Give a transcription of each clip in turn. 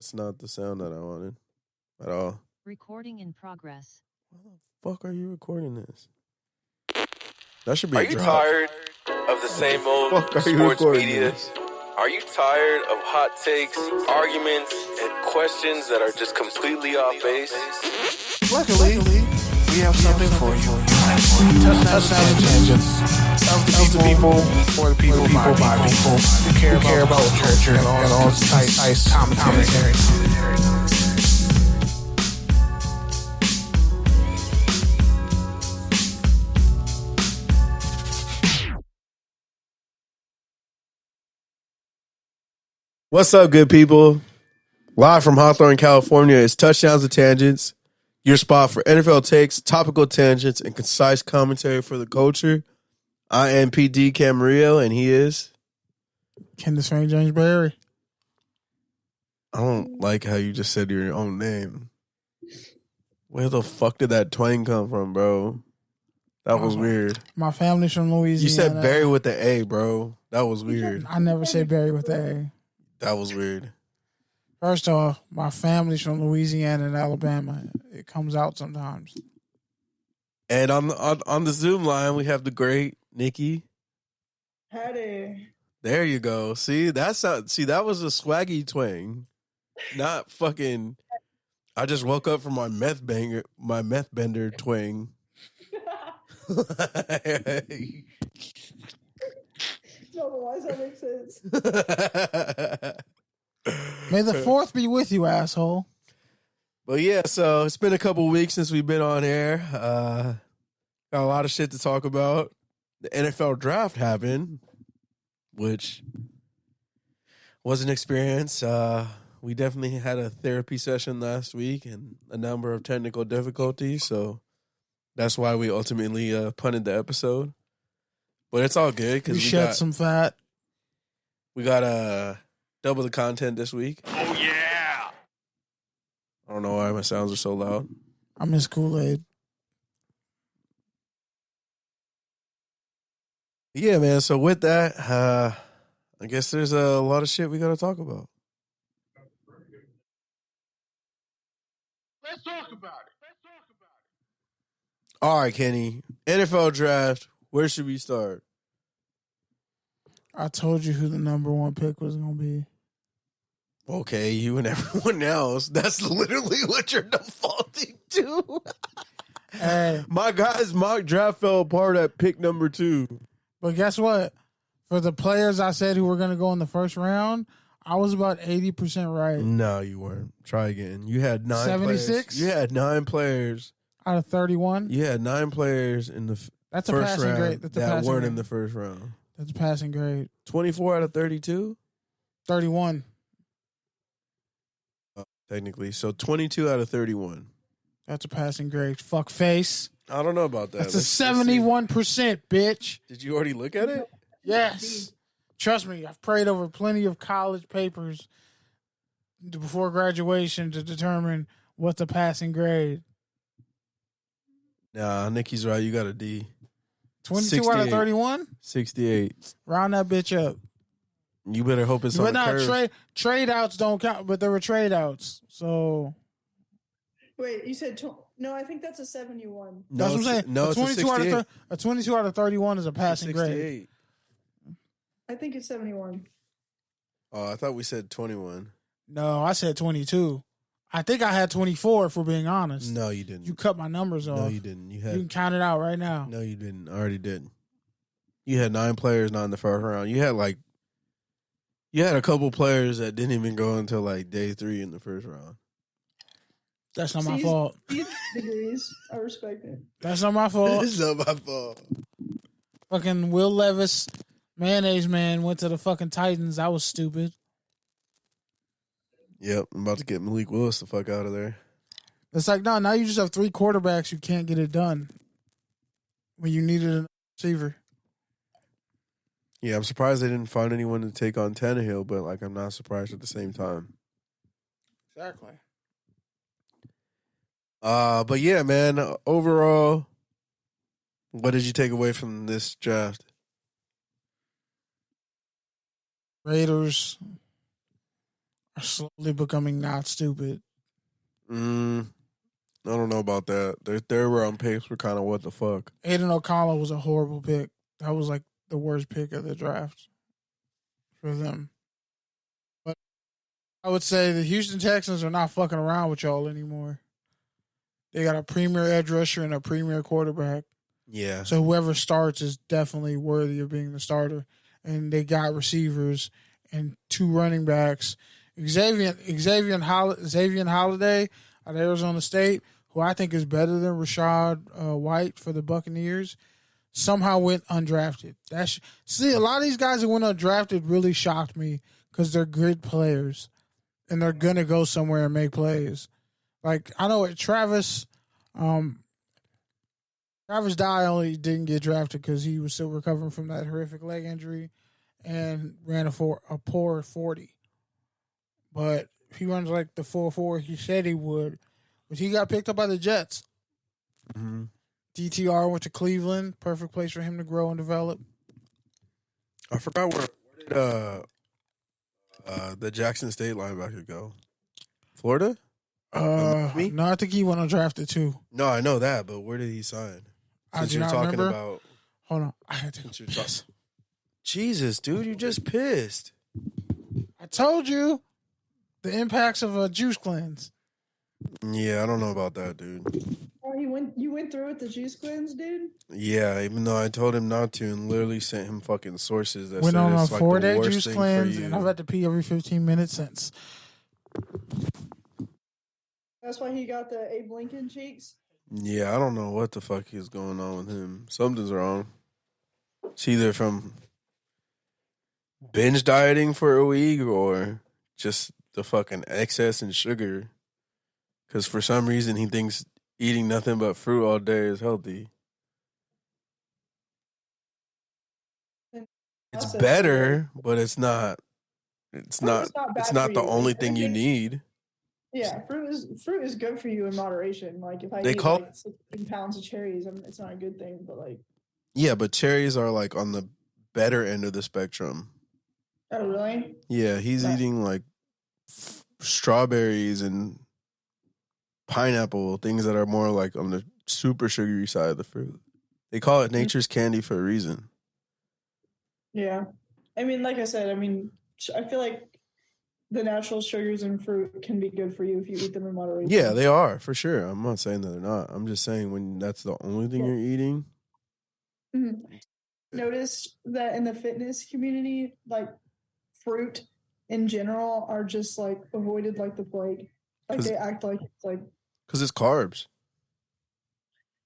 It's not the sound that I wanted at all. Recording in progress. Why the fuck are you recording this? That should be Are a you drop. tired of the same old sports media? This? Are you tired of hot takes, arguments, and questions that are just completely off base? Luckily, we have something for you. Touchdown tangents of the people, for the people, by people who care about culture and all tight commentary. What's up, good people? Live from Hawthorne, California, it's Touchdowns and Tangents, your spot for NFL takes, topical tangents, and concise commentary for the culture. I am PD Camarillo, and he is... Candace Frank James Barry. I don't like how you just said your own name. Where the fuck did that twang come from, bro? That was weird. My family's from Louisiana. You said Barry with the A, bro. That was weird. I never say Barry with the A. That was weird. First off, my family's from Louisiana and Alabama. It comes out sometimes. And on the Zoom line, we have the great Nikki. Howdy. There you go. See, that was a swaggy twang, not fucking. I just woke up from my meth bender twang. No, but why does that make sense? May the 4th be with you, asshole. But yeah, so it's been a couple weeks since we've been on air. Got a lot of shit to talk about. The NFL draft happened, which was an experience. We definitely had a therapy session last week and a number of technical difficulties, so that's why we ultimately punted the episode. But it's all good because we shed some fat. We got double the content this week. Oh, yeah. I don't know why my sounds are so loud. I miss Kool-Aid. Yeah, man. So with that, I guess there's a lot of shit we got to talk about. Let's talk about it. All right, Kenny. NFL draft. Where should we start? I told you who the number 1 pick was going to be. Okay, you and everyone else. That's literally what you're defaulting to. Hey. My guy's mock draft fell apart at pick number 2. But guess what? For the players I said who were going to go in the first round, I was about 80% right. No, you weren't. Try again. You had 9 76? players. You had 9 players. Out of 31? You had 9 players in the That's a first passing round grade. That's a that passing weren't grade. in the first round. That's a passing grade. 24 out of 32? 31. Technically. So 22 out of 31. That's a passing grade. Fuck face. I don't know about that. That's a 71%, bitch. Did you already look at it? Yes. Trust me, I've prayed over plenty of college papers before graduation to determine what's a passing grade. Nah, Nikki's right. You got a D. 22 out of 31? 68. Round that bitch up. You better hope it's on the curve. Trade outs don't count, but there were trade outs. So Wait, you said no? I think that's a 71. That's what I'm saying. No, it's a 68. A 22 out of 31 is a passing grade. I think it's 71. Oh, I thought we said 21. No, I said 22. I think I had 24, if we're being honest. No, you didn't. You cut my numbers off. No, you didn't. You can count it out right now. No, you didn't. I already did. You had 9 players not in the first round. You had a couple players that didn't even go until like day 3 in the first round. That's not my fault. Degrees. I respect it. That's not my fault. It's not my fault. Fucking Will Levis, mayonnaise man, went to the fucking Titans. I was stupid. Yep, I'm about to get Malik Willis the fuck out of there. It's like, no, now you just have 3 quarterbacks who can't get it done when you needed a receiver. Yeah, I'm surprised they didn't find anyone to take on Tannehill, but like I'm not surprised at the same time. Exactly. But yeah, man, overall, what did you take away from this draft? Raiders are slowly becoming not stupid. I don't know about that. They were on pace for kind of what the fuck. Aiden O'Connell was a horrible pick. That was like the worst pick of the draft for them. But I would say the Houston Texans are not fucking around with y'all anymore. They got a premier edge rusher and a premier quarterback. Yeah. So whoever starts is definitely worthy of being the starter. And they got receivers and 2 running backs. Xavier Holiday at Arizona State, who I think is better than Rashad White for the Buccaneers, somehow went undrafted. See, a lot of these guys that went undrafted really shocked me because they're good players and they're going to go somewhere and make plays. Like, I know at Travis Dye only didn't get drafted because he was still recovering from that horrific leg injury and ran a poor 40. But he runs like the 4.4 he said he would. But he got picked up by the Jets. Mm-hmm. DTR went to Cleveland. Perfect place for him to grow and develop. I forgot where did the Jackson State linebacker go? Florida? No, I think he went undrafted too. No, I know that, but where did he sign? I do not remember. Hold on. I had to piss. Jesus, dude, you just pissed. I told you the impacts of a juice cleanse. Yeah, I don't know about that, dude. Oh, you went through with the juice cleanse, dude? Yeah, even though I told him not to and literally sent him fucking sources that went said on a it's like 4-day the worst juice thing cleanse, for you. and I've had to pee every 15 minutes since. That's why he got the Abe Lincoln cheeks? Yeah, I don't know what the fuck is going on with him. Something's wrong. It's either from binge dieting for a week or just the fucking excess in sugar. Because for some reason he thinks eating nothing but fruit all day is healthy. It's better, but it's not. It's not the only thing you need. Yeah, fruit is good for you in moderation. Like if I eat like 16 pounds of cherries, it's not a good thing. But like, yeah, but cherries are like on the better end of the spectrum. Oh really? Yeah, he's eating like strawberries and pineapple, things that are more like on the super sugary side of the fruit. They call it nature's candy for a reason. Yeah, I mean, like I said, I feel like the natural sugars in fruit can be good for you if you eat them in moderation. Yeah, they are, for sure. I'm not saying that they're not. I'm just saying when that's the only thing you're eating. Mm-hmm. Notice that in the fitness community, like fruit in general are just like avoided like the plague. Like they act like it's like... Because it's carbs.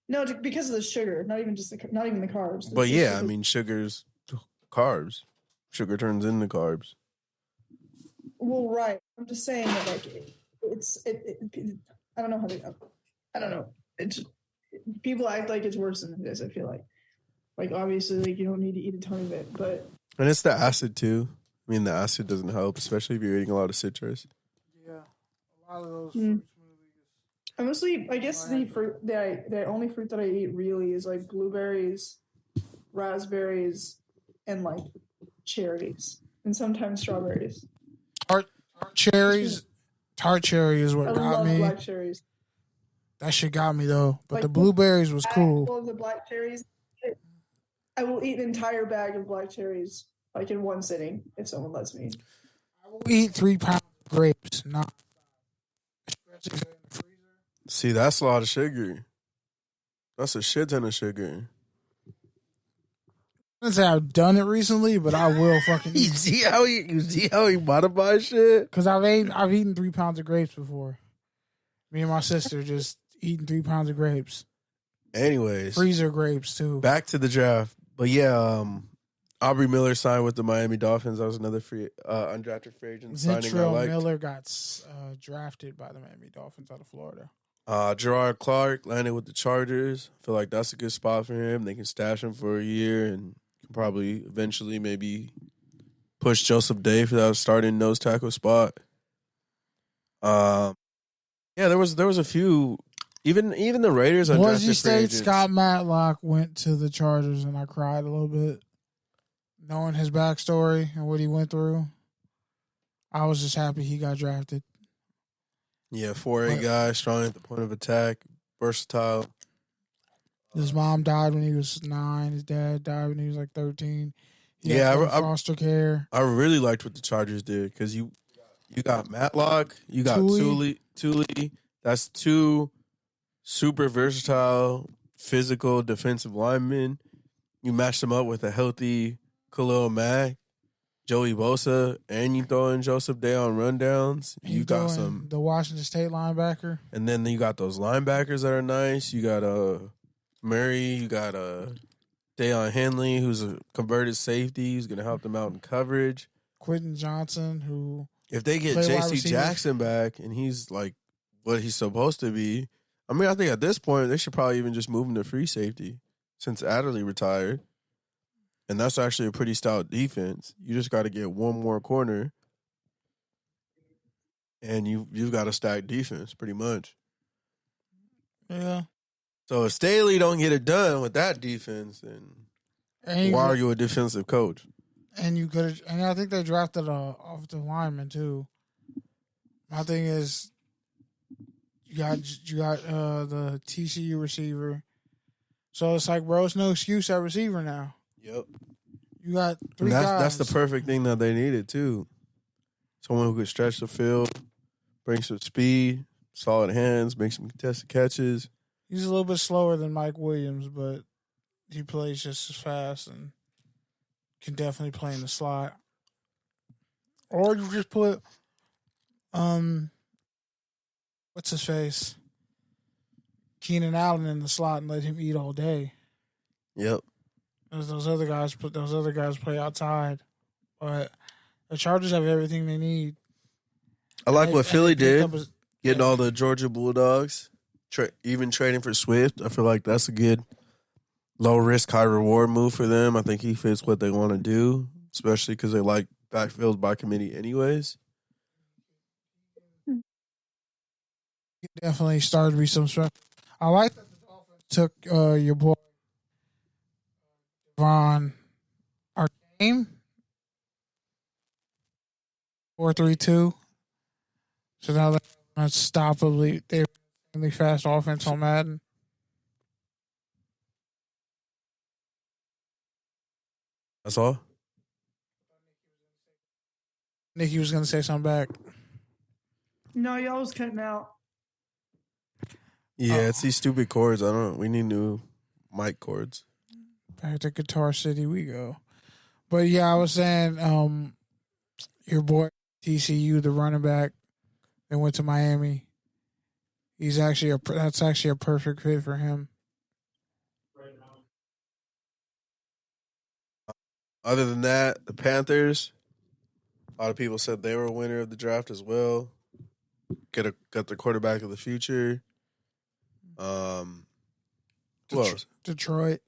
No, because of the sugar, not even the carbs. But yeah, I mean, sugar's carbs. Sugar turns into carbs. Well, right. I'm just saying that, like, I don't know how to. I don't know. It's people act like it's worse than it is. I feel like obviously, like you don't need to eat a ton of it, but and it's the acid too. I mean, the acid doesn't help, especially if you're eating a lot of citrus. Yeah, a lot of those. Fruits honestly, I guess the only fruit that I eat really is like blueberries, raspberries, and like cherries, and sometimes strawberries. Tart cherry is what got me. Black cherries. That shit got me though. But like, the blueberries was cool. Full of the black cherries. I will eat an entire bag of black cherries like in one sitting if someone lets me. I will eat 3 pounds of grapes. Not. See, that's a lot of sugar. That's a shit ton of sugar. I didn't say I've done it recently, but I will fucking eat. You see how he modifies shit? Because I've eaten 3 pounds of grapes before. Me and my sister just eating 3 pounds of grapes. Anyways. Freezer grapes, too. Back to the draft. But yeah, Aubrey Miller signed with the Miami Dolphins. That was another undrafted free agent signing I liked. Miller got drafted by the Miami Dolphins out of Florida. Gerard Clark landed with the Chargers. I feel like that's a good spot for him. They can stash him for a year and probably eventually maybe push Joseph Day for that starting nose tackle spot. Yeah, there was a few. Even the Raiders undrafted Boise free State agents. Scott Matlock went to the Chargers, and I cried a little bit, knowing his backstory and what he went through. I was just happy he got drafted. Yeah, 4'8" guy, strong at the point of attack, versatile. His mom died when he was 9. His dad died when he was like 13. He Yeah, had foster care. I really liked what the Chargers did because you got Matlock, you got Thule. That's 2 super versatile, physical defensive linemen. You match them up with a healthy Khalil Mack, Joey Bosa, and you throw in Joseph Day on rundowns. You got the Washington State linebacker. And then you got those linebackers that are nice. You got Murray, you got Deion Henley, who's a converted safety, who's going to help them out in coverage. Quentin Johnson, who... If they get J.C. Jackson back and he's like what he's supposed to be, I mean, I think at this point they should probably even just move him to free safety since Adderley retired. And that's actually a pretty stout defense. You just got to get one more corner and you've got a stacked defense pretty much. Yeah. So if Staley don't get it done with that defense, then why are you a defensive coach? And you could, and I think they drafted a offensive lineman too. My thing is, you got the TCU receiver, so it's like, bro, it's no excuse at receiver now. Yep, you got 3 guys. That's the perfect thing that they needed too. Someone who could stretch the field, bring some speed, solid hands, make some contested catches. He's a little bit slower than Mike Williams, but he plays just as fast and can definitely play in the slot. Or you just put, what's his face? Keenan Allen in the slot and let him eat all day. Yep. Those other guys play outside. But the Chargers have everything they need. I like what Philly did, getting all the Georgia Bulldogs, even trading for Swift. I feel like that's a good low risk, high reward move for them. I think he fits what they want to do, especially because they like backfields by committee anyways. Definitely started to be some strength. I like that the Dolphins took your boy Vaughn Archie 4-3-2. So now they're unstoppably really fast offense on Madden. That's all? Nikki was going to say something back. No, y'all was cutting out. Yeah, it's these stupid cords. We need new mic cords. Back to Guitar City we go. But yeah, I was saying, your boy TCU, the running back that went to Miami, that's actually a perfect fit for him. Other than that, the Panthers, a lot of people said they were a winner of the draft as well. Got the quarterback of the future. Who else? Detroit,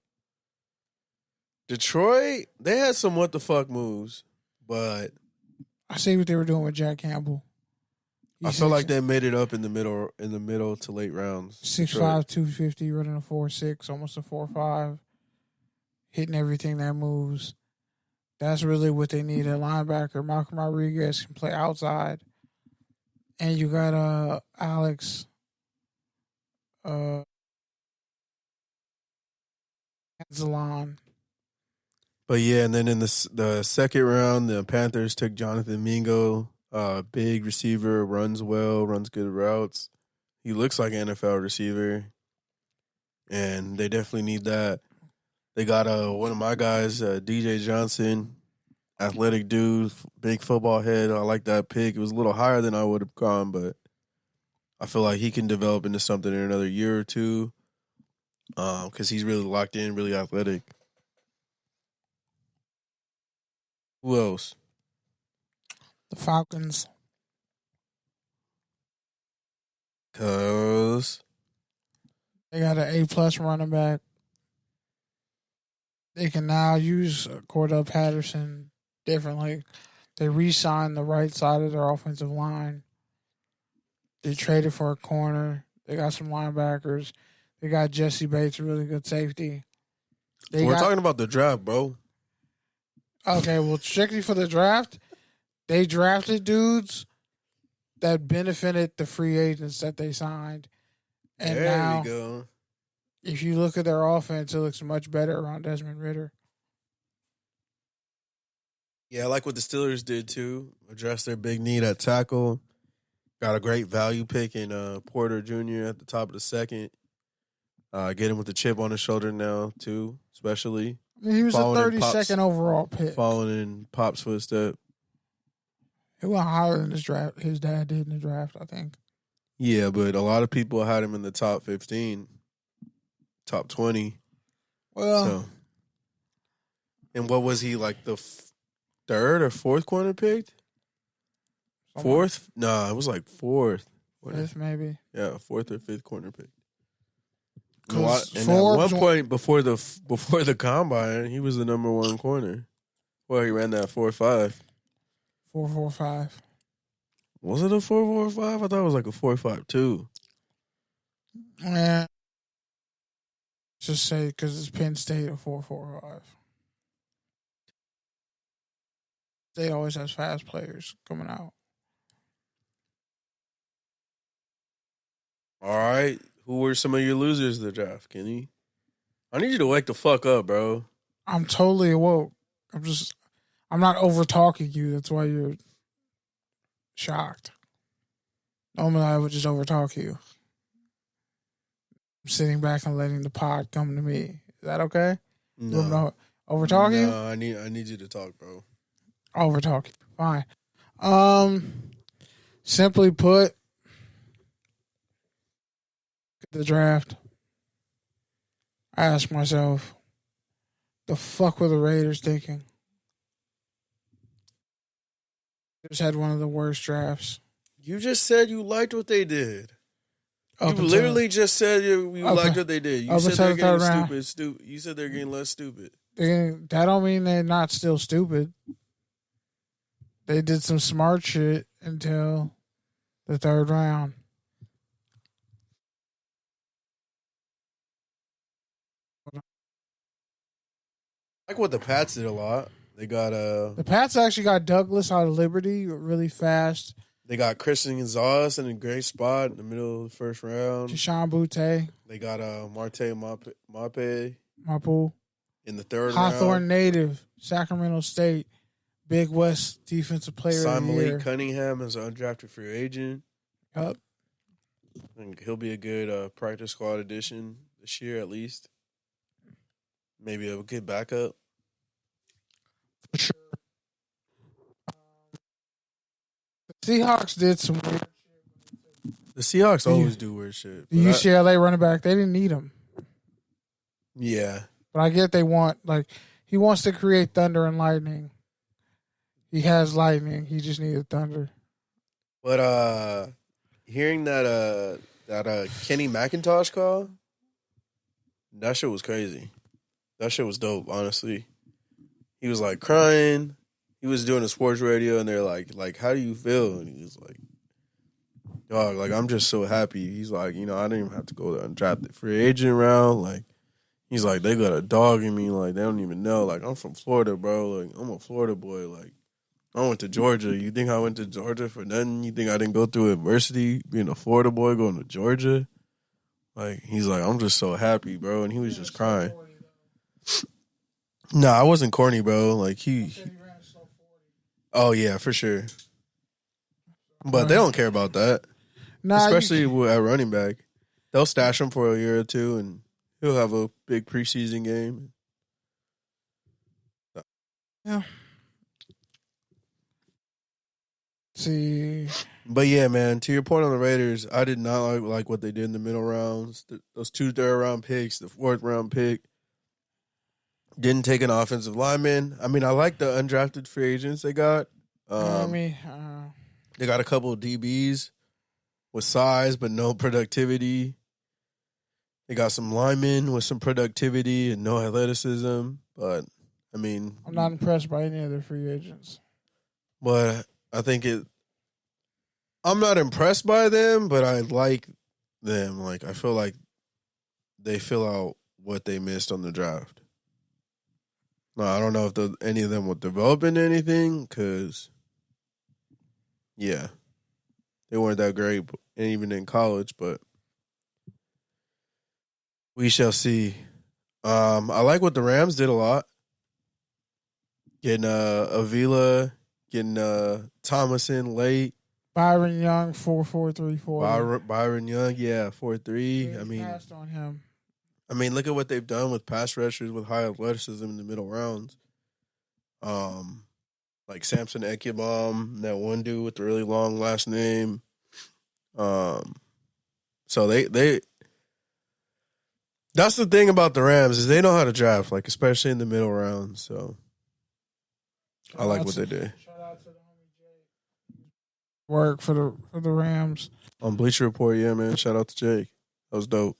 they had some what the fuck moves, but I see what they were doing with Jack Campbell. I feel like they made it up in the middle to late rounds. 6'5", 250, running a 4.6, almost a 4.5, hitting everything that moves. That's really what they need at linebacker. Malcolm Rodriguez can play outside. And you got Alex Zalon. But yeah, and then in the second round, the Panthers took Jonathan Mingo, big receiver, runs well, runs good routes. He looks like an NFL receiver, and they definitely need that. They got one of my guys, DJ Johnson, athletic dude, big football head. I like that pick. It was a little higher than I would have gone, but I feel like he can develop into something in another year or two because he's really locked in, really athletic. Who else? The Falcons. Because they got an A+ running back. They can now use Cordell Patterson differently. They re-signed the right side of their offensive line. They traded for a corner. They got some linebackers. They got Jesse Bates, a really good safety. We're talking about the draft, bro. Okay, well, strictly for the draft, They drafted dudes that benefited the free agents that they signed. And there now, we go. if you look at their offense, it looks much better around Desmond Ridder. Yeah, I like what the Steelers did too. Address their big need at tackle. Got a great value pick in Porter Jr. at the top of the second. Get him with the chip on his shoulder now too, especially. I mean, he was a 32nd overall pick. Following in Pop's footstep. He went higher than his dad did in the draft, I think. Yeah, but a lot of people had him in the top 15, top 20. Well, so. And what was he, like the third or fourth corner picked? Fourth? No, it was like fourth. Fifth, maybe. Yeah, fourth or fifth corner pick. And at one point before the combine, he was the number one corner. Well, he ran that 4.5. 4.45. Was it a 4.45? I thought it was like a 4.52. Yeah. Just say because it's Penn State a 4.45. State always has fast players coming out. All right. Who were some of your losers of the draft, Kenny? I need you to wake the fuck up, bro. I'm totally awoke. I'm not over talking you. That's why you're shocked. Normally I would just over talk you. I'm sitting back and letting the pod come to me. Is that okay? No. Over talk you? No, I need you to talk, bro. Over talk you. Fine. Simply put, the draft, I ask myself, the fuck were the Raiders thinking? They just had one of the worst drafts. You just said you liked what they did. You literally just said you liked what they did. You said they're getting stupid. You said they're getting less stupid. That don't mean they're not still stupid. They did some smart shit until the third round. I like what the Pats did a lot. They got the Pats actually got Douglas out of Liberty really fast. They got Christian Gonzalez in a great spot in the middle of the first round. Deshaun Butte. They got Marte Mape Mapu in the third round. Hawthorne native, Sacramento State, Big West defensive player of the year. Malik Cunningham is an undrafted free agent. Yep. And he'll be a good practice squad addition this year at least. Maybe a good backup. For sure. The Seahawks did some weird shit. The Seahawks always do weird shit. The UCLA running back, they didn't need him. Yeah. But I get he wants to create thunder and lightning. He has lightning. He just needed thunder. But hearing that Kenny McIntosh call, that shit was crazy. That shit was dope, honestly. He was like crying. He was doing a sports radio, and they're like, how do you feel? And he was like, dog, like, I'm just so happy. He's like, I didn't even have to go to undrafted free agent round. Like, he's like, they got a dog in me. Like, they don't even know. Like, I'm from Florida, bro. Like, I'm a Florida boy. Like, I went to Georgia. You think I went to Georgia for nothing? You think I didn't go through adversity being a Florida boy going to Georgia? Like, he's like, I'm just so happy, bro. And he was just crying. No, I wasn't corny, bro. Like, oh, yeah, for sure. But they don't care about that. Especially at running back. They'll stash him for a year or two, and he'll have a big preseason game. Yeah. See. But, yeah, man, to your point on the Raiders, I did not like what they did in the middle rounds. Those 2 third-round picks, the 4th-round pick. Didn't take an offensive lineman. I mean, I like the undrafted free agents they got. They got a couple of DBs with size but no productivity. They got some linemen with some productivity and no athleticism. But, I mean... I'm not impressed by any of their free agents. But I think I'm not impressed by them, but I like them. Like, I feel like they fill out what they missed on the draft. No, I don't know if any of them will develop into anything because Yeah. They weren't that great, and even in college, but we shall see. I like what the Rams did a lot. Getting Avila, getting Thomason late. Byron Young, 4.43 Byron Young, 4.3. I mean, passed on him. I mean, look at what they've done with pass rushers with high athleticism in the middle rounds. Like Samson Ekebom, that one dude with the really long last name. So they that's the thing about the Rams is they know how to draft, like especially in the middle rounds. So I like what they did. Shout out to the homie Jake. Work for the Rams. On Bleacher Report, yeah, man. Shout out to Jake. That was dope.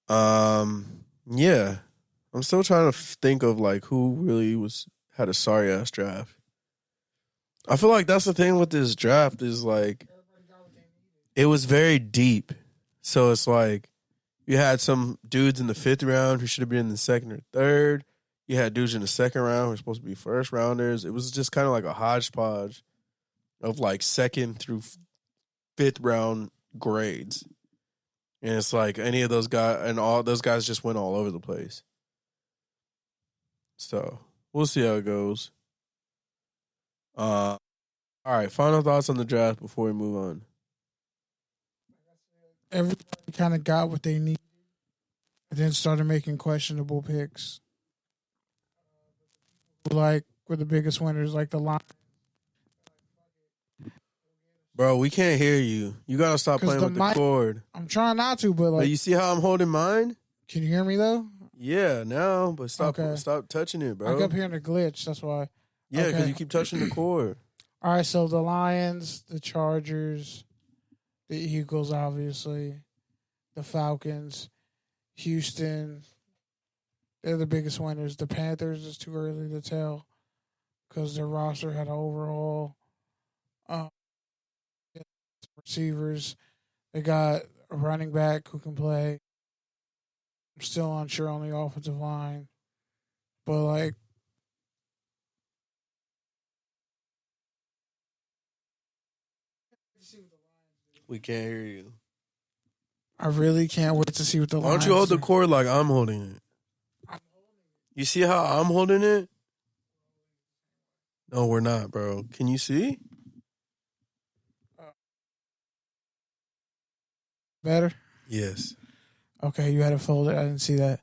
Yeah. I'm still trying to think of like who really had a sorry ass draft. I feel like that's the thing with this draft is like it was very deep. So it's like you had some dudes in the 5th round who should have been in the 2nd or 3rd. You had dudes in the 2nd round who were supposed to be 1st rounders. It was just kind of like a hodgepodge of like 2nd through 5th round grades. And it's like any of those guys and all those guys just went all over the place. So we'll see how it goes. All right, final thoughts on the draft before we move on. Everybody kind of got what they needed and then started making questionable picks. Like, were the biggest winners, like the Lions. Bro, we can't hear you. You got to stop playing with the cord. I'm trying not to, but like... But you see how I'm holding mine? Can you hear me, though? Yeah, now, but stop touching it, bro. I kept hearing a glitch, that's why. Yeah, because you keep touching the cord. All right, so the Lions, the Chargers, the Eagles, obviously, the Falcons, Houston, they're the biggest winners. The Panthers is too early to tell because their roster had an overhaul. Receivers, they got a running back who can play. I'm still unsure on the offensive line, but like, we can't hear you. I really can't wait to see what the Lions. Why don't you hold the cord like I'm holding it? You see how I'm holding it? No, we're not, bro. Can you see? Better? Yes. Okay, you had it folded. I didn't see that.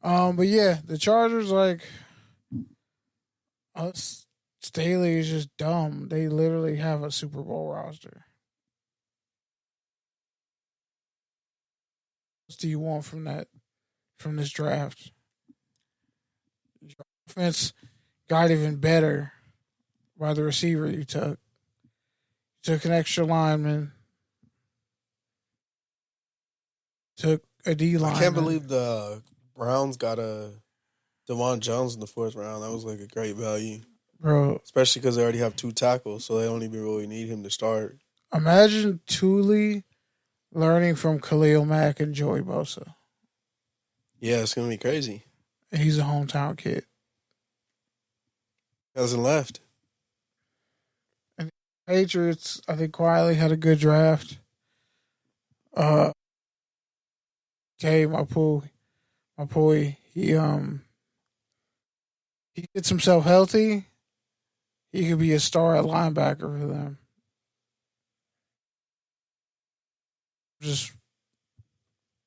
But yeah, the Chargers, like, Staley is just dumb. They literally have a Super Bowl roster. What do you want from this draft? Your offense got even better by the receiver you took. You took an extra lineman. Took a D line. I can't believe the Browns got a Devon Jones in the 4th round. That was like a great value. Bro. Especially because they already have 2 tackles, so they don't even really need him to start. Imagine Thule learning from Khalil Mack and Joey Bosa. Yeah, it's going to be crazy. And he's a hometown kid. Hasn't left. And the Patriots, I think, quietly had a good draft. My boy, he gets himself healthy. He could be a star at linebacker for them.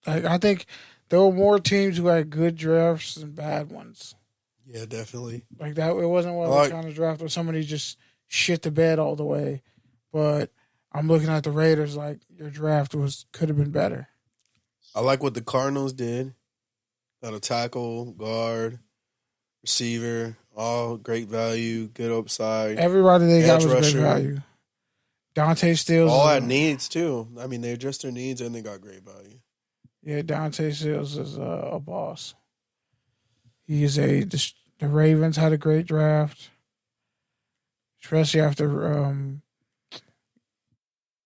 I think there were more teams who had good drafts than bad ones. Yeah, definitely. Like that, it wasn't one of the kind of draft where somebody just shit the bed all the way. But I'm looking at the Raiders like your draft could have been better. I like what the Cardinals did. Got a tackle, guard, receiver, all great value, good upside. Everybody they got was great value. Dante Stills. All had needs, too. I mean, they addressed their needs and they got great value. Yeah, Dante Stills is a boss. The Ravens had a great draft, especially after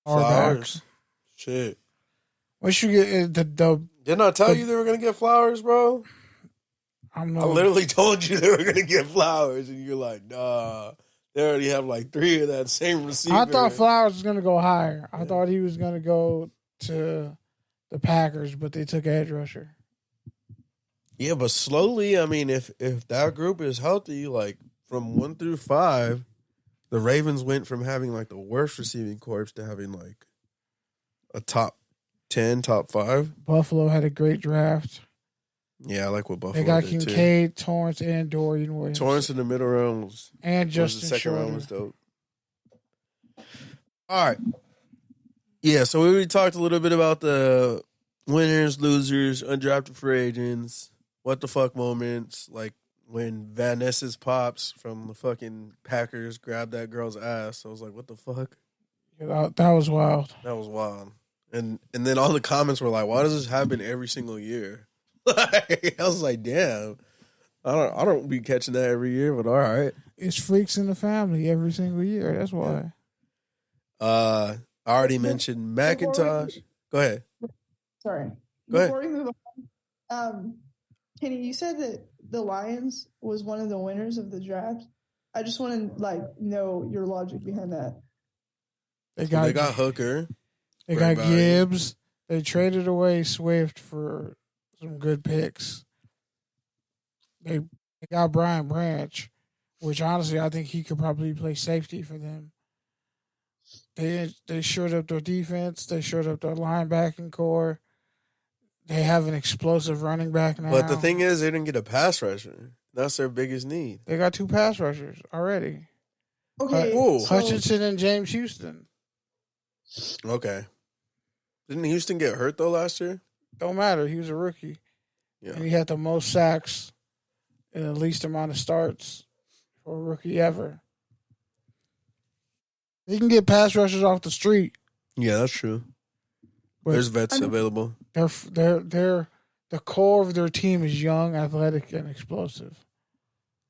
Flowers. Shit. What you get Didn't I tell you they were gonna get Flowers, bro? I literally told you they were gonna get Flowers, and you're like, nah. They already have like 3 of that same receiver. I thought Flowers was going to go higher. I thought he was going to go to the Packers, but they took edge rusher. Yeah, but slowly, I mean, if that group is healthy, like from 1 through 5, the Ravens went from having like the worst receiving corps to having like a top 10, top 5. Buffalo had a great draft. Yeah, I like what Buffalo They got did Kincaid, Torrance, and Dorian Williams. Torrance in the middle round was, and was Justin the second Shorter. round was dope. All right. Yeah, so we already talked a little bit about the winners, losers, undrafted free agents, what the fuck moments, like when Van Ness's pops from the fucking Packers grabbed that girl's ass. I was like, what the fuck? Yeah, that was wild. That was wild. And then all the comments were like, why does this happen every single year? I was like, damn. I don't be catching that every year, but all right. It's freaks in the family every single year. That's why. I already mentioned McIntosh. Go ahead. Sorry. Go ahead. Before we move on, Kenny, you said that the Lions was one of the winners of the draft. I just want to know your logic behind that. They got Hooker. They got Gibbs. They traded away Swift for some good picks. They got Brian Branch, which honestly I think he could probably play safety for them. They shored up their defense. They shored up their linebacking core. They have an explosive running back now. But the thing is, they didn't get a pass rusher. That's their biggest need. They got 2 pass rushers already. Okay, Hutchinson and James Houston. Okay. Didn't Houston get hurt though last year? Don't matter. He was a rookie. Yeah. And he had the most sacks and the least amount of starts for a rookie ever. They can get pass rushers off the street. Yeah, that's true. But there's vets available. They're the core of their team is young, athletic, and explosive,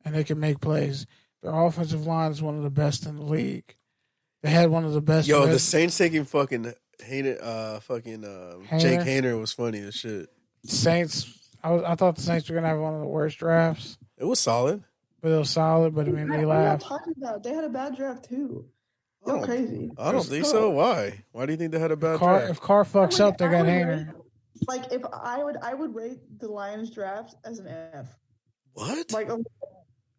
and they can make plays. Their offensive line is one of the best in the league. They had one of the best. Yo, the Saints taking fucking Jake Hayner was funny as shit. Saints. I thought the Saints were gonna have one of the worst drafts. It was solid, but it was solid. But it made me laugh. They had a bad draft too. They're crazy. I don't think so. Why? Why do you think they had a bad draft? If Carr fucks up, they got Hayner. Like if I would rate the Lions draft as an F. What? Like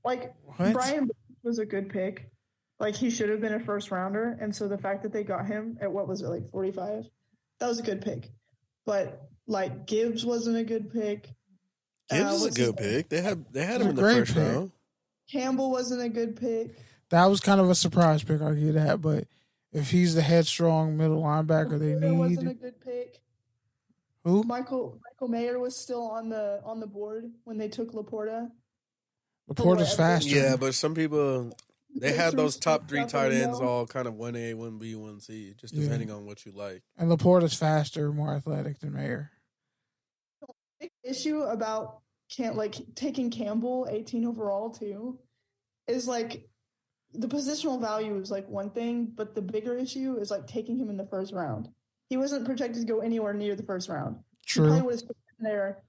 what? Brian was a good pick. Like he should have been a first rounder, and so the fact that they got him at what was it, like 45, that was a good pick. But like Gibbs wasn't a good pick. Gibbs is a good pick. They had him in the first round. Campbell wasn't a good pick. That was kind of a surprise pick, I'll give that. But if he's the headstrong middle linebacker they need, wasn't a good pick. Who? Michael Mayer was still on the board when they took Laporta. Laporta's faster. Yeah, but some people they had those top 3 tight ends all kind of 1A, 1B, 1C, just depending on what you like. And Laporta's faster, more athletic than Mayer. Big issue about taking Campbell 18 overall too is like the positional value is like one thing, but the bigger issue is like taking him in the first round. He wasn't projected to go anywhere near the first round. True. He probably would have been there.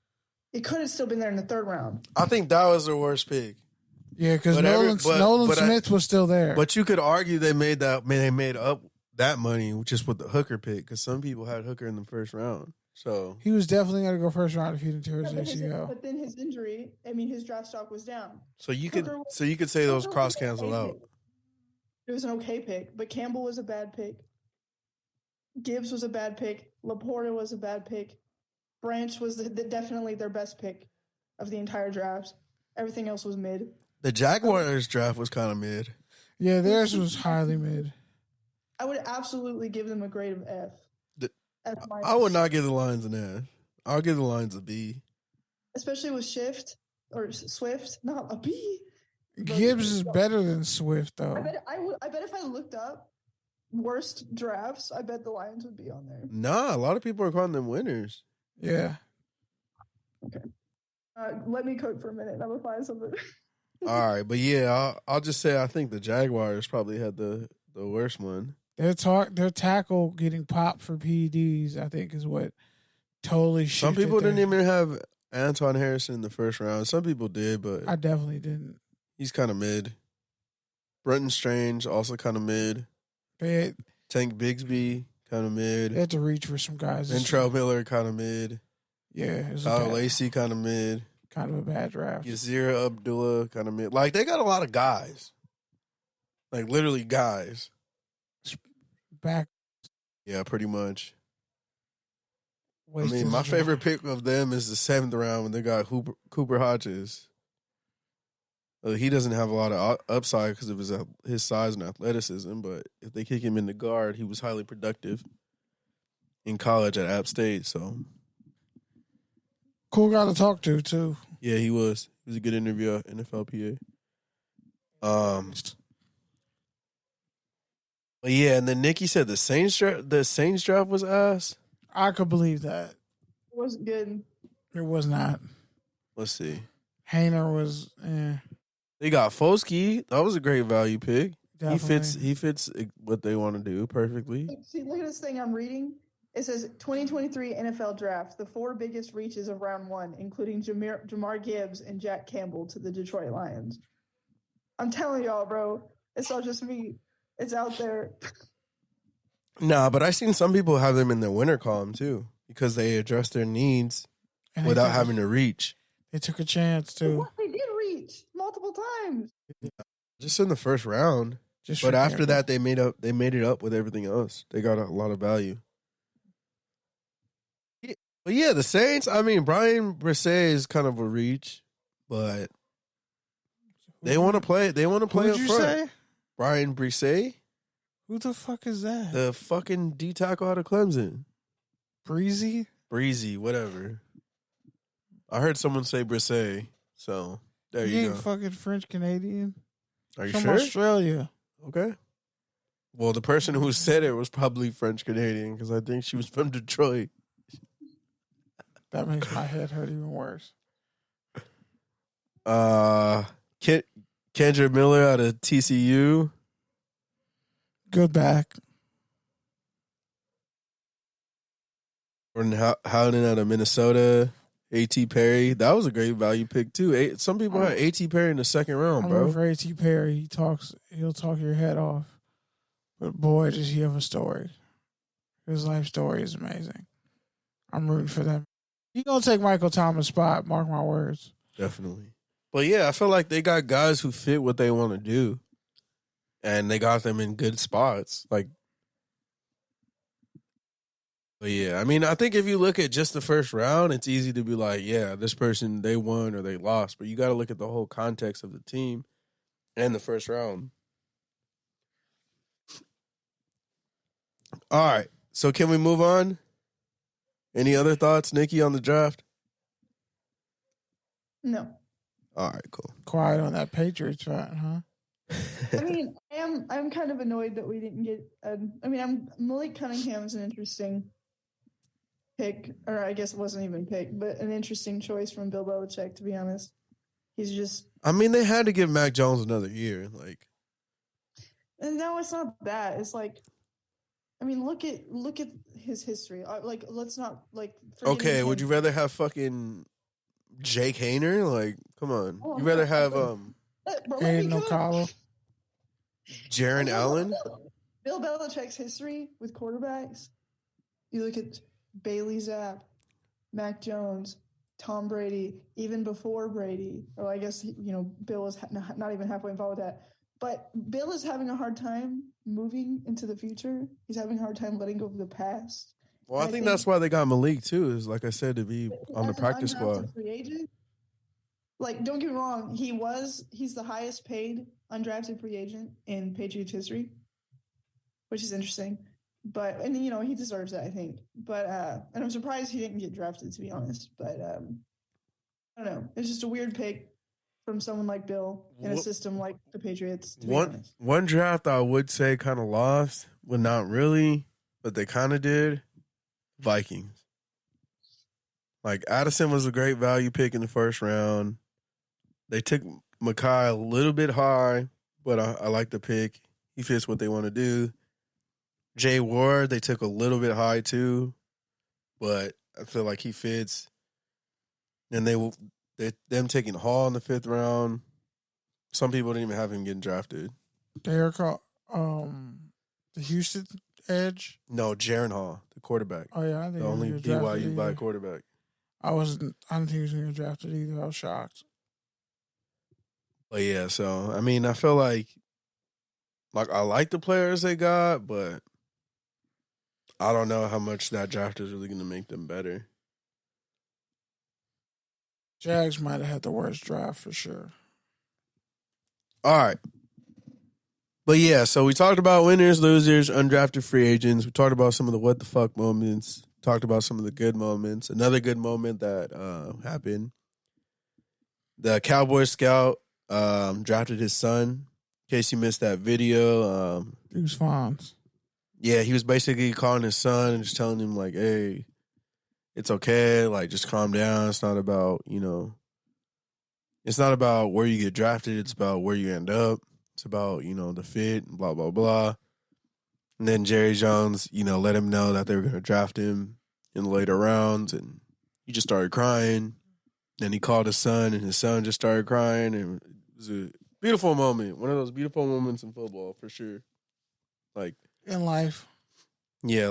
It could have still been there in the third round. I think that was their worst pick. Yeah, because Nolan Smith was still there. But you could argue they made up that money just with the Hooker pick because some people had Hooker in the first round. So he was definitely going to go first round if he didn't tear his ACL. But then his injury, his draft stock was down. So you could say those cross cancel out. It was an okay pick, but Campbell was a bad pick. Gibbs was a bad pick. Laporta was a bad pick. Branch was definitely their best pick of the entire draft. Everything else was mid. The Jaguars draft was kind of mid. Yeah, theirs was highly mid. I would absolutely give them a grade of F. I would not give the Lions an F. I'll give the Lions a B. Especially with Swift, not a B. Gibbs is better than Swift, though. I bet if I looked up worst drafts, I bet the Lions would be on there. Nah, a lot of people are calling them winners. Yeah. Okay. Let me cook for a minute. I'm gonna find something. All right, but yeah, I'll just say I think the Jaguars probably had the worst one. Their tackle getting popped for PEDs, I think, is what totally shifted. Some people didn't even have Anton Harrison in the first round. Some people did, but I definitely didn't. He's kind of mid. Brenton Strange, also kind of mid. They Tank Bigsby, kind of mid. had to reach for some guys. Ventrell Miller, kind of mid. Yeah. It was Kyle Lacey, kind of mid. kind of a bad draft. Yazira Abdullah, kind of mid. Like, they got a lot of guys. Like, literally guys. Back. Yeah, pretty much. I wasted mean, my as well. favorite pick of them is the 7th round when they got Cooper Hodges. He doesn't have a lot of upside because of his size and athleticism, but if they kick him in the guard, he was highly productive in college at App State. So, Cool guy to talk to, too. yeah, he was. He was a good interview at NFLPA. But yeah, and then Nikki said the Saints draft was ass. I could believe that. It wasn't good. It was not. Let's see. Hayner was, They got Foskey. That was a great value pick. definitely. He fits what they want to do perfectly. See, look at this thing I'm reading. It says 2023 NFL Draft, the 4 biggest reaches of round 1, including Jamar Gibbs and Jack Campbell to the Detroit Lions. I'm telling y'all, bro, it's not just me. It's out there. Nah, but I seen some people have them in the winter column too because they address their needs And they without took having to reach. They took a chance, too. What? They did reach multiple times. Just in the first round. Just But for after Campbell. that, they made it up with everything else. They got a lot of value. Yeah, but yeah, the Saints. I mean, Brian Brisset is kind of a reach, but they want to play. They want to play up Who'd you front. say? Brian Brisset, Who the fuck is that? the fucking D tackle out of Clemson, Breezy? Breezy, whatever. I heard someone say Brisset, so there He you ain't go. fucking French Canadian. Are you From sure? Australia. Okay. Well, the person who said it was probably French Canadian because I think she was from Detroit. That makes my head hurt even worse. Kendra Miller out of TCU. Good back. Jordan Howden out of Minnesota. A.T. Perry. That was a great value pick, too. Some people had A.T. Perry in the second round, I'm bro. rooting for A.T. Perry. He'll talk your head off. But boy, does he have a story. His life story is amazing. I'm rooting for them. He's going to take Michael Thomas' spot, mark my words. Definitely. But yeah, I feel like they got guys who fit what they want to do. And they got them in good spots. But yeah, I mean, I think if you look at just the first round, it's easy to be like, yeah, this person, they won or they lost. But you got to look at the whole context of the team and the first round. All right. So can we move on? Any other thoughts, Nikki, on the draft? No. All right, cool. Quiet on that Patriots front, huh? I mean, I'm kind of annoyed that we didn't get. Malik Cunningham is an interesting pick, or I guess it wasn't even pick, but an interesting choice from Bill Belichick. To be honest, he's just. I mean, they had to give Mac Jones another year. And no, it's not that. It's like, I mean, look at his history. Let's not Okay, would you rather have fucking Jake Hayner? Come on. Oh, You rather have Aiden O'Connell. Jaron Allen? Bill Belichick's history with quarterbacks. You look at Bailey Zapp, Mac Jones, Tom Brady, even before Brady. Or I guess Bill was not even halfway involved with that. But Bill is having a hard time moving into the future. He's having a hard time letting go of the past. Well, I think that's why they got Malik, too, is like I said, to be on the As an practice undrafted squad. free agent, don't get me wrong, he's the highest paid undrafted free agent in Patriots history, which is interesting. But he deserves that, I think. But and I'm surprised he didn't get drafted, to be honest. But I don't know. It's just a weird pick from someone like Bill in a system like the Patriots. To be honest. One draft I would say kind of lost, well, not really, but they kind of did. Vikings. Addison was a great value pick in the first round. They took Makai a little bit high, but I like the pick. He fits what they want to do. Jay Ward, they took a little bit high too, but I feel like he fits. And them taking Hall in the 5th round. Some people didn't even have him getting drafted, They're called the Houston edge. No, Jaron Hall, the quarterback. Oh yeah, I think The he was only gonna get drafted BYU black either. quarterback. I didn't think he was gonna get drafted either. I was shocked. But yeah, so I mean, I feel like I like the players they got, but I don't know how much that draft is really going to make them better. Jags might have had the worst draft for sure. All right. But yeah, so we talked about winners, losers, undrafted free agents. We talked about some of the what the fuck moments. Talked about some of the good moments. Another good moment that happened. The Cowboy scout drafted his son. In case you missed that video. Deuce Vaughn. Yeah, he was basically calling his son and just telling him, like, hey, it's okay. Like, just calm down. It's not about, it's not about where you get drafted. It's about where you end up. It's about, the fit, blah, blah, blah. And then Jerry Jones, let him know that they were going to draft him in the later rounds. And he just started crying. Then he called his son, and his son just started crying. And it was a beautiful moment. One of those beautiful moments in football, for sure. Like, in life. Yeah,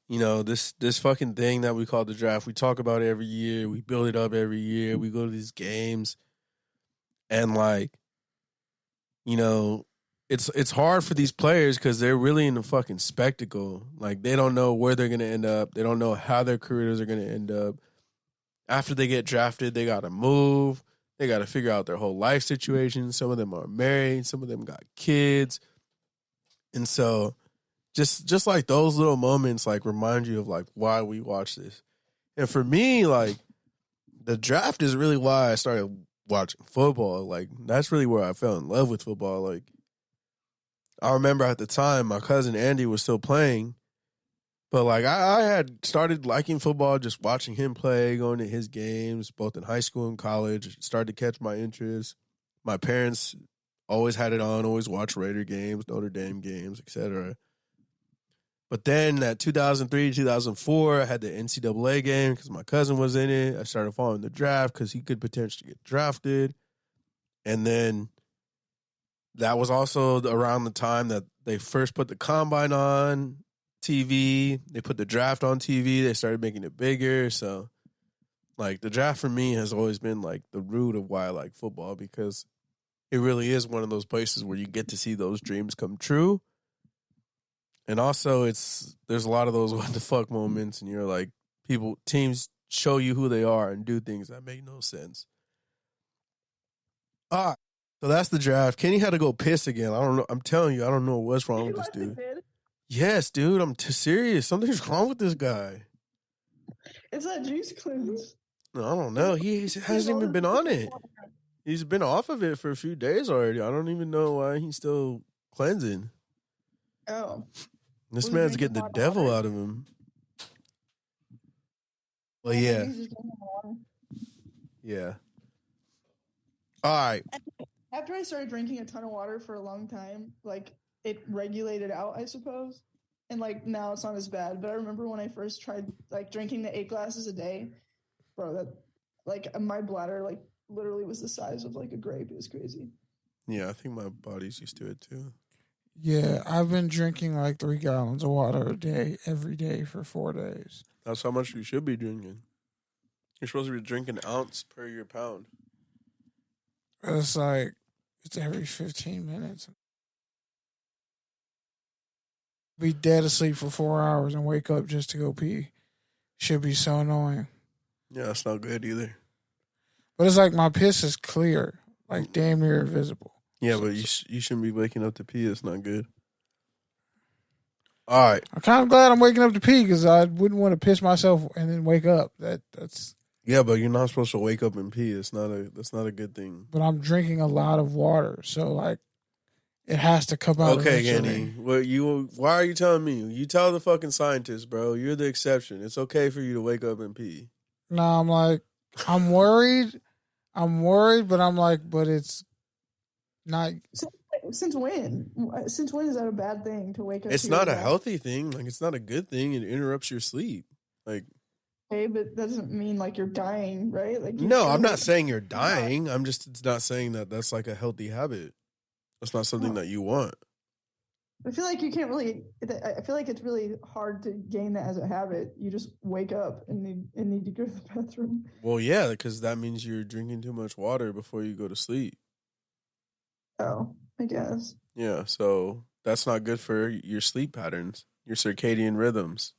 this fucking thing that we call the draft, we talk about it every year. We build it up every year. We go to these games. And, it's hard for these players because they're really in a fucking spectacle. Like, they don't know where they're going to end up. They don't know how their careers are going to end up. After they get drafted, they got to move. They got to figure out their whole life situation. Some of them are married. Some of them got kids. And so just like those little moments, remind you of, why we watch this. And for me, the draft is really why I started watching football. That's really where I fell in love with football. I remember at the time, my cousin Andy was still playing. But, I had started liking football just watching him play, going to his games, both in high school and college. It started to catch my interest. My parents always had it on, always watched Raider games, Notre Dame games, etc. But then that 2003, 2004, I had the NCAA game because my cousin was in it. I started following the draft because he could potentially get drafted. And then that was also around the time that they first put the combine on TV. They put the draft on TV. They started making it bigger. So, the draft for me has always been, the root of why I like football because it really is one of those places where you get to see those dreams come true. And also, there's a lot of those what the fuck moments, and you're teams show you who they are and do things that make no sense. All right, so that's the draft. Kenny had to go piss again. I don't know. I'm telling you, I don't know what's wrong with this dude. Yes, dude, I'm serious. Something's wrong with this guy. It's that juice cleanse. No, I don't know. He hasn't even been on it. He's been off of it for a few days already. I don't even know why he's still cleansing. Oh. This man's getting the devil out of him. Well, yeah. Yeah. All right. After I started drinking a ton of water for a long time, it regulated out, I suppose. And now it's not as bad. But I remember when I first tried drinking the 8 glasses a day, bro, that my bladder literally was the size of a grape. It was crazy. Yeah, I think my body's used to it too. Yeah, I've been drinking 3 gallons of water a day, every day for 4 days. That's how much you should be drinking. You're supposed to be drinking an ounce per your pound. It's it's every 15 minutes. Be dead asleep for 4 hours and wake up just to go pee. Should be so annoying. Yeah, that's not good either. But it's my piss is clear, damn near invisible. Yeah, but you shouldn't be waking up to pee. It's not good. All right. I'm kind of glad I'm waking up to pee because I wouldn't want to piss myself and then wake up. That's. Yeah, but you're not supposed to wake up and pee. That's not a good thing. But I'm drinking a lot of water, so it has to come out. Okay, Kenny. Why are you telling me? You tell the fucking scientist, bro. You're the exception. It's okay for you to wake up and pee. No, I'm worried. But but it's not. Since when? Since when is that a bad thing to wake up? It's not a healthy thing. It's not a good thing. It interrupts your sleep. Okay, but that doesn't mean you're dying, right? No, I'm not saying you're dying. I'm just not saying that that's a healthy habit. That's not something that you want. I feel like you can't really. I feel like it's really hard to gain that as a habit. You just wake up and need to go to the bathroom. Well, yeah, because that means you're drinking too much water before you go to sleep. Oh, I guess. Yeah, so that's not good for your sleep patterns, your circadian rhythms.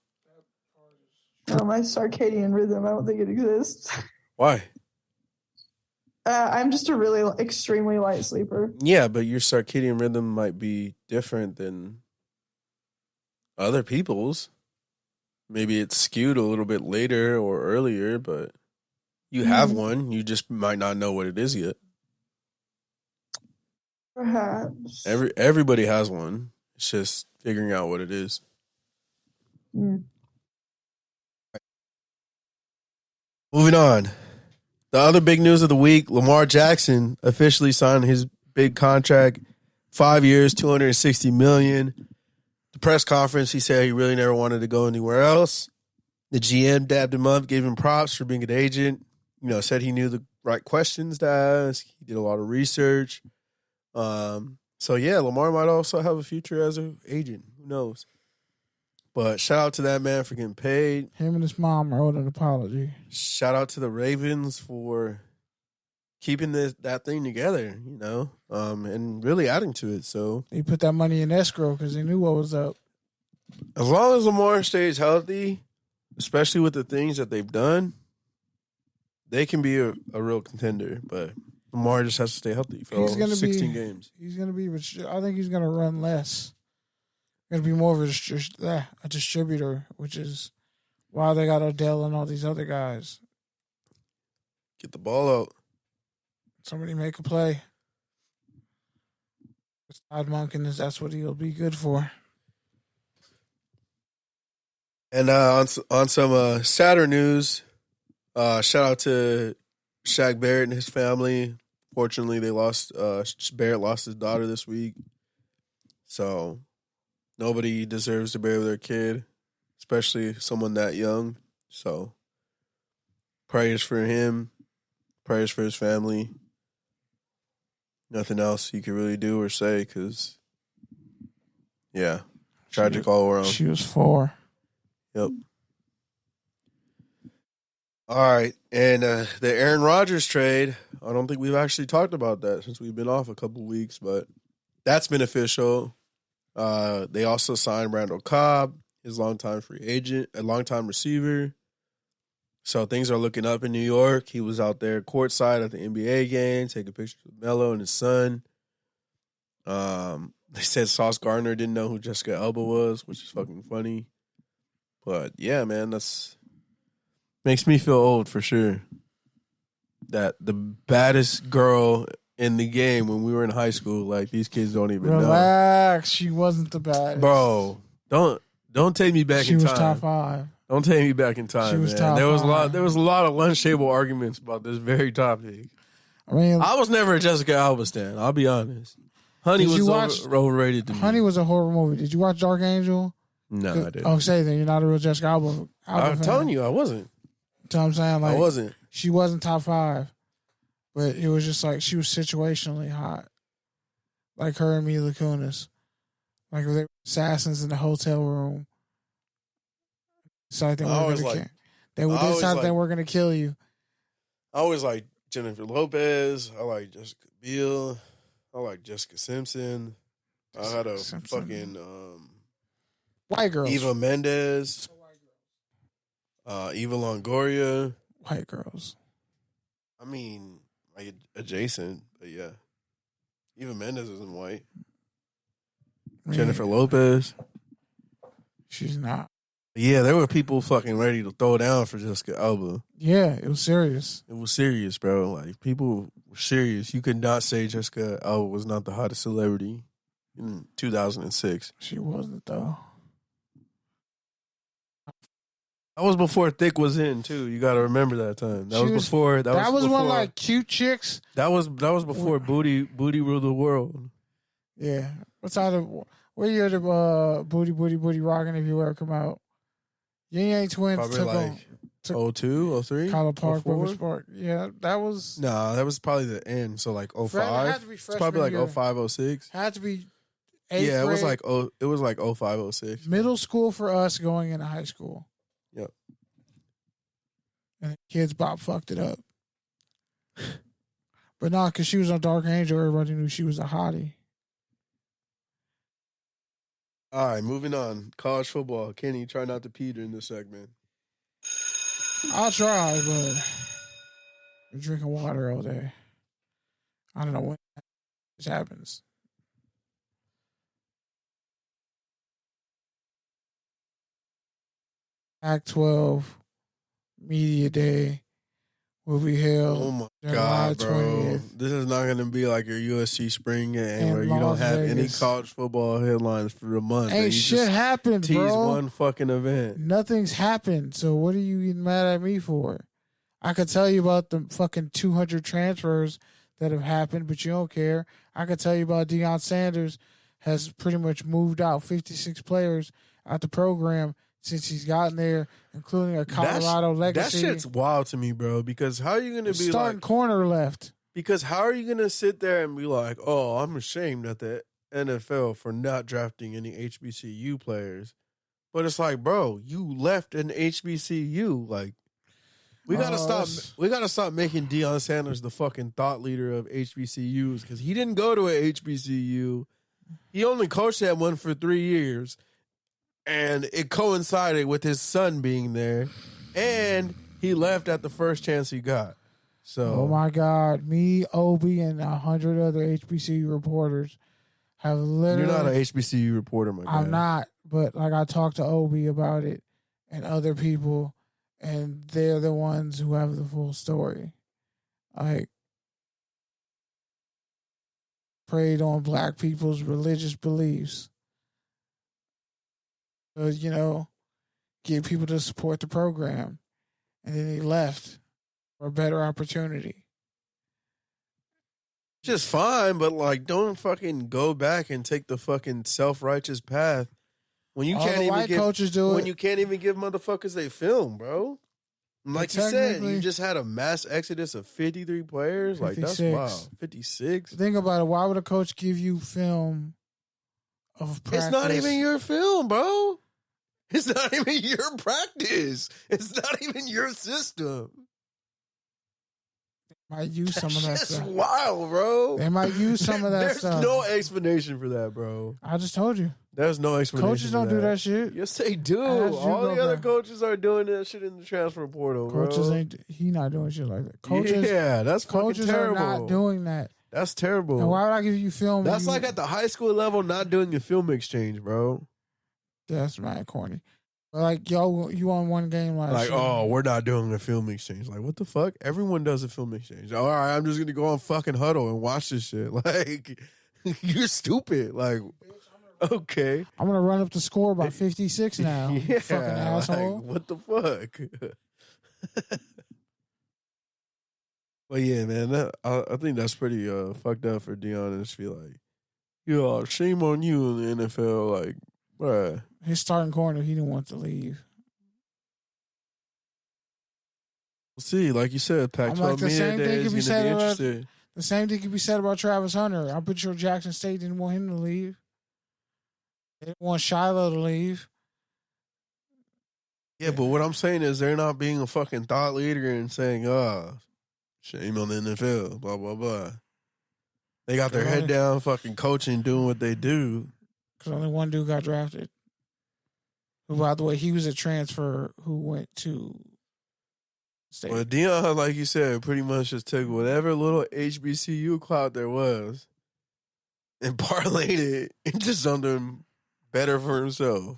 Oh, my circadian rhythm. I don't think it exists. Why? I'm just a really extremely light sleeper. Yeah, but your circadian rhythm might be different than other people's. Maybe it's skewed a little bit later or earlier, but you have one. You just might not know what it is yet. Perhaps. Everybody has one. It's just figuring out what it is. Mm. Moving on. The other big news of the week, Lamar Jackson officially signed his big contract, 5 years, $260 million. The press conference, he said he really never wanted to go anywhere else. The GM dabbed him up, gave him props for being an agent. Said he knew the right questions to ask. He did a lot of research. So yeah, Lamar might also have a future as an agent. Who knows? But shout out to that man for getting paid. Him and his mom wrote an apology. Shout out to the Ravens for keeping that thing together, and really adding to it. So he put that money in escrow because he knew what was up. As long as Lamar stays healthy, especially with the things that they've done, they can be a real contender. But Lamar just has to stay healthy for all 16 games. He's going to be, I think he's going to run less. Going to be more of a distributor, which is why they got Odell and all these other guys. Get the ball out. Somebody make a play. Todd Monken that's what he'll be good for. And on some sadder news, shout out to Shaq Barrett and his family. Fortunately, Barrett lost his daughter this week. So nobody deserves to bury their kid, especially someone that young. So prayers for him, prayers for his family. Nothing else you could really do or say because, yeah, tragic all around. She was 4. Yep. All right. And the Aaron Rodgers trade, I don't think we've actually talked about that since we've been off a couple of weeks, but that's been official. They also signed Randall Cobb, his longtime free agent, a longtime receiver. So things are looking up in New York. He was out there courtside at the NBA game, taking pictures with Melo and his son. They said Sauce Gardner didn't know who Jessica Alba was, which is fucking funny. But yeah, man, that's makes me feel old for sure. That the baddest girl in the game when we were in high school, like these kids don't even know. Relax, she wasn't the baddest. Bro, don't take me back in time. She was top 5. Don't take me back in time, she was man. Top there was 5. There was a lot of lunch table arguments about this very topic. I mean, I was never a Jessica Alba stan. I'll be honest. Honey was overrated to me. Honey was a horror movie. Did you watch Dark Angel? No, I didn't. Oh, say then you're not a real Jessica Alba I'm telling you, I wasn't. You know what I'm saying? Like, I wasn't. She wasn't top 5, but it was just like she was situationally hot, like her and Mila Kunis, like they were assassins in the hotel room. So they were gonna kill you. I always like Jennifer Lopez. I like Jessica Biel. I like Jessica Simpson. I had a fucking white girls. Eva Mendes. Eva Longoria. White girls. I mean, like adjacent, but yeah. Eva Mendes isn't white. Jennifer Lopez. She's not. Yeah, there were people fucking ready to throw down for Jessica Alba. Yeah, it was serious. It was serious, bro. Like, people were serious. You could not say Jessica Alba was not the hottest celebrity in 2006. She wasn't, though. That was before Thick was in, too. You got to remember that time. That was before. That was one like cute chicks. That was before Booty ruled the world. Yeah. What year did Booty Rockin' If You Ever come out? Ying Yang Twins probably took like 02, 03? College Park, Bubba Spark. Yeah, that was... No, that was probably the end. So like 05. It had to be it's probably like year. 05, 06. Had to be Yeah, it was grade, like 05, 06. middle school for us going into high school. Yep. And the kids Bob fucked it up. But not because she was a dark angel. Everybody knew she was a hottie. All right, moving on. College football. Kenny, try not to pee during this segment. I'll try, but I'm drinking water all day. I don't know when this happens. Pac-12 Media Day will be held. Oh my July God, bro. 20th. This is not going to be like your USC spring game In where you don't Las have any Vegas. college football headlines for the month. and Ain't you shit just happened, tease bro. one fucking event. Nothing's happened. So what are you getting mad at me for? I could tell you about the fucking 200 transfers that have happened, but you don't care. I could tell you about Deion Sanders has pretty much moved out 56 players out the program since he's gotten there, including a Colorado legacy. That shit's wild to me, bro, because how are you going to be Starting like... corner left. Because how are you going to sit there and be like, oh, I'm ashamed at the NFL for not drafting any HBCU players. But it's like, bro, you left an HBCU. Like, we gotta stop making Deion Sanders the fucking thought leader of HBCUs because he didn't go to a HBCU. He only coached at one for 3 years. And it coincided with his son being there. And he left at the first chance he got. So, Oh my God. Me, Obi, and 100 other HBCU reporters have literally... You're not an HBCU reporter, my guy. I'm not, but like I talked to Obi about it and other people, and they're the ones who have the full story. Like, preyed on black people's religious beliefs. So, get people to support the program. And then he left for a better opportunity. Just fine, but like, don't fucking go back and take the fucking self-righteous path when you All can't the even white give coaches do when it. you can't even give motherfuckers they film, bro. And like you said, technically- you just had a mass exodus of 53 players. Like that's 56. wild. 56. Think about it. Why would a coach give you film of practice? It's not even your film, bro. It's not even your practice. It's not even your system. Might use some of that That's stuff. wild, bro. They might use some of that There's stuff. no explanation for that, bro. I just told you. There's no explanation. Coaches for don't do that shit. Yes, they do. As you All the go other back. coaches are doing that shit in the transfer portal, Coaches bro. he not doing shit like that. Coaches, yeah, that's fucking coaches are terrible. not doing that. That's terrible. And why would I give you film? when That's you- like at the high school level, not doing a film exchange, bro. That's mad corny. But like yo, you won one game last Like, year. oh, we're not doing a film exchange. Like, what the fuck? Everyone does a film exchange. All right, I'm just gonna go on fucking Huddle and watch this shit. Like, you're stupid. Like, okay, I'm gonna run up the score by 56 now. you yeah, fucking asshole. like, what the fuck? But yeah, man, I think that's pretty fucked up for Deion and just be like, yo, shame on you in the NFL. Like, bruh. His starting corner, he didn't want to leave. We'll see. Like you said, Pac-12 like, the media same thing day could be is going to said be about- interesting. The same thing could be said about Travis Hunter. I'm pretty sure Jackson State didn't want him to leave. They didn't want Shiloh to leave. Yeah, but what I'm saying is they're not being a fucking thought leader and saying, shame on the NFL, blah, blah, blah. They got their head down, fucking coaching, doing what they do. Because only one dude got drafted. Who, by the way, he was a transfer who went to State. Well, Deion, like you said, pretty much just took whatever little HBCU clout there was and parlayed it into something better for himself.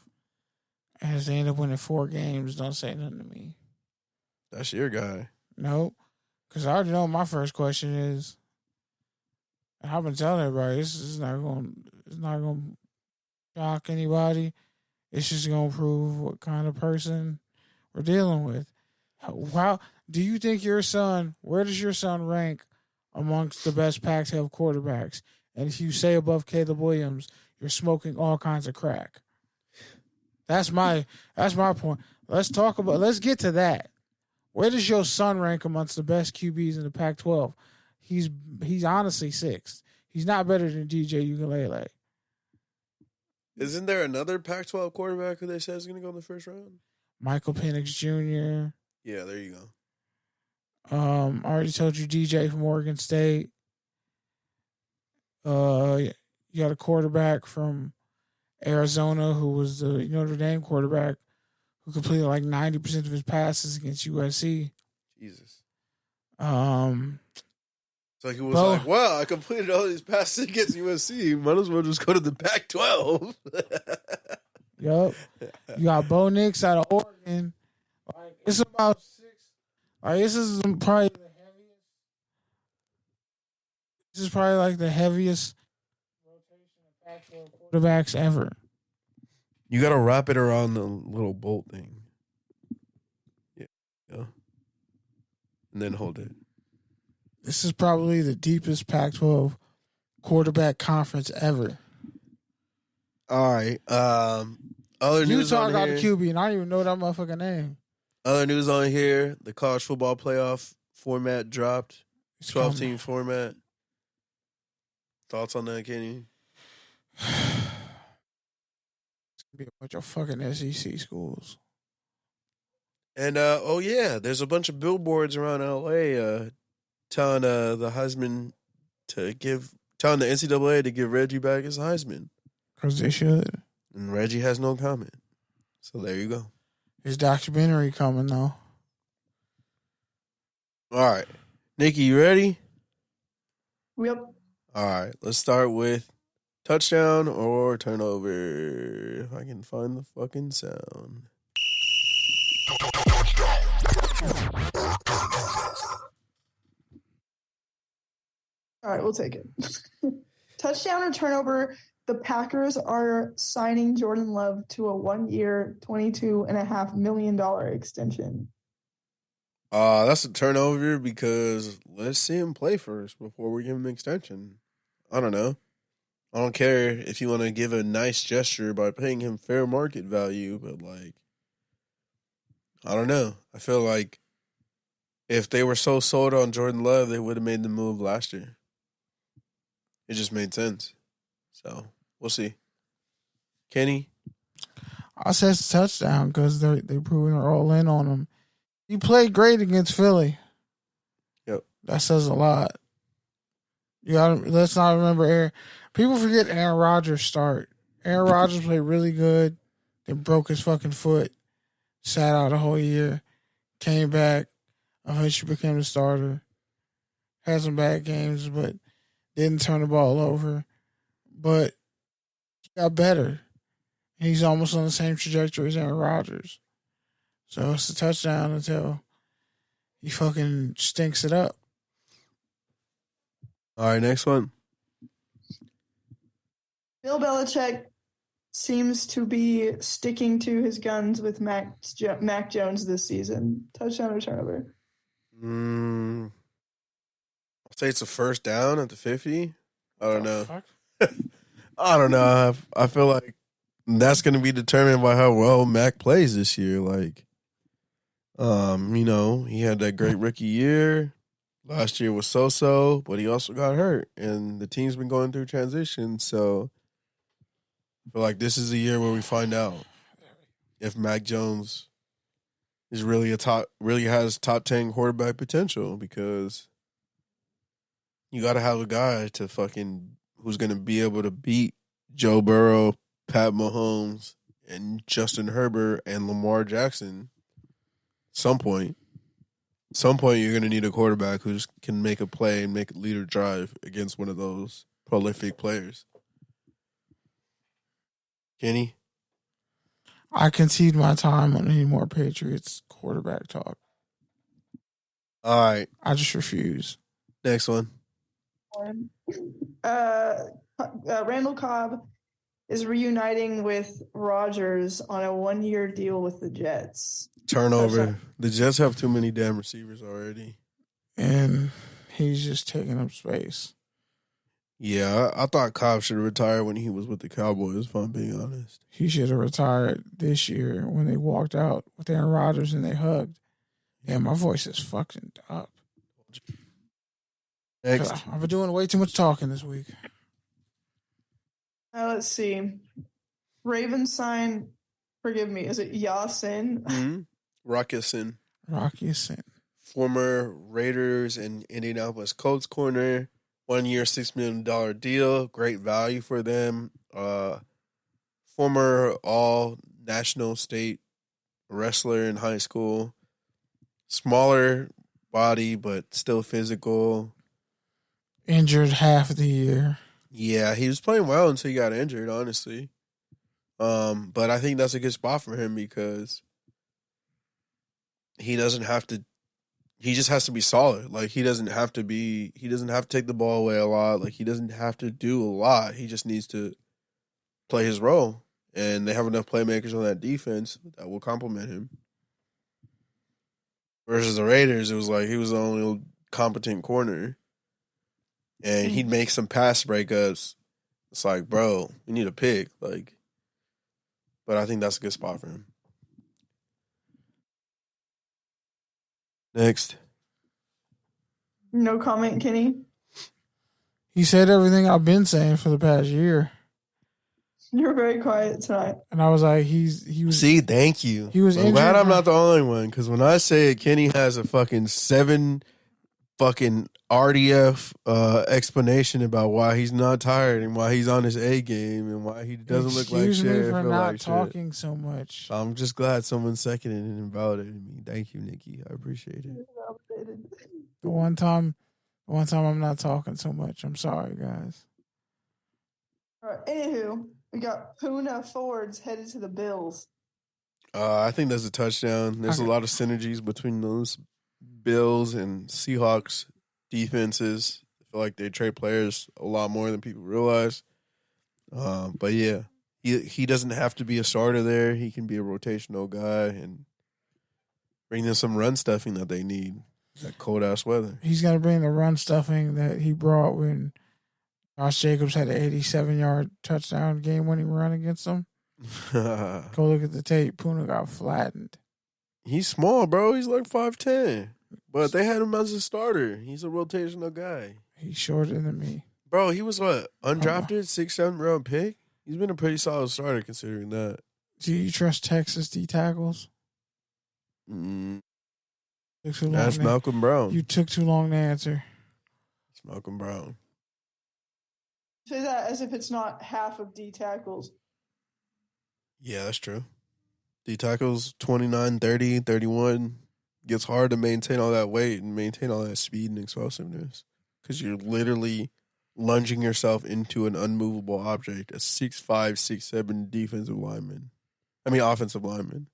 As they end up winning 4 games, don't say nothing to me. That's your guy. Nope. Because I already know what my first question is. And I've been telling everybody, this is not going to shock anybody. It's just going to prove what kind of person we're dealing with. How do you think your son, where does your son rank amongst the best Pac-12 quarterbacks? And if you say above Caleb Williams, you're smoking all kinds of crack. That's my point. Let's get to that. Where does your son rank amongst the best QBs in the Pac-12? He's honestly 6th. He's not better than DJ Ukulele. Isn't there another Pac-12 quarterback who they said is going to go in the first round? Michael Penix Jr. Yeah, there you go. I already told you DJ from Oregon State. You got a quarterback from Arizona who was the Notre Dame quarterback who completed like 90% of his passes against USC. Jesus. So he was like, wow, I completed all these passes against USC. Might as well just go to the Pac-12. Yup. You got Bo Nix out of Oregon. Like, it's about 6. Like, this is probably the heaviest. This is probably like the heaviest rotation of Pac-12 quarterbacks ever. You got to wrap it around the little bolt thing. Yeah. And then hold it. This is probably the deepest Pac-12 quarterback conference ever. All right. Other news Utah on got here. a QB, and I don't even know that motherfucking name. Other news on here. The college football playoff format dropped. It's 12-team format. Thoughts on that, Kenny? It's going to be a bunch of fucking SEC schools. And, there's a bunch of billboards around L.A., telling the Heisman telling the NCAA to give Reggie back his Heisman. Because they should. And Reggie has no comment. So there you go. His documentary coming, though. All right. Nikki, you ready? Yep. All right. Let's start with touchdown or turnover. If I can find the fucking sound. All right, we'll take it. Touchdown or turnover, the Packers are signing Jordan Love to a 1-year, $22.5 million extension. That's a turnover because let's see him play first before we give him an extension. I don't know. I don't care if you want to give a nice gesture by paying him fair market value, but I don't know. I feel like if they were so sold on Jordan Love, they would have made the move last year. It just made sense. So, we'll see. Kenny? I said it's a touchdown because they proving they're all in on him. He played great against Philly. Yep. That says a lot. Let's not remember people forget Aaron Rodgers' start. Aaron Rodgers played really good, then broke his fucking foot, sat out a whole year, came back, eventually became the starter. Had some bad games, but didn't turn the ball over. But he got better. He's almost on the same trajectory as Aaron Rodgers. So it's a touchdown until he fucking stinks it up. All right, next one. Bill Belichick seems to be sticking to his guns with Mac Jones this season. Touchdown or turnover? I'll say it's a first down at the 50. I don't know. I don't know. I feel like that's going to be determined by how well Mac plays this year. He had that great rookie year. Last year was so-so, but he also got hurt, and the team's been going through transition. So I feel like this is a year where we find out if Mac Jones is really has top 10 quarterback potential, because you got to have a guy to who's going to be able to beat Joe Burrow, Pat Mahomes, and Justin Herbert and Lamar Jackson. Some point you're going to need a quarterback who just can make a play and make a leader drive against one of those prolific players. Kenny? I concede my time on any more Patriots quarterback talk. All right. I just refuse. Next one. Randall Cobb is reuniting with Rodgers on a 1-year deal with the Jets. Turnover. The Jets have too many damn receivers already. And he's just taking up space. Yeah, I thought Cobb should have retired when he was with the Cowboys, if I'm being honest. He should have retired this year when they walked out with Aaron Rodgers and they hugged. Yeah, my voice is fucking up. Next. I've been doing way too much talking this week. Let's see. Ravens signed, forgive me, is it Yasin? Mm-hmm. Rockison. Former Raiders and Indianapolis Colts corner. 1 year, $6 million deal. Great value for them. Former all-national state wrestler in high school. Smaller body, but still physical. Injured half the year. Yeah, he was playing well until he got injured, honestly. But I think that's a good spot for him because he doesn't have to. He just has to be solid. Like he doesn't have to take the ball away a lot. Like he doesn't have to do a lot. He just needs to play his role. And they have enough playmakers on that defense that will complement him. Versus the Raiders, it was like he was the only competent corner. And he'd make some pass breakups. It's like, bro, we need a pick. Like, but I think that's a good spot for him. Next. No comment, Kenny. He said everything I've been saying for the past year. You're very quiet tonight. And I was like, he was. See, thank you. He was. I'm glad I'm not the only one because when I say it, Kenny has a fucking 7 fucking RDF explanation about why he's not tired and why he's on his A game and why he doesn't look like shit. Excuse me for not like talking so much. I'm just glad someone seconded and validated me. Thank you, Nikki. I appreciate it. The one time I'm not talking so much. I'm sorry, guys. All right. Anywho, we got Puna Fords headed to the Bills. I think there's a touchdown. There's a lot of synergies between those Bills and Seahawks defenses. I feel like they trade players a lot more than people realize. But yeah, he doesn't have to be a starter there. He can be a rotational guy and bring them some run stuffing that they need. That cold ass weather. He's gonna bring the run stuffing that he brought when Josh Jacobs had an 87-yard touchdown game-winning run against him. Go look at the tape. Puna got flattened. He's small, bro. He's like 5'10". But they had him as a starter. He's a rotational guy. He's shorter than me. Bro, he was what? Undrafted, 6th, 7th round pick? He's been a pretty solid starter considering that. Do you trust Texas D tackles? That's Malcolm Brown. You took too long to answer. It's Malcolm Brown. Say that as if it's not half of D tackles. Yeah, that's true. D tackles 29, 30, 31. Gets hard to maintain all that weight and maintain all that speed and explosiveness because you're literally lunging yourself into an unmovable object, a 6'5", 6'7" defensive lineman. I mean, offensive lineman.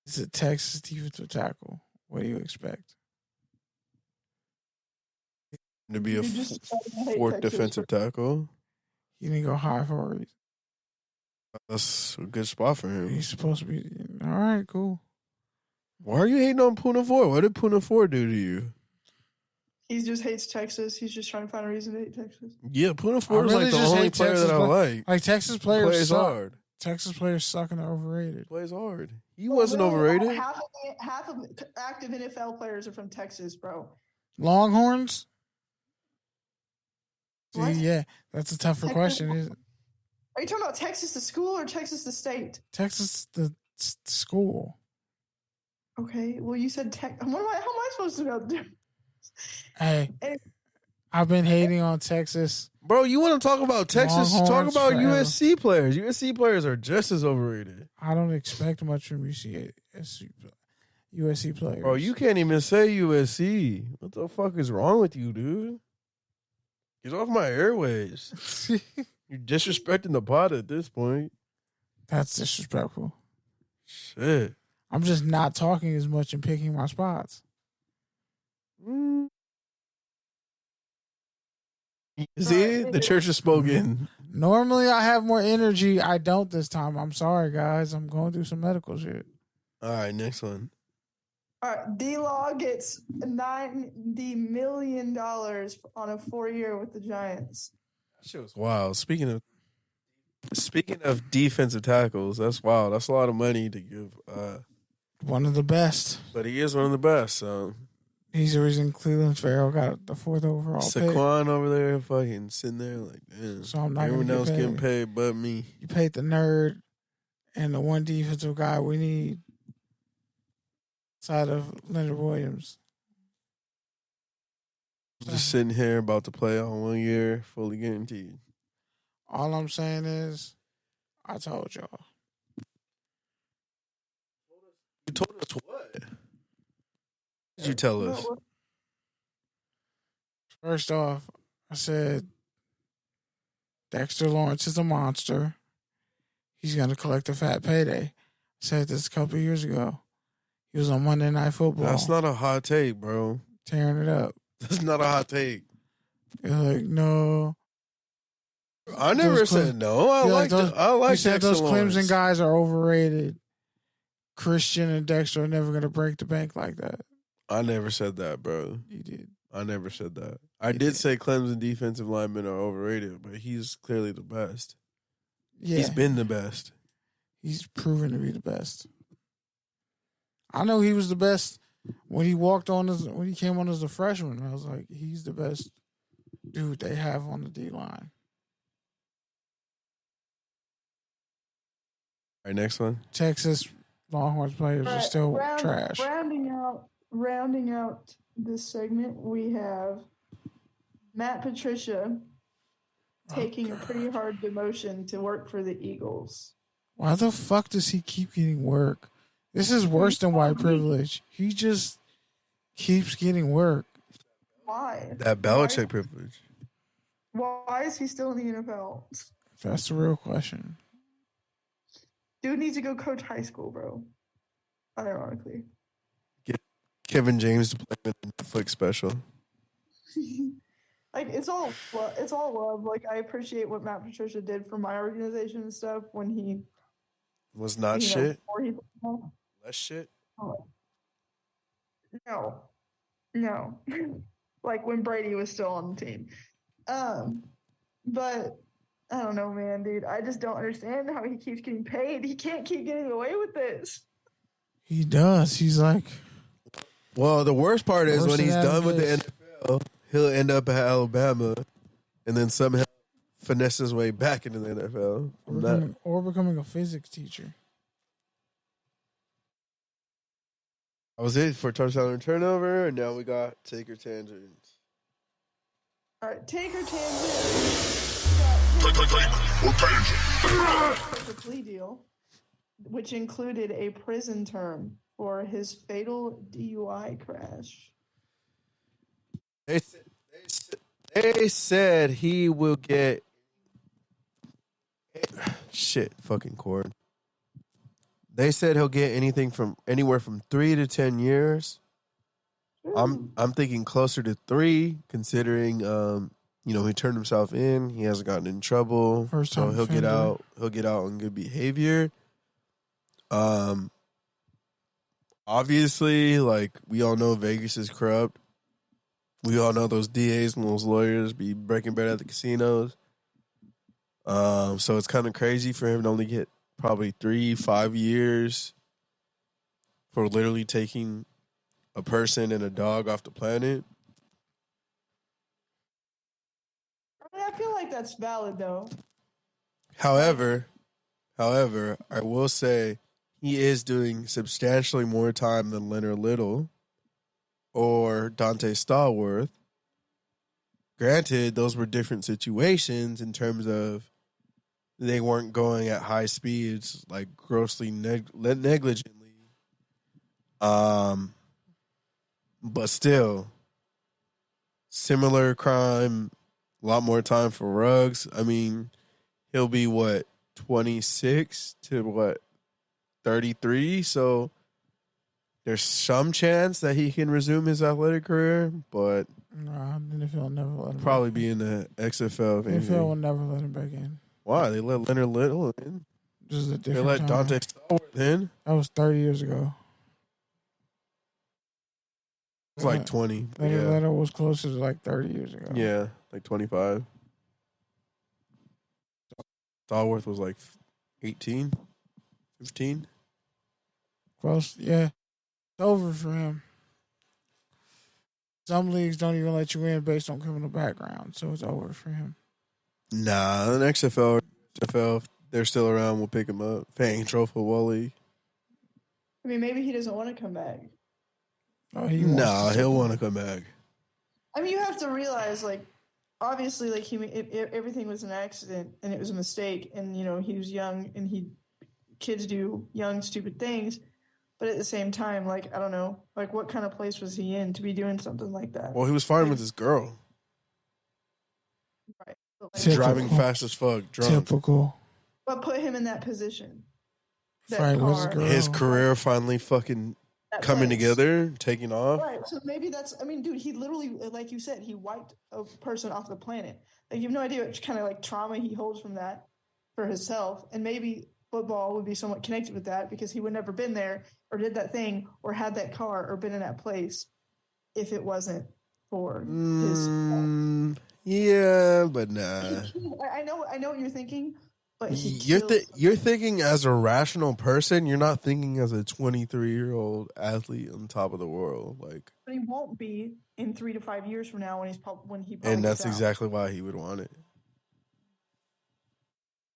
It's a Texas defensive tackle. What do you expect? To be a fourth defensive tackle. He didn't go high for it. That's a good spot for him. He's supposed to be. All right, cool. Why are you hating on Puna Ford? What did Puna Ford do to you? He just hates Texas. He's just trying to find a reason to hate Texas. Yeah, Puna Ford is like the only player that I like. Like Texas players plays suck. Hard. Texas players suck and are overrated. Plays hard. He wasn't overrated. Half of active NFL players are from Texas, bro. Longhorns? What? Yeah, that's a tougher question. Isn't it? Are you talking about Texas the school or Texas the state? Texas the school. Okay, well you said How am I supposed to know? Hey, I've been hating on Texas. Bro, you want to talk about Texas? Longhorns Talk about forever. USC players. USC players are just as overrated. I don't expect much from USC players. Bro, you can't even say USC. What the fuck is wrong with you, dude? Get off my airways. You're disrespecting the pod at this point. That's disrespectful. Shit. I'm just not talking as much and picking my spots. See, the church is spoken. Normally I have more energy. I don't this time. I'm sorry, guys. I'm going through some medical shit. All right, next one. All right, D-Law gets $90 million on a 4-year with the Giants. That shit was wild. Speaking of defensive tackles, that's wild. That's a lot of money to give. One of the best. But he is one of the best. So He's the reason Cleveland Farrell got the 4th overall pick. Saquon over there fucking sitting there like, damn. So I'm not everyone else paid. getting paid but me. You paid the nerd and the one defensive guy we need outside of Leonard Williams. Just sitting here about to play on 1 year, fully guaranteed. All I'm saying is, I told y'all. You told us what? What did you tell us? First off, I said Dexter Lawrence is a monster. He's going to collect a fat payday. I said this a couple of years ago. He was on Monday Night Football. That's not a hot take, bro. Tearing it up. That's not a hot take. You're like, no. I never said no. I like you said Dexter those Lawrence. Clemson guys are overrated. Christian and Dexter are never going to break the bank like that. I never said that, bro. You did. I never said that. I did say Clemson defensive linemen are overrated, but he's clearly the best. Yeah. He's been the best. He's proven to be the best. I know he was the best when he when he came on as a freshman. I was like, he's the best dude they have on the D line. All right, next one. Texas Longhorns players are still trash. Rounding out this segment, we have Matt Patricia taking a pretty hard demotion to work for the Eagles. Why the fuck does he keep getting work? This is worse than white privilege. He just keeps getting work. Why? That Belichick privilege. Why is he still in the NFL? That's the real question. Dude needs to go coach high school, bro. Ironically. Get Kevin James to play in the Netflix special. Like, it's all love. Like, I appreciate what Matt Patricia did for my organization and stuff when he was not shit. Know, Less shit. Oh. No. Like when Brady was still on the team. But I don't know, man, dude. I just don't understand how he keeps getting paid. He can't keep getting away with this. He does. He's like. Well, the worst part is when he's done with the NFL, he'll end up at Alabama and then somehow finesse his way back into the NFL. Or becoming a physics teacher. That was it for touchdown and turnover, and now we got take or tangents. All right, take or tangent. A plea deal, which included a prison term for his fatal DUI crash. They said he will get shit fucking cord. They said he'll get anything from anywhere from 3 to 10 years. I'm thinking closer to 3, considering he turned himself in. He hasn't gotten in trouble. First time he'll get out. He'll get out on good behavior. Obviously, like we all know, Vegas is corrupt. We all know those DAs and those lawyers be breaking bread at the casinos. So it's kind of crazy for him to only get probably 3-5 years for literally taking a person and a dog off the planet. I mean, I feel like that's valid, though. However, I will say he is doing substantially more time than Leonard Little or Dante Stallworth. Granted, those were different situations in terms of they weren't going at high speeds, like grossly negligently. But still, similar crime, a lot more time for Ruggs. I mean, he'll be 26 to 33, so there's some chance that he can resume his athletic career, but the NFL will never let him probably be in the XFL. The NFL will never let him back in. Why? They let Leonard Little in. This is a different They let time. Dante Stallworth in. That was 30 years ago. It was like 20. Leonard Little was closer to like 30 years ago. Yeah, like 25. Stallworth was like 18, 15. Close, yeah. It's over for him. Some leagues don't even let you in based on criminal background, so it's over for him. Nah, the XFL, if they're still around, we'll pick him up. If it ain't Trophy Football League. I mean, maybe he doesn't want to come back. Oh, he'll want to come back. I mean, you have to realize, like, obviously, like, everything was an accident and it was a mistake, and you know he was young and kids do young stupid things, but at the same time, like, I don't know, like, what kind of place was he in to be doing something like that? Well, he was fine with his girl. Right. But, like, driving fast as fuck, drunk. Typical. What put him in that position? That Right, car. was his girl. His career finally fucking coming together, taking off. Right. So maybe that's, I mean, dude, he literally, like you said, he wiped a person off the planet. Like, you have no idea what kind of like trauma he holds from that for himself. And maybe football would be somewhat connected with that because he would never been there or did that thing or had that car or been in that place if it wasn't for his. Yeah, but nah. I know what you're thinking. But you're thinking as a rational person. You're not thinking as a 23-year-old athlete on top of the world. Like, but he won't be in 3 to 5 years from now when he. And that's exactly why he would want it.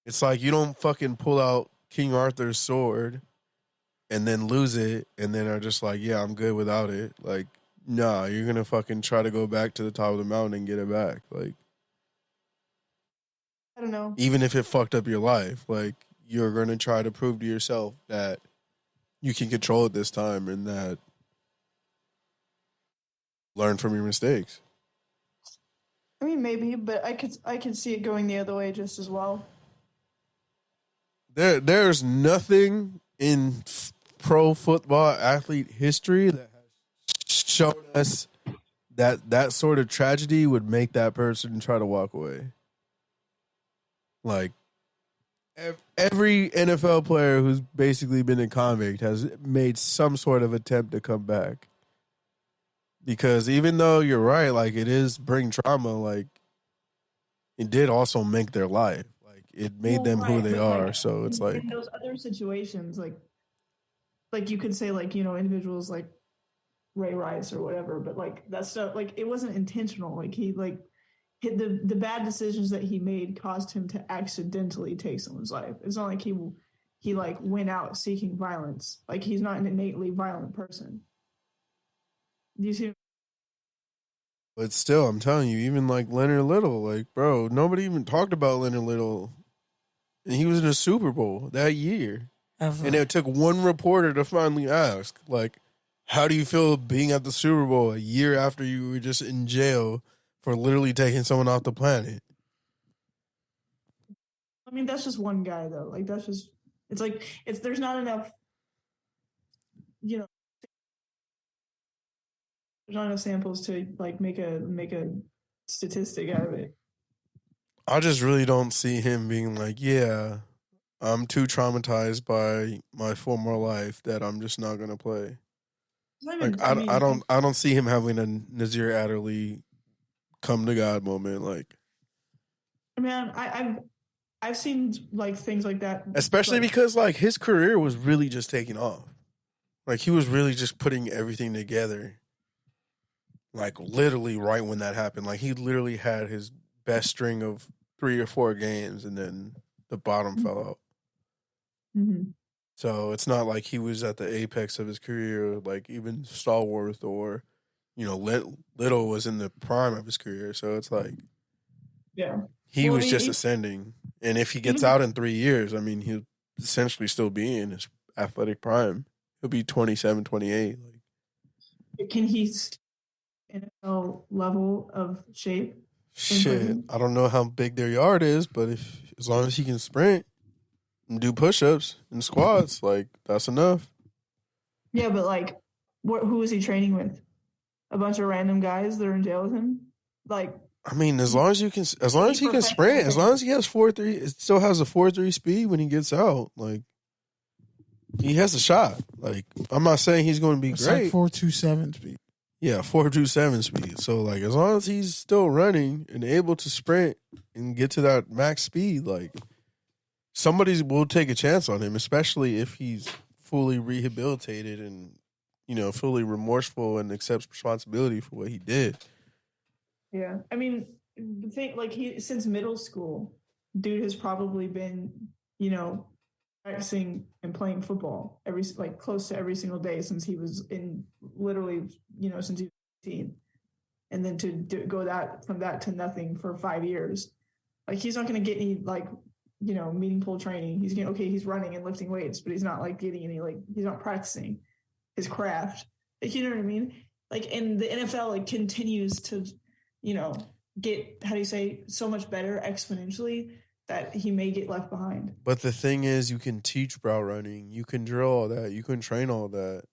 It's like you don't fucking pull out King Arthur's sword and then lose it, and then are just like, yeah, I'm good without it. Like, nah, you're gonna fucking try to go back to the top of the mountain and get it back. Like. I don't know. Even if it fucked up your life, like, you're going to try to prove to yourself that you can control it this time and that learn from your mistakes. I mean, maybe, but I could see it going the other way just as well. There's nothing in pro football athlete history that has shown us that sort of tragedy would make that person try to walk away. Like, every NFL player who's basically been a convict has made some sort of attempt to come back. Because even though you're right, like, it is bring trauma, like, it did also make their life. Like, it made them who they are. Like, so it's like. In those other situations, like you could say, like, you know, individuals like Ray Rice or whatever, but, like, that stuff, like, it wasn't intentional. Like, he, like, the bad decisions that he made caused him to accidentally take someone's life. It's not like he like went out seeking violence. Like, he's not an innately violent person. Do you see? But still, I'm telling you, even like Leonard Little, like, bro, nobody even talked about Leonard Little. And he was in a Super Bowl that year. And it took one reporter to finally ask, like, how do you feel being at the Super Bowl a year after you were just in jail for literally taking someone off the planet? I mean, that's just one guy, though. Like, that's just, it's like, there's not enough, you know, there's not enough samples to, like, make a statistic out of it. I just really don't see him being like, yeah, I'm too traumatized by my former life that I'm just not going to play. Like, I don't see him having a Nazir Adderley come to God moment. Like, I mean, I've seen like things like that, especially because like his career was really just taking off. Like, he was really just putting everything together. Like, literally right when that happened, like, he literally had his best string of 3 or 4 games, and then the bottom fell out. Mm-hmm. So it's not like he was at the apex of his career, like even Stallworth or, you know, Little was in the prime of his career. So it's like, yeah, he was just ascending. And if he gets out in 3 years, I mean, he'll essentially still be in his athletic prime. He'll be 27, 28. Like, can he NFL level of shape? Shit, I don't know how big their yard is, but as long as he can sprint and do push-ups and squats, like, that's enough. Yeah, but like, who is he training with? A bunch of random guys that are in jail with him? Like, I mean, as long as he can sprint, as long as he has 4.3, it still has a 4.3 speed when he gets out. Like, he has a shot. Like, I'm not saying he's going to be great. Like 4.27 speed. Yeah, 4.27 speed. So, like, as long as he's still running and able to sprint and get to that max speed, like, somebody will take a chance on him, especially if he's fully rehabilitated and fully remorseful and accepts responsibility for what he did. Yeah, I mean, the thing, like, since middle school, dude has probably been, practicing and playing football close to every single day since he was literally, since he was 18. And then to go from that to nothing for 5 years, like, he's not going to get any, like, meaningful training. He's running and lifting weights, but he's not like getting any, like, he's not practicing his craft. Like, you know what I mean? Like, and the NFL, like, continues to, get, how do you say, so much better exponentially that he may get left behind. But the thing is, you can teach route running, you can drill all that, you can train all that.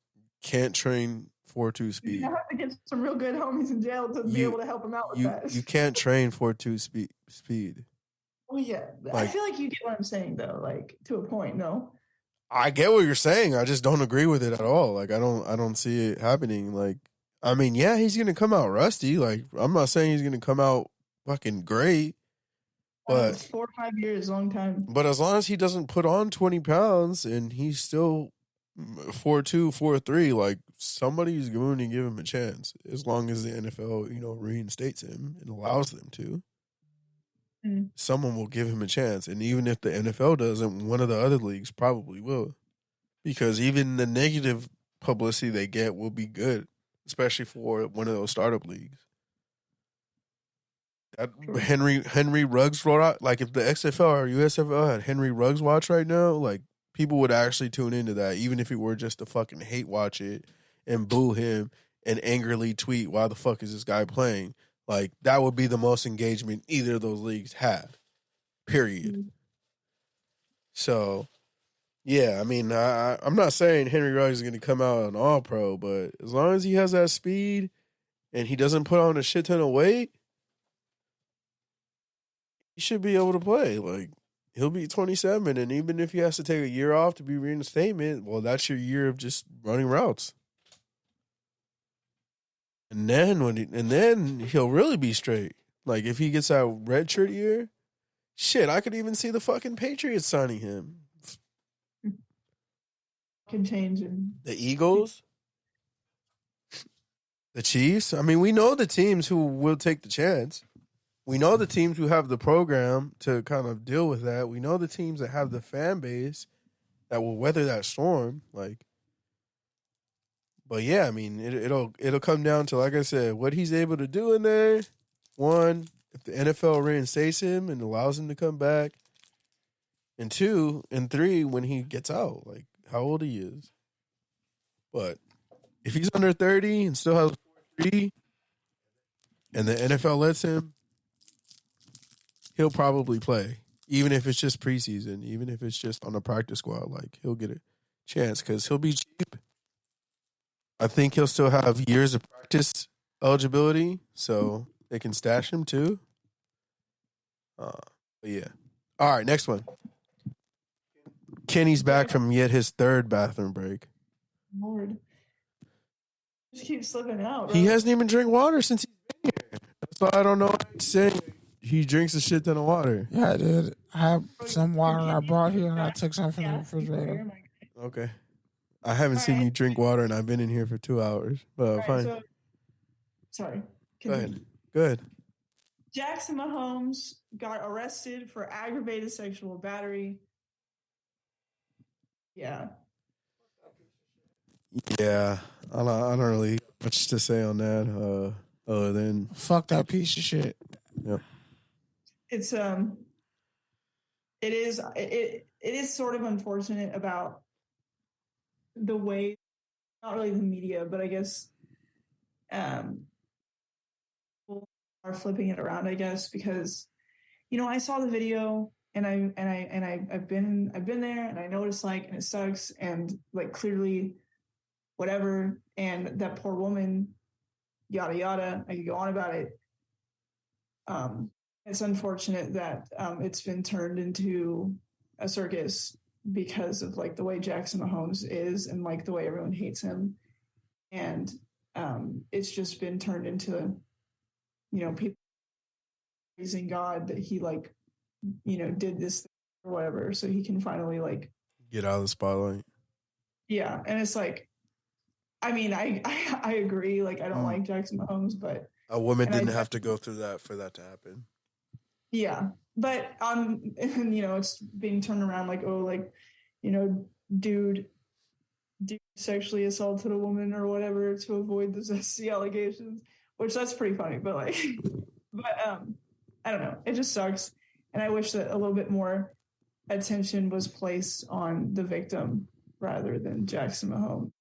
Can't train 4.2 speed. You have to get some real good homies in jail to be able to help him out with that. You can't train 4.2 speed. Well, yeah. I feel like you get what I'm saying, though, like, to a point, no? I get what you're saying. I just don't agree with it at all. Like, I don't see it happening. Like, I mean, yeah, he's going to come out rusty. Like, I'm not saying he's going to come out fucking great. But 4 or 5 years, long time. But as long as he doesn't put on 20 pounds and he's still 4.2, 4.3, like, somebody's going to give him a chance as long as the NFL, reinstates him and allows them to. Someone will give him a chance. And even if the NFL doesn't, one of the other leagues probably will. Because even the negative publicity they get will be good, especially for one of those startup leagues. That Henry Ruggs watch, like, if the XFL or USFL had Henry Ruggs watch right now, like, people would actually tune into that, even if it were just to fucking hate watch it and boo him and angrily tweet, why the fuck is this guy playing? Like, that would be the most engagement either of those leagues have, period. So, yeah, I mean, I'm not saying Henry Ruggs is going to come out an all-pro, but as long as he has that speed and he doesn't put on a shit ton of weight, he should be able to play. Like, he'll be 27, and even if he has to take a year off to be reinstatement, well, that's your year of just running routes. And then he'll really be straight. Like, if he gets that redshirt year, shit, I could even see the fucking Patriots signing him. Can change him. The Eagles, the Chiefs. I mean, we know the teams who will take the chance. We know the teams who have the program to kind of deal with that. We know the teams that have the fan base that will weather that storm. Like, but yeah, I mean, it'll come down to, like I said, what he's able to do in there. One, if the NFL reinstates him and allows him to come back, and two, and three, when he gets out, like, how old he is. But if he's under 30 and still has 3, and the NFL lets him, he'll probably play, even if it's just preseason, even if it's just on the practice squad. Like, he'll get a chance because he'll be cheap. I think he'll still have years of practice eligibility, so they can stash him too. But yeah. All right, next one. Kenny's back from yet his 3rd bathroom break. Lord. Just keep slipping out. Bro. He hasn't even drank water since he's been here. That's why I don't know what he's saying. He drinks a shit ton of water. Yeah, I did. I have some water I brought here, and I took some from the refrigerator. Okay. I haven't seen you drink water, and I've been in here for 2 hours. But fine. So, sorry. Go ahead. Jackson Mahomes got arrested for aggravated sexual battery. Yeah. Yeah. I don't really have much to say on that. Other than fuck that piece of shit. Yep. It's it is sort of unfortunate about the way, not really the media, but I guess people are flipping it around, I guess, because I saw the video and I've been there and I noticed, like, and it sucks, and, like, clearly whatever, and that poor woman, yada yada, I could go on about it. It's unfortunate that it's been turned into a circus because of, like, the way Jackson Mahomes is and, like, the way everyone hates him. And it's just been turned into, people praising God that he, like, did this or whatever, so he can finally, like, get out of the spotlight. Yeah. And it's like, I mean, I agree. Like, I don't like Jackson Mahomes, but a woman didn't have to go through that for that to happen. Yeah, but it's being turned around like, oh, like, dude sexually assaulted a woman or whatever to avoid the SC allegations, which that's pretty funny. But like, I don't know. It just sucks, and I wish that a little bit more attention was placed on the victim rather than Jackson Mahomes.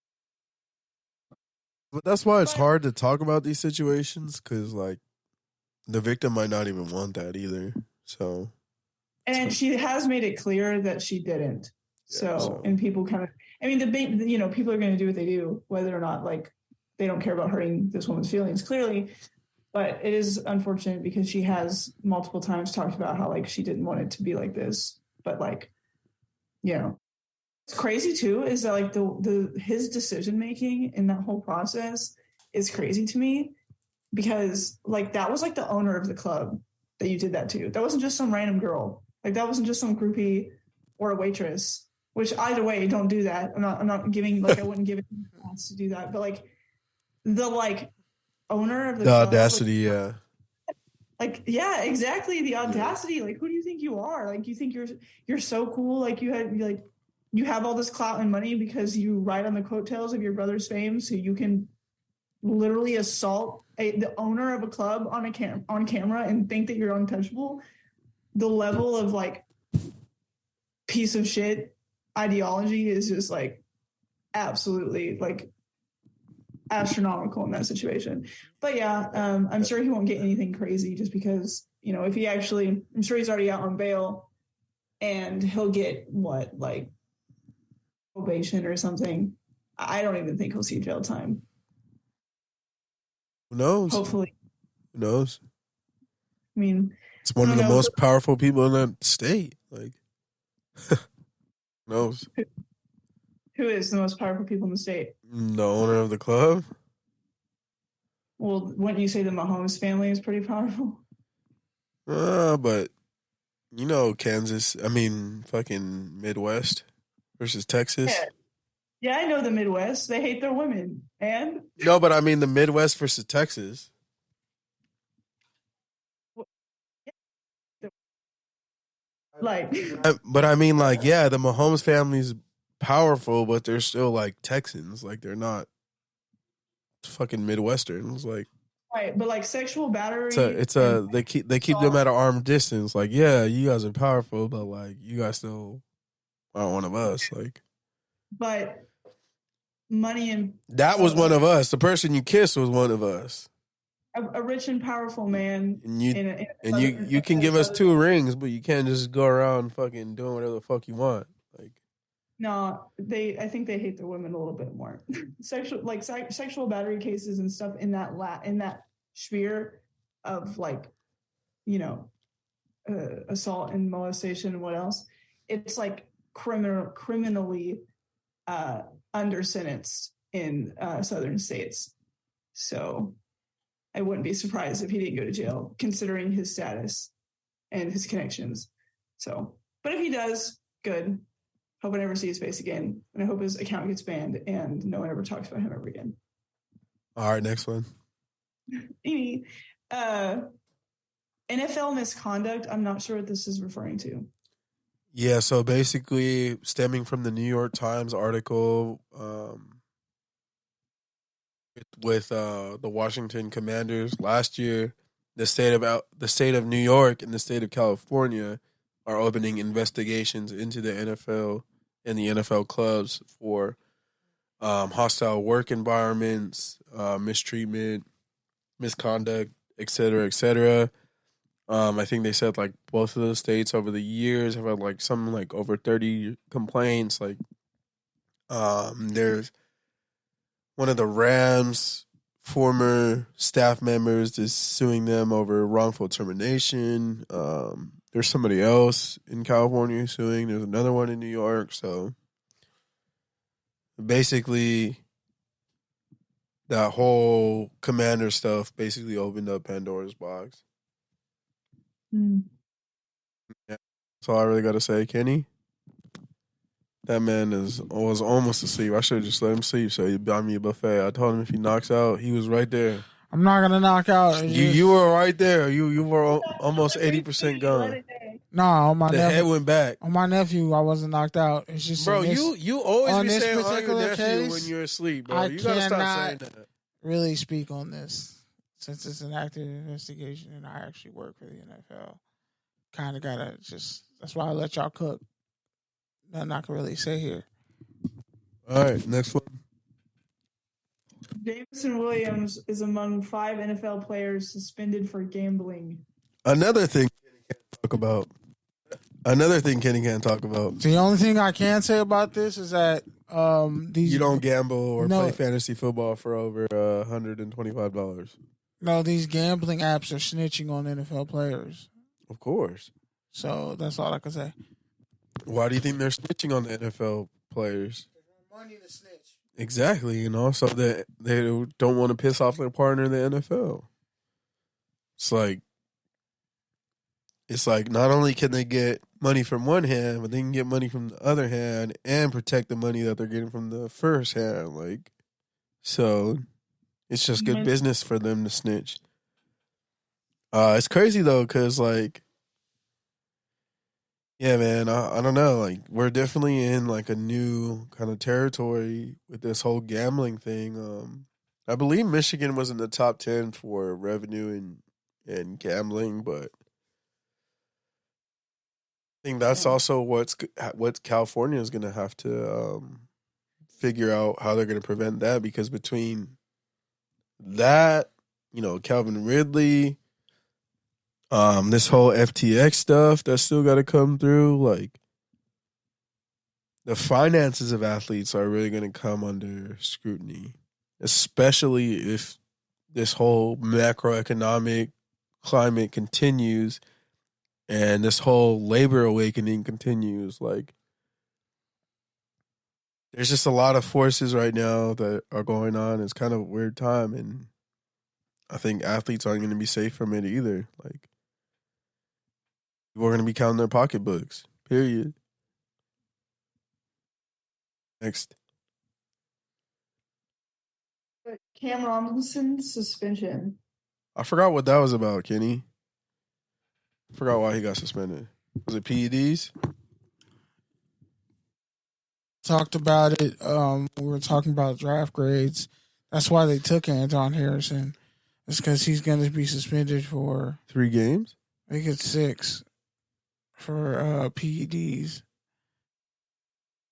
But that's why it's hard to talk about these situations because, like, the victim might not even want that either. So, and she has made it clear that she didn't. And people kind of, I mean, people are going to do what they do, whether or not like they don't care about hurting this woman's feelings, clearly. But it is unfortunate because she has multiple times talked about how like she didn't want it to be like this. But like, it's crazy too is that like his decision making in that whole process is crazy to me because like that was like the owner of the club that you did that to. That wasn't just some random girl. Like that wasn't just some groupie or a waitress. Which either way, don't do that. I'm not giving like I wouldn't give it a chance to do that. But like the like owner of the club, audacity, like, like yeah, exactly the audacity. Yeah. Like who do you think you are? Like you think you're so cool? Like you have all this clout and money because you ride on the coattails of your brother's fame, so you can literally assault the owner of a club on camera and think that you're untouchable. The level of like piece of shit ideology is just like absolutely like astronomical in that situation. But yeah, I'm sure he won't get anything crazy just because, if he actually, I'm sure he's already out on bail and he'll get like probation or something. I don't even think he'll see jail time. Who knows? Hopefully. Who knows? I mean, it's one of the most powerful people in that state. Like, who knows? Who is the most powerful people in the state? The owner of the club. Well, wouldn't you say the Mahomes family is pretty powerful? But Kansas. I mean, fucking Midwest versus Texas. Yeah, I know the Midwest. They hate their women. And no, but I mean the Midwest versus Texas. Like, but I mean, like, yeah, the Mahomes family's powerful, but they're still like Texans. Like, they're not fucking Midwesterns. Like, right, but like sexual battery. They keep them at an arm distance. Like, yeah, you guys are powerful, but like, you guys still aren't one of us. Like, but money and that was one of us. The person you kissed was one of us. A rich and powerful man, and you can give us 2 rings, but you can't just go around fucking doing whatever the fuck you want. Like, no, I think they hate their women a little bit more. Sexual battery cases and stuff in that sphere of like, assault and molestation and what else? It's like criminally under sentenced in southern states. So I wouldn't be surprised if he didn't go to jail, considering his status and his connections. So, but if he does, good. Hope I never see his face again. And I hope his account gets banned and no one ever talks about him ever again. All right, next one. NFL misconduct. I'm not sure what this is referring to. Yeah, so basically stemming from the New York Times article, with the Washington Commanders last year, the state of New York and the state of California are opening investigations into the NFL and the NFL clubs for hostile work environments, mistreatment, misconduct, et cetera, et cetera. I think they said like both of those states over the years have had like something like over 30 complaints. Like, there's one of the Rams' former staff members is suing them over wrongful termination. There's somebody else in California suing. There's another one in New York. So basically, that whole Commander stuff basically opened up Pandora's box. Yeah. That's all I really got to say, Kenny. That man was almost asleep. I should have just let him sleep so he'd buy me a buffet. I told him if he knocks out, he was right there. I'm not gonna knock out. You were right there. You were almost 80% gone. No, on my The head went back. On my nephew, I wasn't knocked out. It's just bro. You always on be this saying on your particular nephew case, when you're asleep, bro. I You gotta stop saying cannot that. really speak on this since it's an active investigation and I actually work for the NFL. Kind of gotta just. That's why I let y'all cook. Nothing I can really say here. All right, next one. Jameson Williams is among 5 NFL players suspended for gambling. Another thing Kenny can't talk about. The only thing I can say about this is that these You don't gamble or play fantasy football for over $125. No, these gambling apps are snitching on NFL players. Of course. So that's all I can say. Why do you think they're snitching on the NFL players? Money to snitch. Exactly, so that they don't want to piss off their partner in the NFL. It's like not only can they get money from one hand, but they can get money from the other hand and protect the money that they're getting from the first hand. So it's just good business for them to snitch. It's crazy though, because yeah, man, I don't know. We're definitely in a new kind of territory with this whole gambling thing. I believe Michigan was in the top 10 for revenue and gambling, but I think that's also what California is going to have to figure out how they're going to prevent that, because between that, Calvin Ridley, this whole FTX stuff that's still got to come through, the finances of athletes are really going to come under scrutiny, especially if this whole macroeconomic climate continues and this whole labor awakening continues. There's just a lot of forces right now that are going on. It's kind of a weird time, and I think athletes aren't going to be safe from it either. People are going to be counting their pocketbooks, period. Next. Cam Robinson's suspension. I forgot what that was about, Kenny. I forgot why he got suspended. Was it PEDs? Talked about it. We were talking about draft grades. That's why they took Anton Harrison. It's because he's going to be suspended for 3 games? I think it's 6 for PEDs.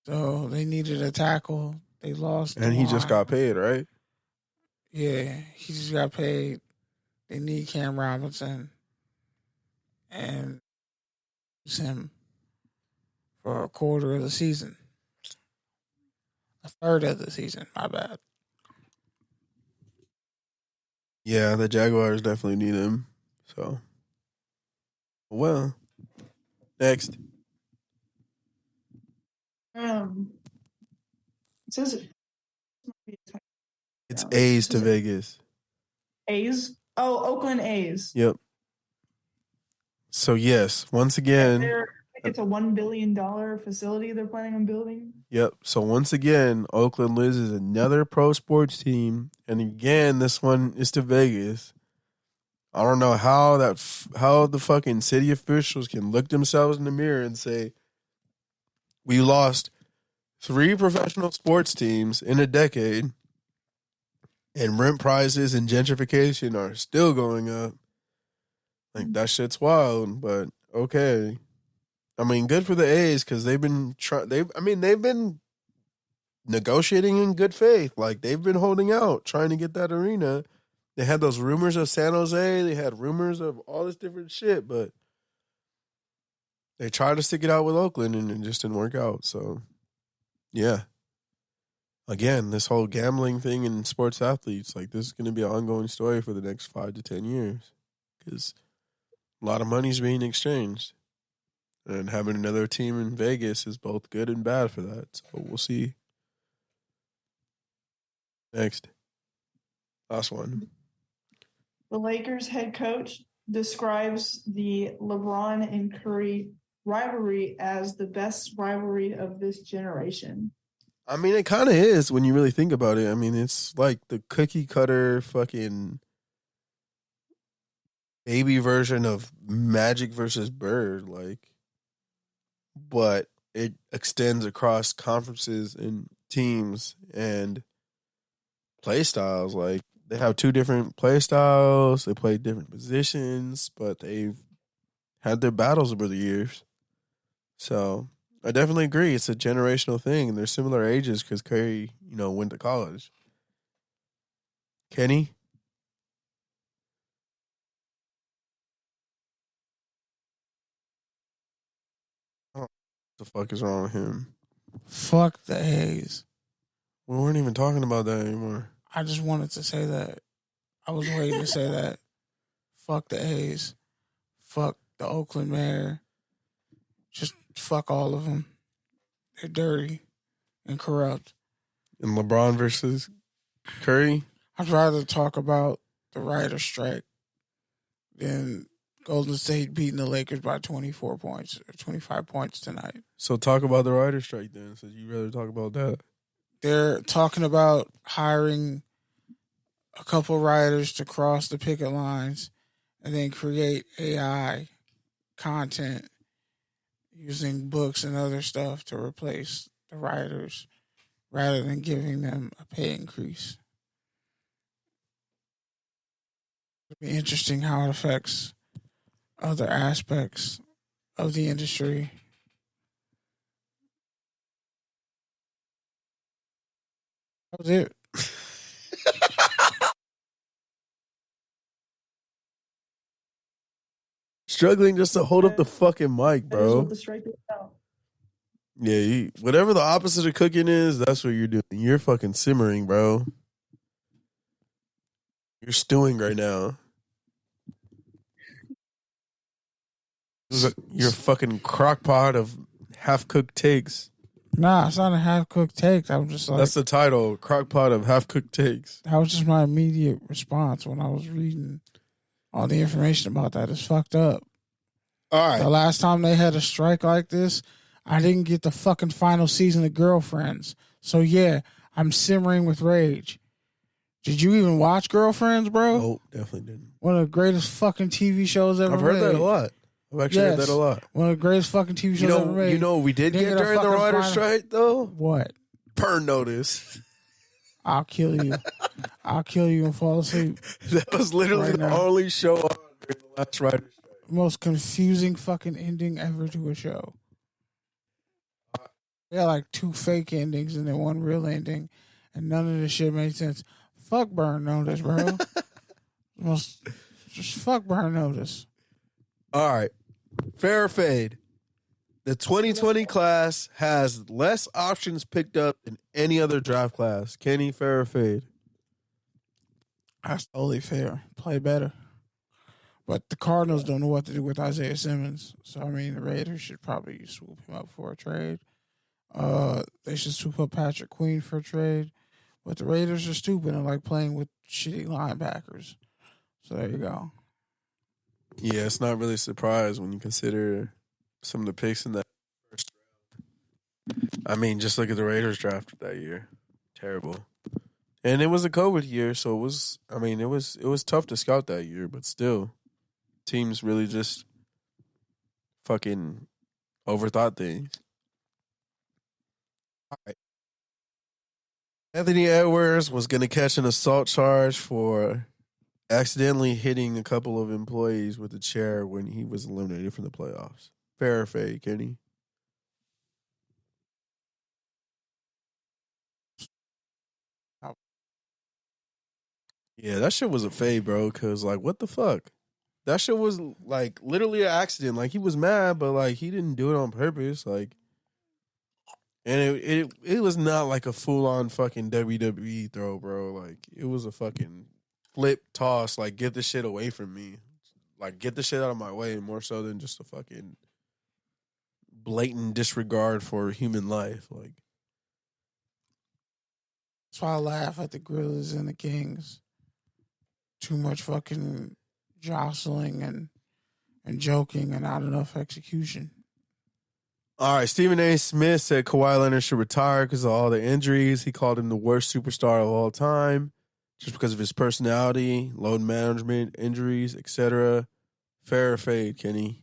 So they needed a tackle. They lost. And he just got paid, right? Yeah, he just got paid. They need Cam Robinson and use him for a quarter of the season. A third of the season, my bad. Yeah, the Jaguars definitely need him. So, well, next. It says it's A's to Vegas. A's? Oh, Oakland A's. Yep. So, yes, once again. It's a $1 billion facility they're planning on building. Yep. So, once again, Oakland loses another pro sports team. And again, this one is to Vegas. I don't know how the fucking city officials can look themselves in the mirror and say, we lost 3 professional sports teams in a decade, and rent prices and gentrification are still going up. That shit's wild, but okay. I mean, good for the A's because they've been they've been negotiating in good faith. They've been holding out, trying to get that arena. They had those rumors of San Jose. They had rumors of all this different shit, but they tried to stick it out with Oakland, and it just didn't work out. So, yeah. Again, this whole gambling thing in sports athletes, this is going to be an ongoing story for the next 5 to 10 years because a lot of money's being exchanged. And having another team in Vegas is both good and bad for that. So, we'll see. Next. Last one. The Lakers head coach describes the LeBron and Curry rivalry as the best rivalry of this generation. I mean, it kind of is when you really think about it. I mean, it's like the cookie cutter fucking baby version of Magic versus Bird, like, but it extends across conferences and teams and play styles. Like, they have two different play styles. They play different positions, but they've had their battles over the years. So I definitely agree. It's a generational thing, and they're similar ages because Curry, went to college. Kenny? What the fuck is wrong with him? Fuck the A's. We weren't even talking about that anymore. I just wanted to say that. I was waiting to say that. Fuck the A's. Fuck the Oakland mayor. Just fuck all of them. They're dirty and corrupt. And LeBron versus Curry? I'd rather talk about the writer's strike than Golden State beating the Lakers by 24 points or 25 points tonight. So talk about the writer's strike then, since you'd rather talk about that. They're talking about hiring a couple writers to cross the picket lines and then create AI content using books and other stuff to replace the writers rather than giving them a pay increase. It'll be interesting how it affects other aspects of the industry. That was it. Struggling just to hold up the fucking mic, That is bro. what the strike is about. Yeah, whatever the opposite of cooking is, that's what you're doing. You're fucking simmering, bro. You're stewing right now. Your fucking crock pot of half-cooked takes. Nah, it's not a half-cooked take. I'm just like... That's the title, crock pot of half-cooked takes. That was just my immediate response when I was reading all the information about that. It's fucked up. All right. The last time they had a strike like this, I didn't get the fucking final season of Girlfriends. So yeah, I'm simmering with rage. Did you even watch Girlfriends, bro? Nope, definitely didn't. One of the greatest fucking TV shows ever I've heard made. that a lot. I've actually heard that a lot. One of the greatest fucking TV shows ever made. You know what we did get during the writer's strike, though? What? Burn notice. I'll kill you. I'll kill you and fall asleep. That was literally the only show on during the last writer's strike. Most confusing fucking ending ever to a show. They had like two fake endings and then one real ending, and none of this shit made sense. Fuck Burn Notice, bro. Just fuck Burn Notice. All right. Fair or fade. The 2020 class has less options picked up than any other draft class. Kenny, fair or fade? That's totally fair. Play better. But the Cardinals don't know what to do with Isaiah Simmons. So, I mean, the Raiders should probably swoop him up for a trade. They should swoop up Patrick Queen for a trade. But the Raiders are stupid and like playing with shitty linebackers. So, there you go. Yeah, it's not really a surprise when you consider some of the picks in that first round. I mean, just look at the Raiders draft that year. Terrible. And it was a COVID year, so it was tough to scout that year, but still, teams really just fucking overthought things. All right. Anthony Edwards was going to catch an assault charge for accidentally hitting a couple of employees with a chair when he was eliminated from the playoffs. Fair or fade, Kenny? Yeah, that shit was a fade, bro, because, like, what the fuck? That shit was, like, literally an accident. Like, he was mad, but, like, he didn't do it on purpose. Like, and it was not, like, a full-on fucking WWE throw, bro. Like, it was a fucking flip toss. Like, get the shit away from me. Like, get the shit out of my way, more so than just a fucking blatant disregard for human life. Like, that's why I laugh at the Gorillas and the Kings. Too much fucking jostling and joking and not enough execution. All right, Stephen A. Smith said Kawhi Leonard should retire because of all the injuries. He called him the worst superstar of all time just because of his personality, load management, injuries, etc. Fair or fade, Kenny?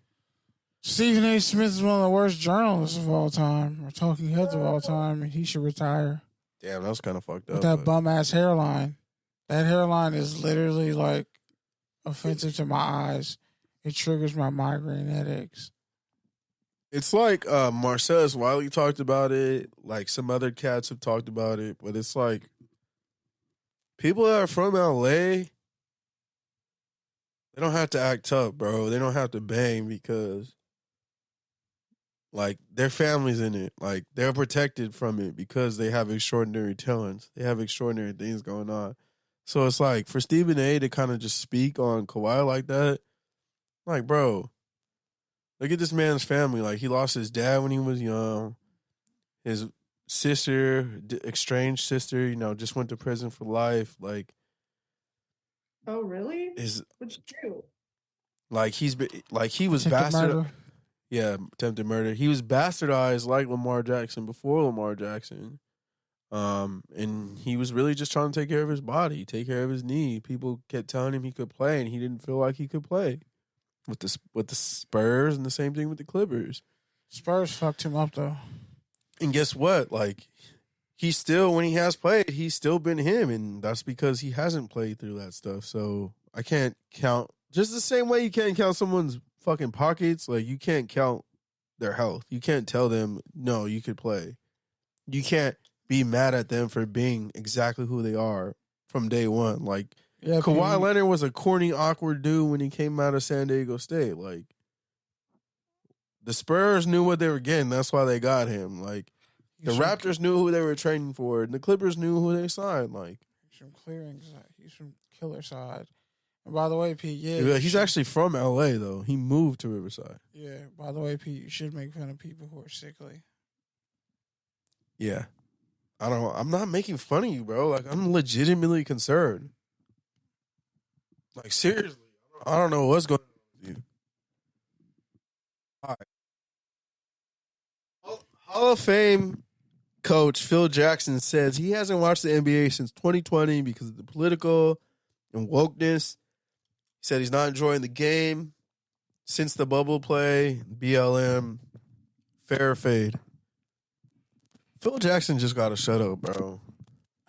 Stephen A. Smith is one of the worst journalists of all time, or talking heads of all time, and he should retire. Damn, that was kind of fucked up. With that bum-ass hairline. That hairline is literally, like, offensive to my eyes. It triggers my migraine headaches. It's like Marcellus Wiley talked about it, like some other cats have talked about it, but it's like people that are from LA, they don't have to act tough, bro. They don't have to bang because like their family's in it. Like they're protected from it because they have extraordinary talents. They have extraordinary things going on. So it's like for Stephen A to kind of just speak on Kawhi like that, like, bro, look at this man's family. Like, he lost his dad when he was young. His sister, estranged sister, just went to prison for life. Like, oh really? What's true? Like he was Murder. Yeah, attempted murder. He was bastardized like Lamar Jackson before Lamar Jackson. And he was really just trying to take care of his body, take care of his knee. People kept telling him he could play, and he didn't feel like he could play. With the Spurs and the same thing with the Clippers. Spurs fucked him up, though. And guess what? Like, he still, when he has played, he's still been him. And that's because he hasn't played through that stuff. So I can't count, just the same way you can't count someone's fucking pockets. Like, you can't count their health. You can't tell them, no, you could play. You can't be mad at them for being exactly who they are from day one. Like, yeah, Kawhi Leonard was a corny, awkward dude when he came out of San Diego State. Like, the Spurs knew what they were getting. That's why they got him. Like, the Raptors knew who they were training for, and the Clippers knew who they signed. Like, he's from clearing side. He's from killer side. And by the way, Pete, he's actually from LA though. He moved to Riverside. Yeah. By the way, Pete, you should make fun of people who are sickly. Yeah, I'm not making fun of you, bro. Like, I'm legitimately concerned. Like, seriously, I don't know what's going on with you. All right. Hall of Fame coach Phil Jackson says he hasn't watched the NBA since 2020 because of the political and wokeness. He said he's not enjoying the game since the bubble play, BLM, fair or fade. Phil Jackson just got to shut up, bro.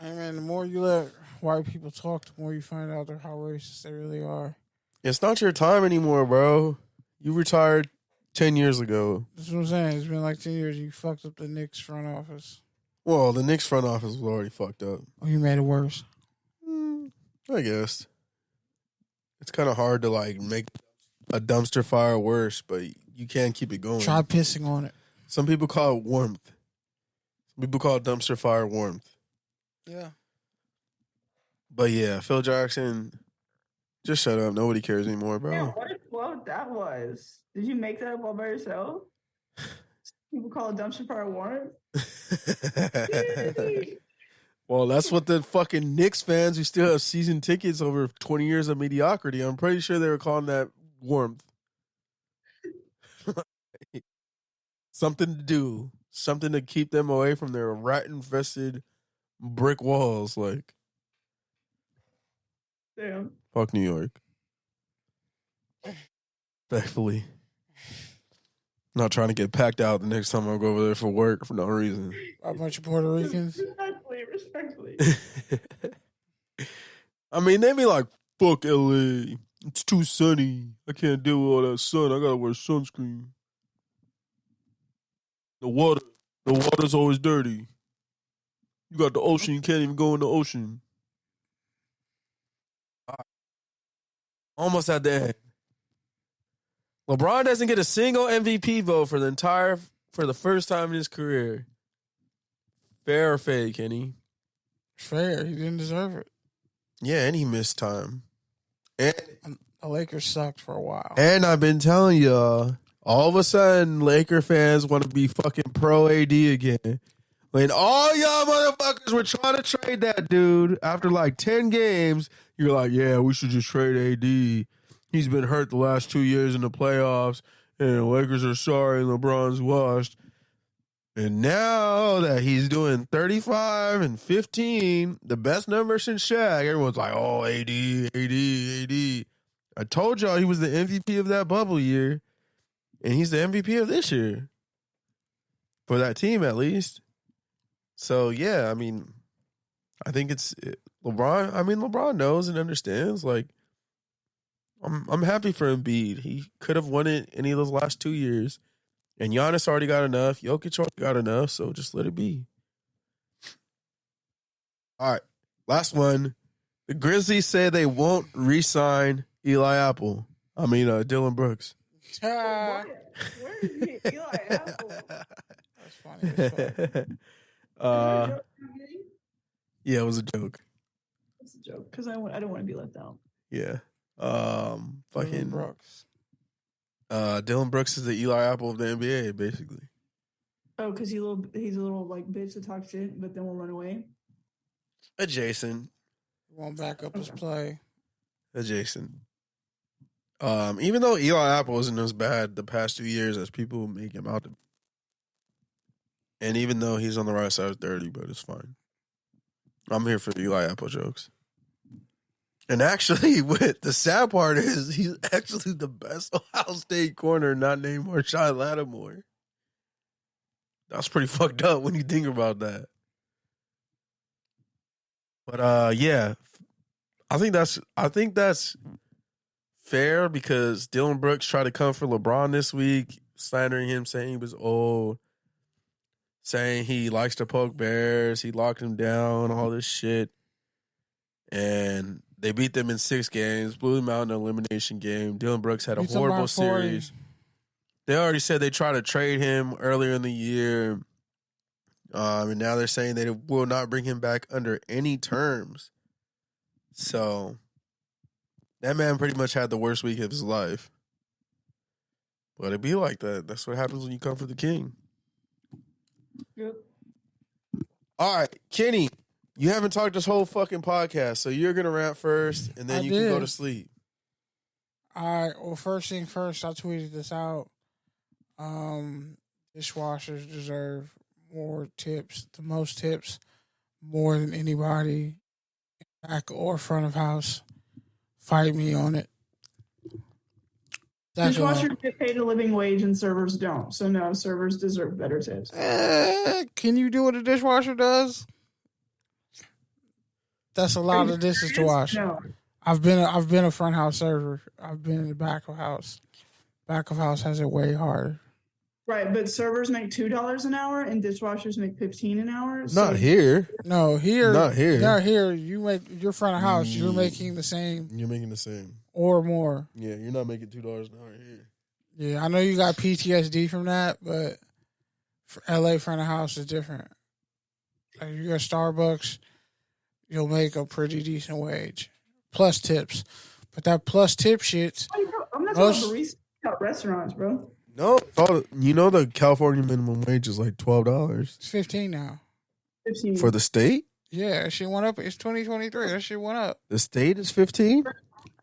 I mean, the more you let white people talk, the more you find out how racist they really are. It's not your time anymore, bro. You retired 10 years ago. That's what I'm saying. It's been like 10 years. You fucked up the Knicks front office. Well, the Knicks front office was already fucked up. Oh, you made it worse. I guess. It's kind of hard to, like, make a dumpster fire worse, but you can't keep it going. Try pissing on it. Some people call it warmth. Some people call it dumpster fire warmth. Yeah. But yeah, Phil Jackson, just shut up. Nobody cares anymore, bro. Yeah, what that was? Did you make that up all by yourself? People call it dumpster fire warmth? Well, that's what the fucking Knicks fans who still have season tickets over 20 years of mediocrity, I'm pretty sure they were calling that warmth. Something to do. Something to keep them away from their rat-infested brick walls. Like, damn. Fuck New York. Thankfully. Not trying to get packed out the next time I go over there for work for no reason. A bunch of Puerto Ricans. Respectfully. I mean, they be like, fuck LA. It's too sunny. I can't deal with all that sun. I gotta wear sunscreen. The water's always dirty. You got the ocean, you can't even go in the ocean. Almost at the end. LeBron doesn't get a single MVP vote for the first time in his career. Fair or fade, Kenny? Fair. He didn't deserve it. Yeah, and he missed time. And the Lakers sucked for a while. And I've been telling y'all, all of a sudden, Laker fans want to be fucking pro AD again. When all y'all motherfuckers were trying to trade that dude after like 10 games, you're like, yeah, we should just trade AD. He's been hurt the last 2 years in the playoffs, and the Lakers are sorry, and LeBron's washed. And now that he's doing 35 and 15, the best number since Shaq, everyone's like, oh, AD. I told y'all he was the MVP of that bubble year, and he's the MVP of this year. For that team, at least. So, yeah, I mean, I think it's LeBron. I mean, LeBron knows and understands. Like, I'm happy for Embiid. He could have won it any of those last 2 years. And Giannis already got enough. Jokic already got enough. So just let it be. All right. Last one. The Grizzlies say they won't re-sign Eli Apple. I mean, Dylan Brooks. Where is he? Eli Apple. That's funny. That's funny. Yeah, it was a joke. It's a joke because I don't want to be left out. Yeah. Dylan Fucking Brooks. Dylan Brooks is the Eli Apple of the NBA, basically. Oh, because he's a little like bitch to talk shit, but then will run away. Adjacent. Won't back up his play. Adjacent. Even though Eli Apple isn't as bad the past 2 years as people make him out to be. And even though he's on the right side of 30, but it's fine. I'm here for the Eli Apple jokes. And actually, what the sad part is, he's actually the best Ohio State corner not named Marshawn Lattimore. That's pretty fucked up when you think about that. But yeah, I think that's fair because Dylan Brooks tried to come for LeBron this week, slandering him, saying he was old, saying he likes to poke bears, he locked him down, all this shit. And they beat them in 6 games, blew them out in an elimination game. Dylan Brooks had a horrible series. They already said they tried to trade him earlier in the year. And now they're saying they will not bring him back under any terms. So that man pretty much had the worst week of his life. But it be like that. That's what happens when you come for the king. Yep. All right, Kenny. You haven't talked this whole fucking podcast, so you're going to rant first, and then you can go to sleep. All right. Well, first thing first, I tweeted this out. Dishwashers deserve more tips, the most tips, more than anybody, back or front of house. Fight me on it. Dishwashers get paid a living wage and servers don't. So, no, servers deserve better tips. Can you do what a dishwasher does? That's a lot of dishes to wash. No. I've been a front house server. I've been in the back of house. Back of house has it way harder. Right, but servers make $2 an hour and dishwashers make $15 an hour. So Not here. No, here. Not here. Not here. You make your front of house. You're making the same. You're making the same. Or more. Yeah, you're not making $2 an hour here. Yeah, I know you got PTSD from that, but for LA front of house is different. Like you got Starbucks, you'll make a pretty decent wage. Plus tips. But that plus tip shit. I'm not talking about baristas, about restaurants, bro. No, you know the California minimum wage is like $12. It's 15 now. 15. For the state? Yeah, that shit went up. It's 2023. That shit went up. The state is 15?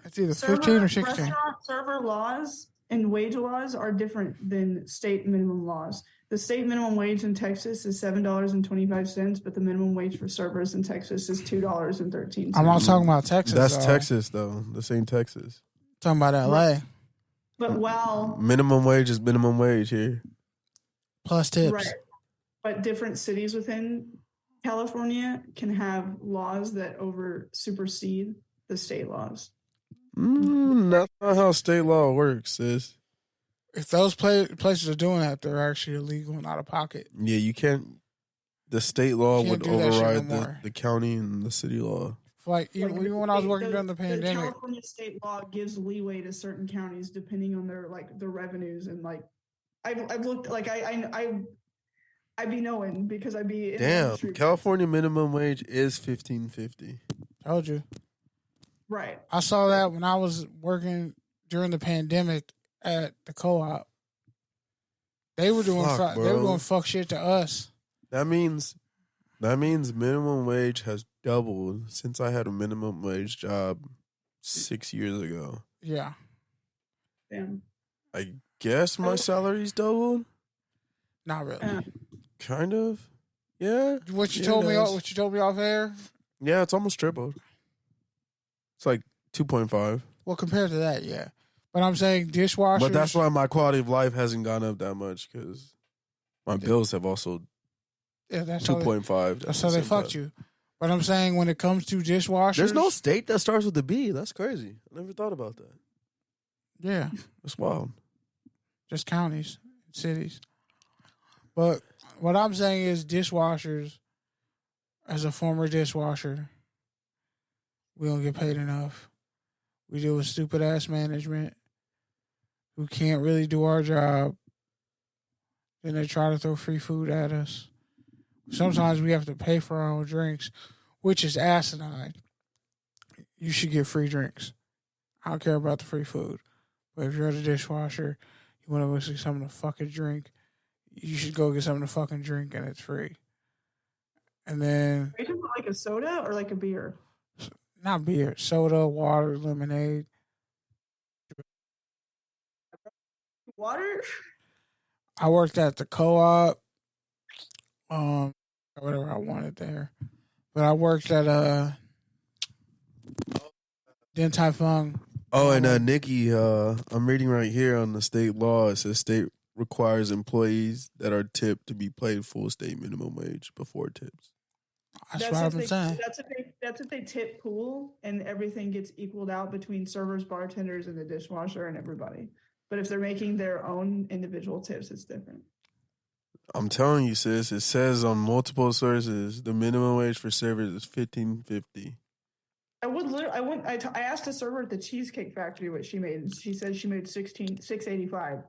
It's either 15 or 16. Restaurant server laws and wage laws are different than state minimum laws. The state minimum wage in Texas is $7.25, but the minimum wage for servers in Texas is $2.13. I'm not talking about Texas. That's Texas, though. This ain't Texas. Talking about LA. But while minimum wage is minimum wage here. Plus tips. Right. But different cities within California can have laws that supersede the state laws. That's not how state law works, sis. If those places are doing that, they're actually illegal and out of pocket. Yeah, you can't. The state law would override the county and the city law. Even when I was working during the pandemic, the California state law gives leeway to certain counties depending on their revenues and I've looked I'd be knowing because I'd be in damn. California minimum wage is $15.50. Told you. Right. I saw that when I was working during the pandemic at the co-op. They were doing fuck shit to us. That means minimum wage has doubled since I had a minimum wage job 6 years ago. Yeah. Damn. I guess my salary's doubled. Not really. Kind of. Yeah. What you told me off air? Yeah, it's almost tripled. It's like 2.5. Well, compared to that, yeah. But I'm saying dishwashers. But that's why my quality of life hasn't gone up that much because my bills have also 2.5. That's how they fucked you. But I'm saying when it comes to dishwashers, there's no state that starts with a B. That's crazy. I never thought about that. Yeah, that's wild. Just counties, cities. But what I'm saying is dishwashers. As a former dishwasher, we don't get paid enough. We deal with stupid ass management who can't really do our job. Then they try to throw free food at us. Sometimes we have to pay for our own drinks, which is asinine. You should get free drinks. I don't care about the free food. But if you're at a dishwasher, you want to go see something to fucking drink, you should go get something to fucking drink and it's free. And then... Are you talking about like a soda or like a beer? Not beer. Soda, water, lemonade. Water? I worked at the co-op. Whatever I wanted there. But I worked at Din Tai Fung. Oh, and Nikki, I'm reading right here on the state law. It says state requires employees that are tipped to be paid full state minimum wage before tips. That's what I've been saying. That's if they tip pool and everything gets equaled out between servers, bartenders, and the dishwasher and everybody. But if they're making their own individual tips, it's different. I'm telling you, sis. It says on multiple sources the minimum wage for servers is $15.50. I asked a server at the Cheesecake Factory what she made. And she said she made $6.85.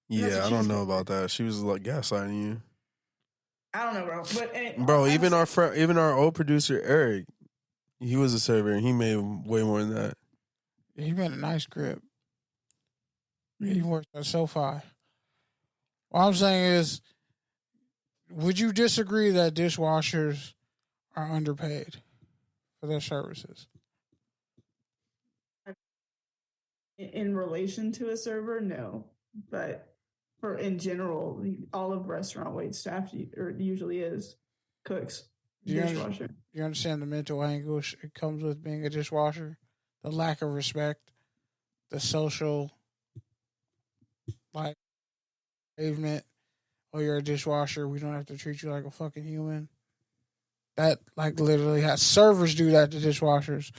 Yeah, I don't know about that. She was like gaslighting you. I don't know, bro. But bro, even our old producer Eric, he was a server and he made way more than that. He made a nice grip. He worked at SoFi. What I'm saying is, would you disagree that dishwashers are underpaid for their services? In relation to a server, no. But in general, all of restaurant wait staff usually is cooks, dishwasher. Do you understand the mental anguish it comes with being a dishwasher? The lack of respect, the social, like, pavement. Oh, you're a dishwasher. We don't have to treat you like a fucking human. That, like, literally has servers do that to dishwashers.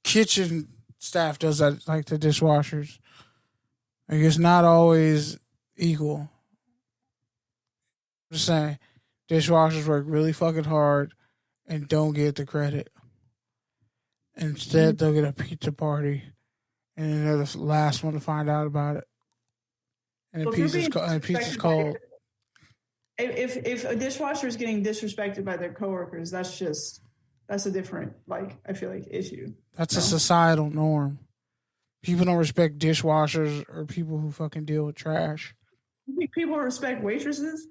Kitchen staff does that, like, to dishwashers. Like, it's not always equal. I'm just saying, dishwashers work really fucking hard and don't get the credit. Instead, they'll get a pizza party, and then they're the last one to find out about it. And the pizza's cold. If a dishwasher is getting disrespected by their coworkers, that's a different, like, I feel like, issue. That's a societal norm. People don't respect dishwashers or people who fucking deal with trash. You think people respect waitresses?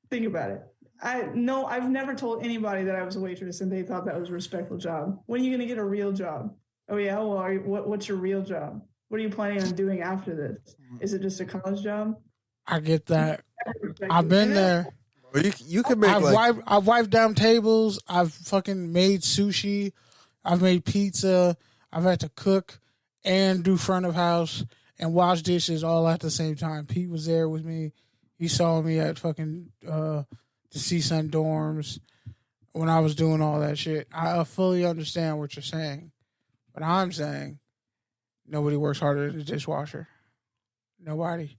Think about it. I've never told anybody that I was a waitress and they thought that was a respectful job. When are you going to get a real job? Oh yeah, well, what's your real job? What are you planning on doing after this? Is it just a college job? I get that. I've been there. You can make I've wiped down tables. I've fucking made sushi. I've made pizza. I've had to cook and do front of house and wash dishes all at the same time. Pete was there with me. He saw me at fucking the CSUN dorms when I was doing all that shit. I fully understand what you're saying. But I'm saying nobody works harder than a dishwasher. Nobody.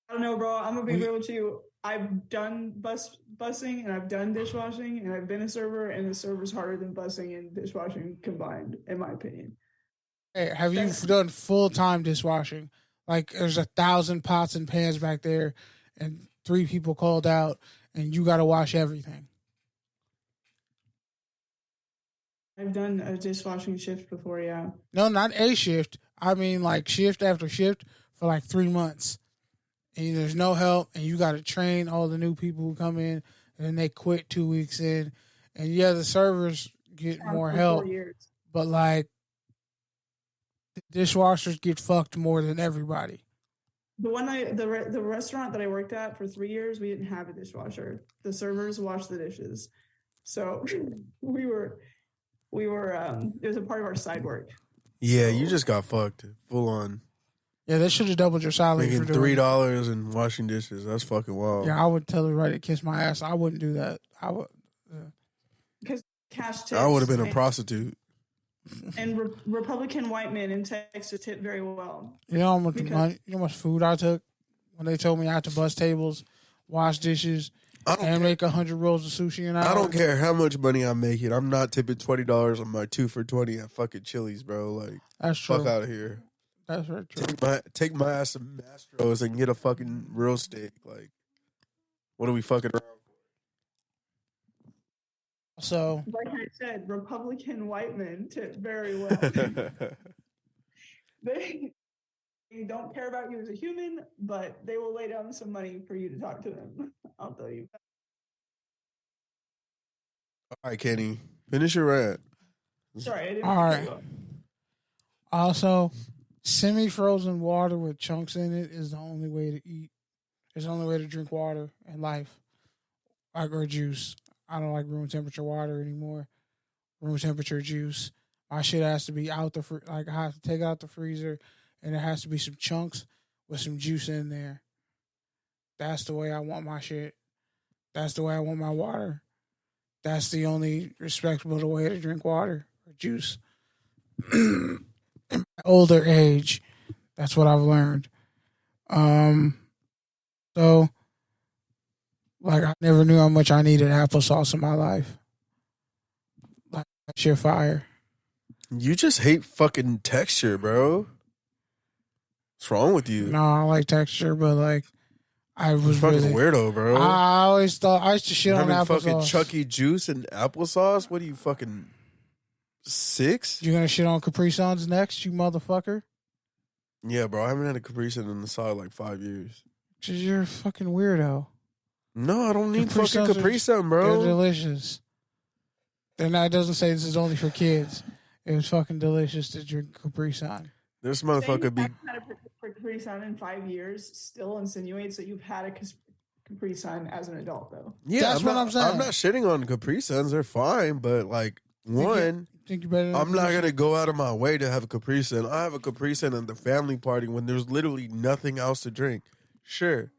I don't know, bro. I'm going to be real with you. I've done busing and I've done dishwashing and I've been a server, and the server's harder than busing and dishwashing combined, in my opinion. Hey, have you done full-time dishwashing? Like, there's 1,000 pots and pans back there and 3 people called out and you got to wash everything. I've done a dishwashing shift before, yeah. No, not a shift. I mean, like, shift after shift for like 3 months. And there's no help, and you got to train all the new people who come in, and then they quit 2 weeks in. And yeah, the servers get more help, but like, the dishwashers get fucked more than everybody. The restaurant that I worked at for 3 years, we didn't have a dishwasher. The servers washed the dishes, so we were it was a part of our side work. Yeah, you just got fucked full on. Yeah, they should have doubled your salary Making for doing $3 and washing dishes. That's fucking wild. Yeah, I would tell her right to kiss my ass. I wouldn't do that. I would. Because cash tips. I would have been a prostitute. And Republican white men in Texas tip very well. You know how much food I took when they told me I had to bust tables, wash dishes, and make 100 rolls of sushi an hour? I don't care how much money I'm making. I'm not tipping $20 on my 2 for $20 at fucking Chili's, bro. Like, that's true. Fuck out of here. That's very true. Take my ass to Mastro's and get a fucking real steak. Like, what are we fucking around for? So, like I said, Republican white men tip very well. They don't care about you as a human, but they will lay down some money for you to talk to them. I'll tell you. All right, Kenny, finish your rant. Sorry, I didn't. All right. Also, semi-frozen water with chunks in it is the only way to eat. It's the only way to drink water in life, or juice. I don't like room temperature water anymore. Room temperature juice. My shit has to be out the I have to take it out the freezer, and there has to be some chunks with some juice in there. That's the way I want my shit. That's the way I want my water. That's the only respectable way to drink water or juice. In my older age, that's what I've learned. So, like, I never knew how much I needed applesauce in my life. Like, shit fire. You just hate fucking texture, bro. What's wrong with you? No, I like texture, but like, I was fucking really weirdo, bro. I always thought I used to shit on applesauce. Fucking Chucky juice and applesauce. What are you fucking 6? You gonna shit on Capri Suns next, you motherfucker? Yeah, bro. I haven't had a Capri Sun in the solid like 5 years. Cause you're a fucking weirdo. No, I don't need fucking Capri Sun, bro. They're delicious. They're not. It doesn't say this is only for kids. It was fucking delicious to drink Capri Sun. This motherfucker be. Had a Capri Sun in 5 years still insinuates that you've had a Capri Sun as an adult, though. Yeah, that's what I'm saying. I'm not shitting on Capri Suns. They're fine, but like I'm not gonna go out of my way to have a Capri Sun. I have a Capri Sun at the family party when there's literally nothing else to drink. Sure,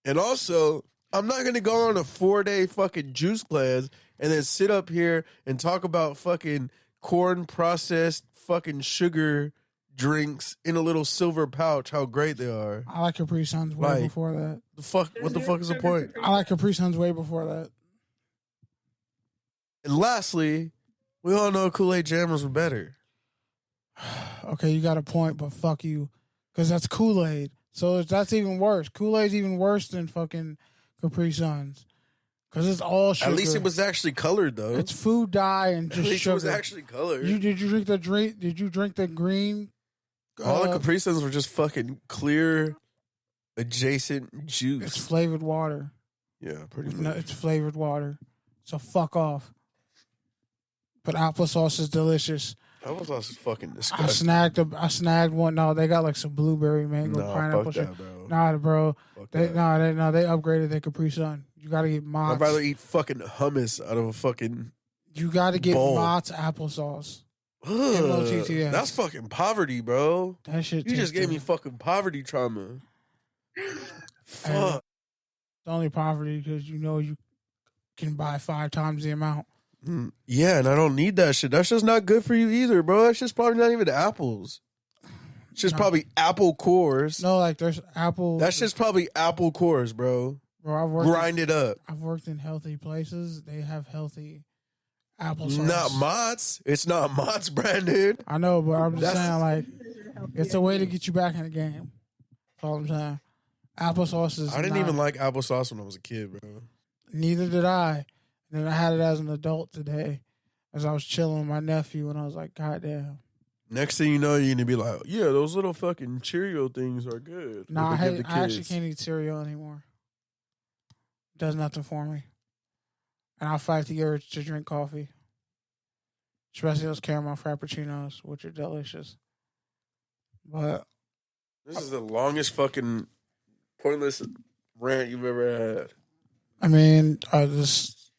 and also I'm not gonna go on a 4-day fucking juice cleanse and then sit up here and talk about fucking corn processed fucking sugar drinks in a little silver pouch, how great they are. I like Capri Suns way before that. What the fuck is the point? I like Capri Suns way before that. And lastly, we all know Kool-Aid Jammers were better. Okay, you got a point, but fuck you. Because that's Kool-Aid. So that's even worse. Kool-Aid's even worse than fucking Capri Suns. Because it's all sugar. At least it was actually colored, though. It's food dye and just At least sugar. it was actually colored. Did you drink the green? All the Capri Suns were just fucking clear, adjacent juice. It's flavored water. Yeah, pretty much. No, it's flavored water. So fuck off. But applesauce is delicious. Applesauce is fucking disgusting. I snagged one. No, they got like some blueberry mango pineapple shit. Bro. Nah, bro. They that. They upgraded their Capri Sun. You gotta get Mott's. I'd rather eat fucking hummus out of a fucking. You gotta get bowl. Mott's applesauce. Ugh, that's fucking poverty, bro. That shit. You just gave me fucking poverty trauma. Fuck. It's only poverty because you know you can buy 5 times the amount. Yeah, and I don't need that shit. That's just not good for you either, bro. That's just probably not even apples. It's just probably apple cores. No, like there's apple. That's just probably apple cores, bro. Bro, grind it up. I've worked in healthy places. They have healthy applesauce. Not Mott's. It's not Mott's, Brandon. I know, but I'm just saying, like, it's a way to get you back in the game. That's all I'm saying. Applesauce is. I didn't even like applesauce when I was a kid, bro. Neither did I. And then I had it as an adult today, as I was chilling with my nephew, and I was like, God damn. Next thing you know, you're gonna be like, yeah, those little fucking Cheerio things are good. No, I actually can't eat cereal anymore. It does nothing for me. And I'll fight the urge to drink coffee. Especially those caramel frappuccinos, which are delicious. But This is the longest fucking pointless rant you've ever had. I mean, I just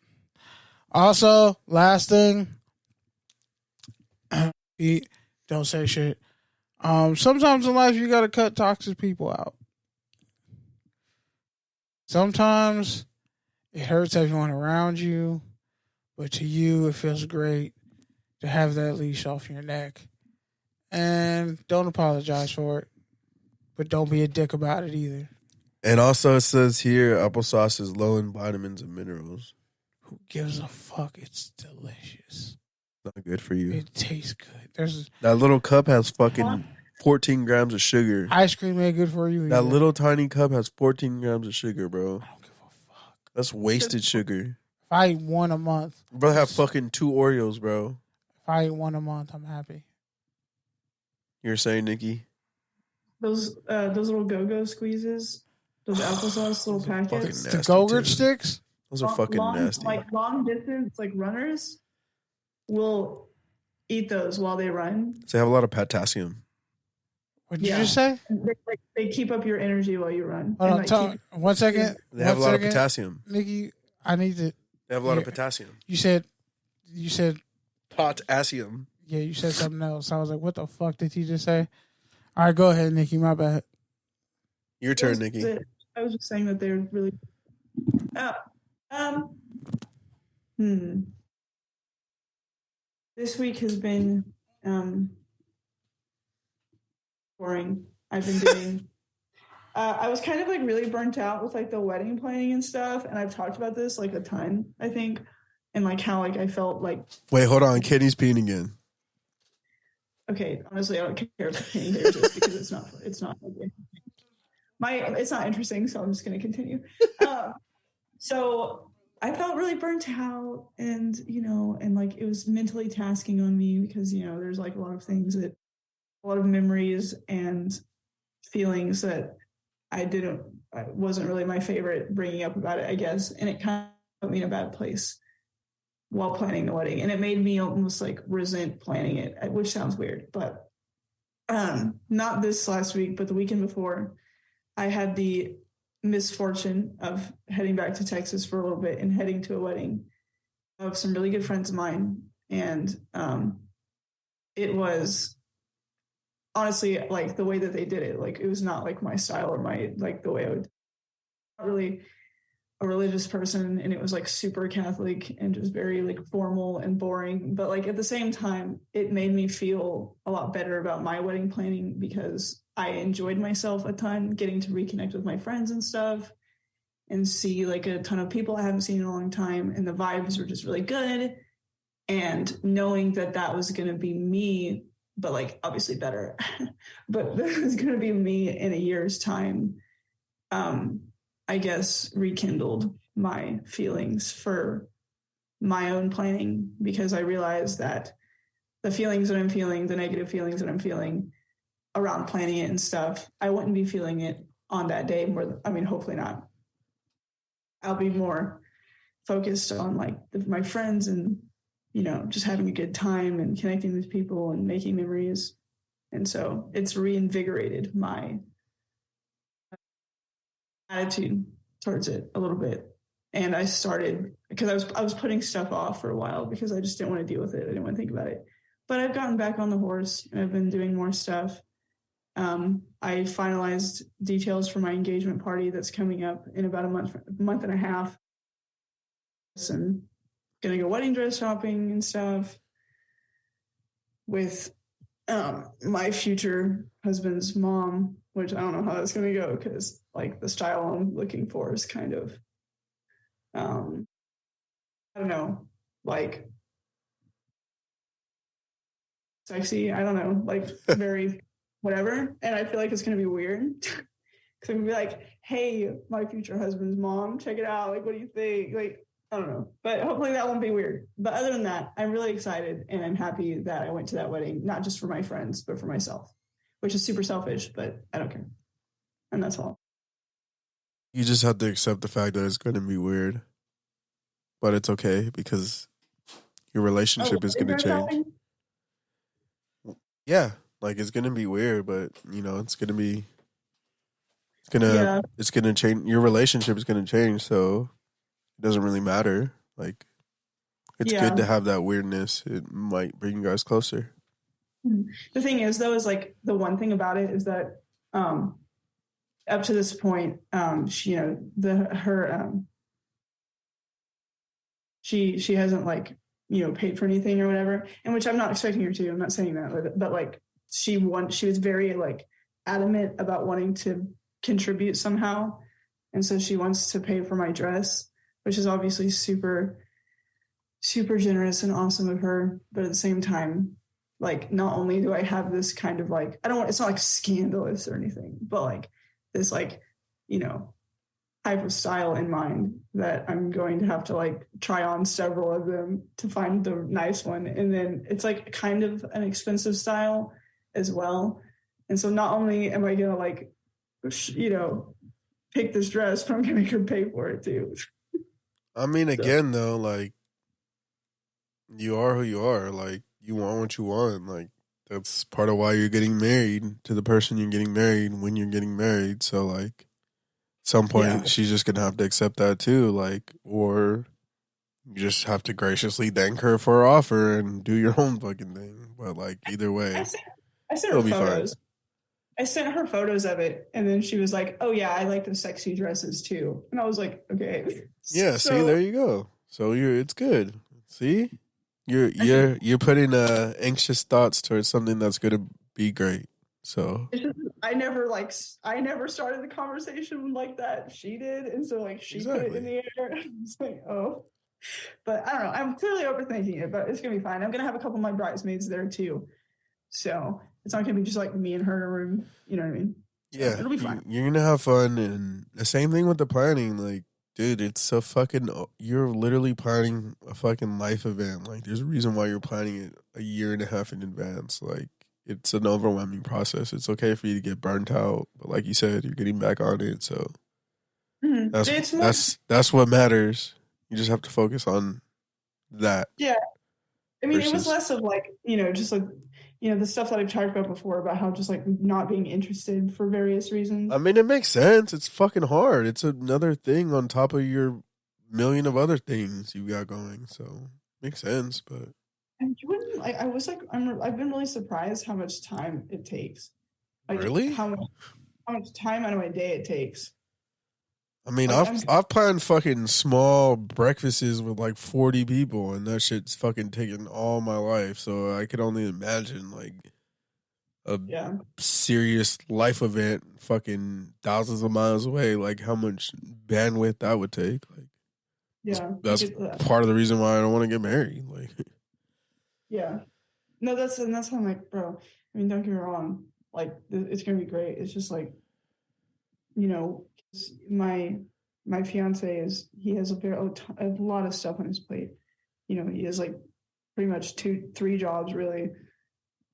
also last thing. Eat, don't say shit. Sometimes in life you gotta cut toxic people out. Sometimes it hurts everyone around you, but to you it feels great to have that leash off your neck. And don't apologize for it, but don't be a dick about it either. And also it says here applesauce is low in vitamins and minerals. Who gives a fuck? It's delicious. Not good for you. It tastes good. There's That little cup has fucking 14 grams of sugar. ice cream ain't good for you either. That little tiny cup has 14 grams of sugar, bro. I don't give a fuck. That's wasted sugar. If I eat one a month, Bro, have fucking 2 Oreos, bro. if I eat one a month, I'm happy. You're saying, Nikki? Those little go-go squeezes, those applesauce little packets. Nasty The Go-Gurt too. sticks? Those are fucking nasty. Like long distance, like runners will eat those while they run. They have a lot of potassium. What did you just say? They keep up your energy while you run. Hold And, on, like, 1 second. They have a 1 lot of second. potassium. Nikki, I need to. They have a lot of Yeah. potassium. You said, Potassium. yeah, you said something else. I was like, what the fuck did he just say? All right, go ahead, Nikki. My bad. Your turn, Nikki. I was just saying that they're really. This week has been boring. I've been doing. I was kind of like really burnt out with like the wedding planning and stuff, and I've talked about this like a ton, I think, and like how like I felt like. Wait, hold on. Kenny's peeing again. Okay, honestly, I don't care if it's peeing here just because it's not it's not interesting, so I'm just going to continue. So I felt really burnt out, and and like it was mentally tasking on me because there's like a lot of things a lot of memories and feelings that I wasn't really my favorite bringing up about it, I guess, and it kind of put me in a bad place while planning the wedding, and it made me almost like resent planning it, which sounds weird, but not this last week, but the weekend before, I had the misfortune of heading back to Texas for a little bit and heading to a wedding of some really good friends of mine, and it was honestly like the way that they did it, like it was not like my style or my like the way I would. Not really a religious person, and it was like super Catholic and just very like formal and boring, but like at the same time it made me feel a lot better about my wedding planning because I enjoyed myself a ton, getting to reconnect with my friends and stuff and see like a ton of people I haven't seen in a long time, and the vibes were just really good, and knowing that was going to be me, but like obviously better, but that was going to be me in a year's time, I guess rekindled my feelings for my own planning, because I realized that the feelings that I'm feeling, the negative feelings that I'm feeling around planning it and stuff, I wouldn't be feeling it on that day hopefully not. I'll be more focused on like my friends and, just having a good time and connecting with people and making memories. And so it's reinvigorated my attitude towards it a little bit. And I started, because I was putting stuff off for a while because I just didn't want to deal with it. I didn't want to think about it. But I've gotten back on the horse and I've been doing more stuff. I finalized details for my engagement party that's coming up in about a month and a half. And gonna go wedding dress shopping and stuff with my future husband's mom, which I don't know how that's gonna go because like the style I'm looking for is kind of I don't know, like sexy, I don't know, like very whatever, and I feel like it's gonna be weird because I'm gonna be like, hey, my future husband's mom, check it out, like what do you think, like I don't know, but hopefully that won't be weird. But other than that, I'm really excited and I'm happy that I went to that wedding, not just for my friends but for myself, which is super selfish, but I don't care, and that's all. You just have to accept the fact that it's going to be weird, but it's okay because your relationship is going to change. Yeah, Like, it's gonna be weird, but it's gonna be. Yeah. It's gonna change. Your relationship is gonna change, so it doesn't really matter. Like, it's good to have that weirdness. It might bring you guys closer. The thing is, though, is like the one thing about it is that up to this point, she, she hasn't like paid for anything or whatever, and which I'm not expecting her to. I'm not saying that, but like she was very like adamant about wanting to contribute somehow, and so she wants to pay for my dress, which is obviously super, super generous and awesome of her. But at the same time, like, not only do I have this kind of like, it's not like scandalous or anything, but like this like, type of style in mind that I'm going to have to like try on several of them to find the nice one. And then it's like kind of an expensive style as well. And so not only am I going to like, pick this dress, but I'm going to make her pay for it too. I mean, again, though, like, you are who you are. Like, you want what you want. Like, that's part of why you're getting married to the person you're getting married when you're getting married. So, like, at some point, she's just going to have to accept that too. Like, or you just have to graciously thank her for her offer and do your own fucking thing. But, like, either way, I sent her photos. I sent her photos of it, and then she was like, "Oh yeah, I like the sexy dresses too." And I was like, "Okay." Yeah, see, there you go. So it's good. See, you're putting anxious thoughts towards something that's going to be great. So I never started the conversation like that. She did, and so like she put it in the air. I was like, oh, but I don't know. I'm clearly overthinking it, but it's gonna be fine. I'm gonna have a couple of my bridesmaids there too, so it's not gonna be just like me and her in a room. You know what I mean? Yeah, it'll be fine. You're gonna have fun, and the same thing with the planning. Like, dude, it's you're literally planning a fucking life event. Like, there's a reason why you're planning it a year and a half in advance. Like, it's an overwhelming process. It's okay for you to get burnt out, but like you said, you're getting back on it. So that's what matters. You just have to focus on that. Yeah, I mean, it was less of like just like the stuff that I've talked about before about how just like not being interested for various reasons. I mean, it makes sense. It's fucking hard. It's another thing on top of your million of other things you got going. So it makes sense, but. And you wouldn't like. I was like, I've been really surprised how much time it takes. Like, really? How much time out of my day it takes. I mean, I've planned fucking small breakfasts with like 40 people, and that shit's fucking taken all my life. So I could only imagine like a serious life event, fucking thousands of miles away. Like how much bandwidth that would take. Like, that's part of the reason why I don't want to get married. Like. Yeah. No, that's how I'm like, bro, I mean, don't get me wrong. Like, it's going to be great. It's just like, my fiance he has a lot of stuff on his plate. He has like pretty much 2-3 jobs really.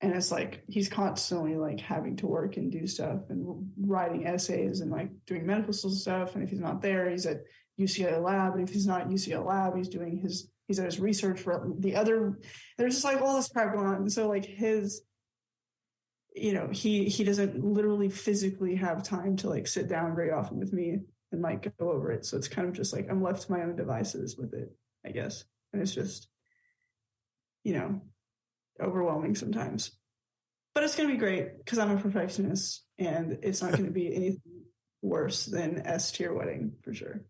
And it's like, he's constantly like having to work and do stuff and writing essays and like doing medical stuff. And if he's not there, he's at UCLA lab. And if he's not at UCLA lab, he's at his research for the other, there's just like all this crap going on. And so like he doesn't literally physically have time to like sit down very often with me and like go over it. So it's kind of just like, I'm left to my own devices with it, I guess. And it's just, overwhelming sometimes, but it's going to be great because I'm a perfectionist and it's not going to be anything worse than S tier wedding for sure.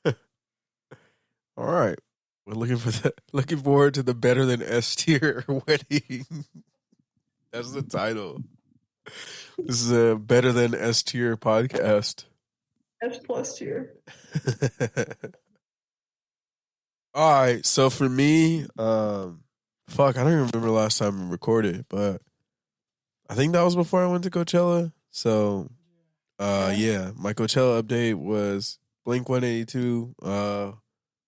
All right. We're looking forward to the better than S tier wedding. That's the title. This is a better than S tier podcast. S plus tier. All right. So for me, I don't even remember the last time we recorded, but I think that was before I went to Coachella. So, yeah, my Coachella update was Blink-182.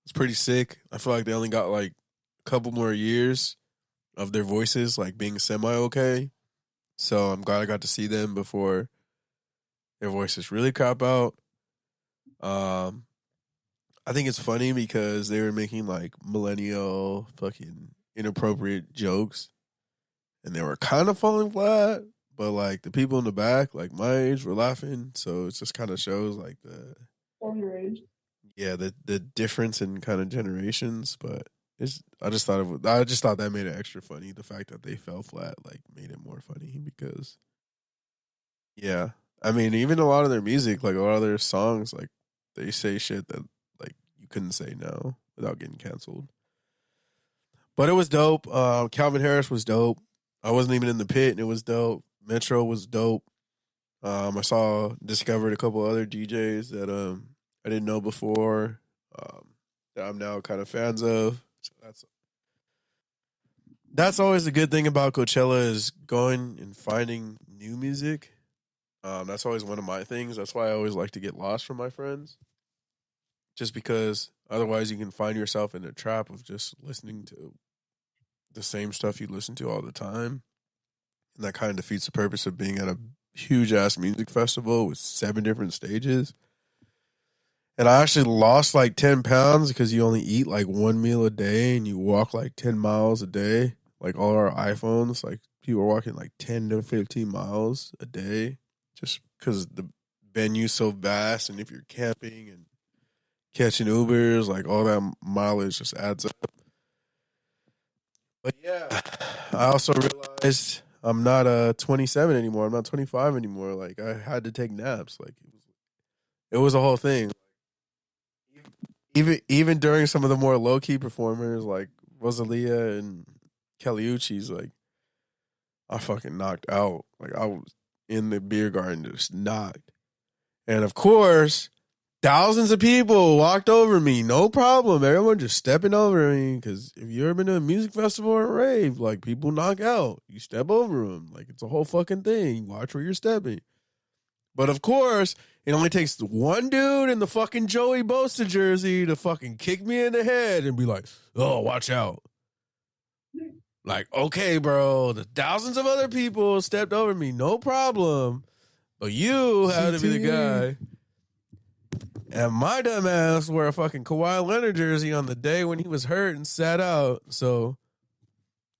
It's pretty sick. I feel like they only got like a couple more years of their voices like being semi-okay. So I'm glad I got to see them before their voices really crap out. I think it's funny because they were making like millennial fucking inappropriate jokes. and they were kind of falling flat, but like the people in the back, like my age, were laughing. So it just kind of shows like the underage. Yeah, the difference in kind of generations, but I just thought that made it extra funny. The fact that they fell flat like made it more funny because, yeah, I mean, even a lot of their music, like a lot of their songs, like they say shit that like you couldn't say now without getting canceled. But it was dope. Calvin Harris was dope. I wasn't even in the pit, and it was dope. Metro was dope. I discovered a couple other DJs that I didn't know before, that I'm now kind of fans of. So that's always a good thing about Coachella is going and finding new music. That's always one of my things. That's why I always like to get lost from my friends. Just because otherwise you can find yourself in a trap of just listening to the same stuff you listen to all the time. And that kind of defeats the purpose of being at a huge-ass music festival with 7 different stages. And I actually lost like 10 pounds because you only eat like 1 meal a day and you walk like 10 miles a day. Like all our iPhones, like people are walking like 10 to 15 miles a day just because the venue's so vast. And if you're camping and catching Ubers, like all that mileage just adds up. But yeah, I also realized I'm not 27 anymore. I'm not 25 anymore. Like I had to take naps. Like it was a whole thing. Even during some of the more low key performers like Rosalia and Kelly Uchis, like I fucking knocked out. Like I was in the beer garden just knocked. And of course, thousands of people walked over me, no problem. Everyone just stepping over me because if you ever been to a music festival or a rave, like people knock out. You step over them. Like it's a whole fucking thing. Watch where you're stepping. But of course, it only takes one dude in the fucking Joey Bosa jersey to fucking kick me in the head and be like, oh, watch out. Like, okay, bro, the thousands of other people stepped over me, no problem. But you had to be the guy. And my dumb ass wore a fucking Kawhi Leonard jersey on the day when he was hurt and sat out. So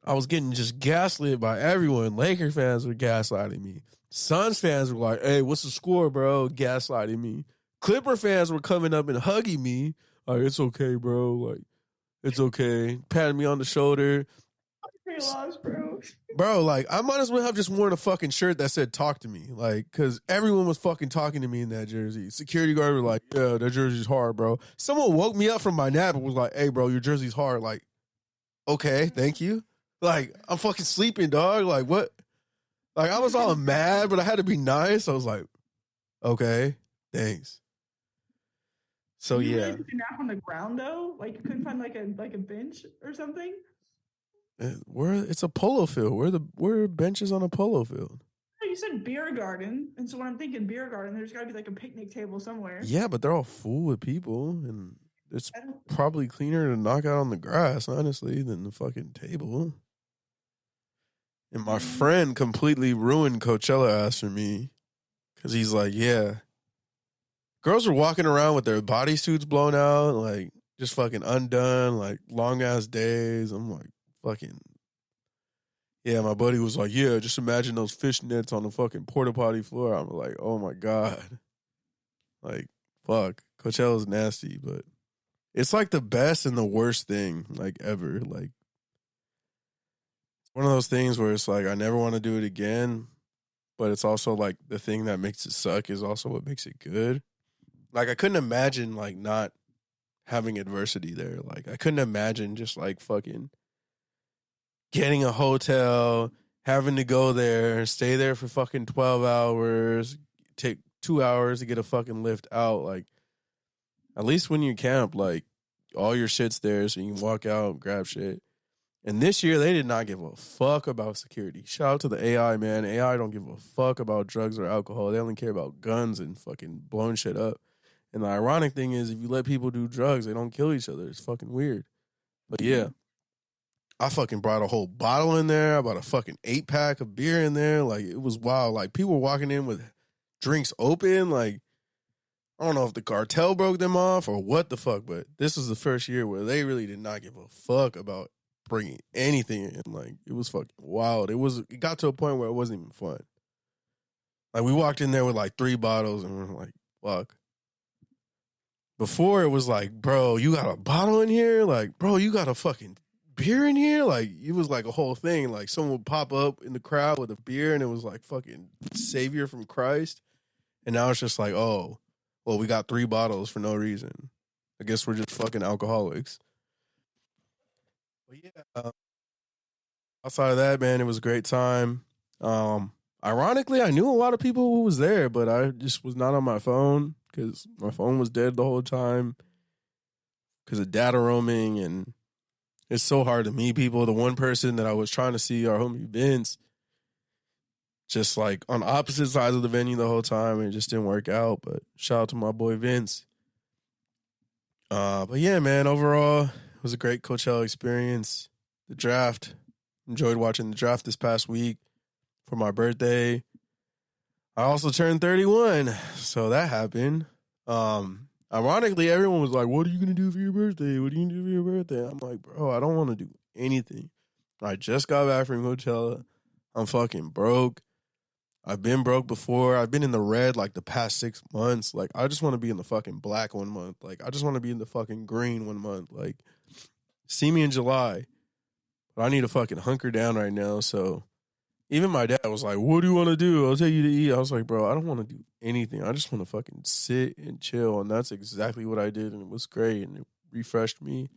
I was getting just gaslit by everyone. Laker fans were gaslighting me. Suns fans were like, hey, what's the score, bro? Gaslighting me. Clipper fans were coming up and hugging me. Like, it's okay, bro. Like, it's okay. Patting me on the shoulder. Pretty lost, bro. Bro, like, I might as well have just worn a fucking shirt that said talk to me. Like, because everyone was fucking talking to me in that jersey. Security guard were like, yeah, that jersey's hard, bro. Someone woke me up from my nap and was like, hey, bro, your jersey's hard. Like, okay, thank you. Like, I'm fucking sleeping, dog. Like, what? Like, I was all mad, but I had to be nice. I was like, okay, thanks. So, you yeah. Really took a nap on the ground, though? Like, you couldn't find, like a bench or something? It's a polo field. Where are benches on a polo field? You said beer garden. And so when I'm thinking beer garden, there's got to be, like, a picnic table somewhere. Yeah, but they're all full with people, and it's probably cleaner to knock out on the grass, honestly, than the fucking table. And my friend completely ruined Coachella ass for me because he's like, yeah. Girls were walking around with their bodysuits blown out, like just fucking undone, like long ass days. I'm like, fucking. Yeah, my buddy was like, yeah, just imagine those fishnets on the fucking porta potty floor. I'm like, oh my God. Like, fuck. Coachella's nasty, but it's like the best and the worst thing, like ever. Like, one of those things where it's like I never want to do it again, but it's also like the thing that makes it suck is also what makes it good. Like I couldn't imagine like not having adversity there. Like I couldn't imagine just like fucking getting a hotel, having to go there, stay there for fucking 12 hours, take 2 hours to get a fucking lift out. Like at least when you camp, like all your shit's there so you can walk out, grab shit. And this year, they did not give a fuck about security. Shout out to the AI, man. AI don't give a fuck about drugs or alcohol. They only care about guns and fucking blowing shit up. And the ironic thing is, if you let people do drugs, they don't kill each other. It's fucking weird. But yeah, I fucking brought a whole bottle in there. I bought a fucking 8-pack of beer in there. Like, it was wild. Like, people were walking in with drinks open. Like, I don't know if the cartel broke them off or what the fuck, but this was the first year where they really did not give a fuck about bringing anything in. Like, it was fucking wild. It got to a point where it wasn't even fun. Like, we walked in there with like 3 bottles and we're like, fuck. Before it was like, bro, you got a bottle in here? Like, bro, you got a fucking beer in here? Like, it was like a whole thing. Like, someone would pop up in the crowd with a beer and it was like fucking Savior from Christ. And now it's just like, oh, well, we got 3 bottles for no reason. I guess we're just fucking alcoholics. But yeah, outside of that, man, it was a great time. Ironically, I knew a lot of people who was there, but I just was not on my phone because my phone was dead the whole time because of data roaming, and it's so hard to meet people. The one person that I was trying to see, our homie Vince, just like on opposite sides of the venue the whole time, and it just didn't work out. But shout out to my boy Vince. But yeah, man, overall, it was a great Coachella experience. The draft, enjoyed watching the draft this past week for my birthday. I also turned 31, so that happened. Ironically, everyone was like, what are you going to do for your birthday? What are you going to do for your birthday? I'm like, bro, I don't want to do anything. I just got back from Coachella. I'm fucking broke. I've been broke before. I've been in the red like the past 6 months. Like, I just want to be in the fucking black 1 month. Like, I just want to be in the fucking green 1 month. Like, see me in July. But I need to fucking hunker down right now. So even my dad was like, what do you want to do? I'll take you to eat. I was like, bro, I don't want to do anything. I just want to fucking sit and chill. And that's exactly what I did. And it was great. And it refreshed me.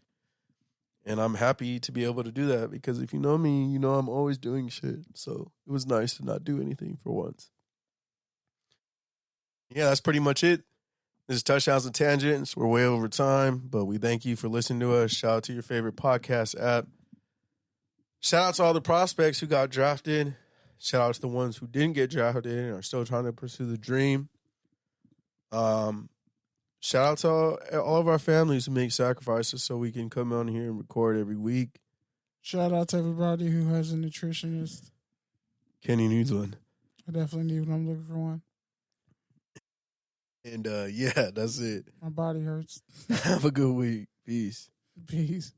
And I'm happy to be able to do that because if you know me, you know I'm always doing shit. So it was nice to not do anything for once. Yeah, that's pretty much it. This is Touchdowns and Tangents. We're way over time, but we thank you for listening to us. Shout out to your favorite podcast app. Shout out to all the prospects who got drafted. Shout out to the ones who didn't get drafted and are still trying to pursue the dream. Shout out to all of our families who make sacrifices so we can come on here and record every week. Shout out to everybody who has a nutritionist. Kenny needs one. I definitely need one. I'm looking for one. And yeah, that's it. My body hurts. Have a good week. Peace. Peace.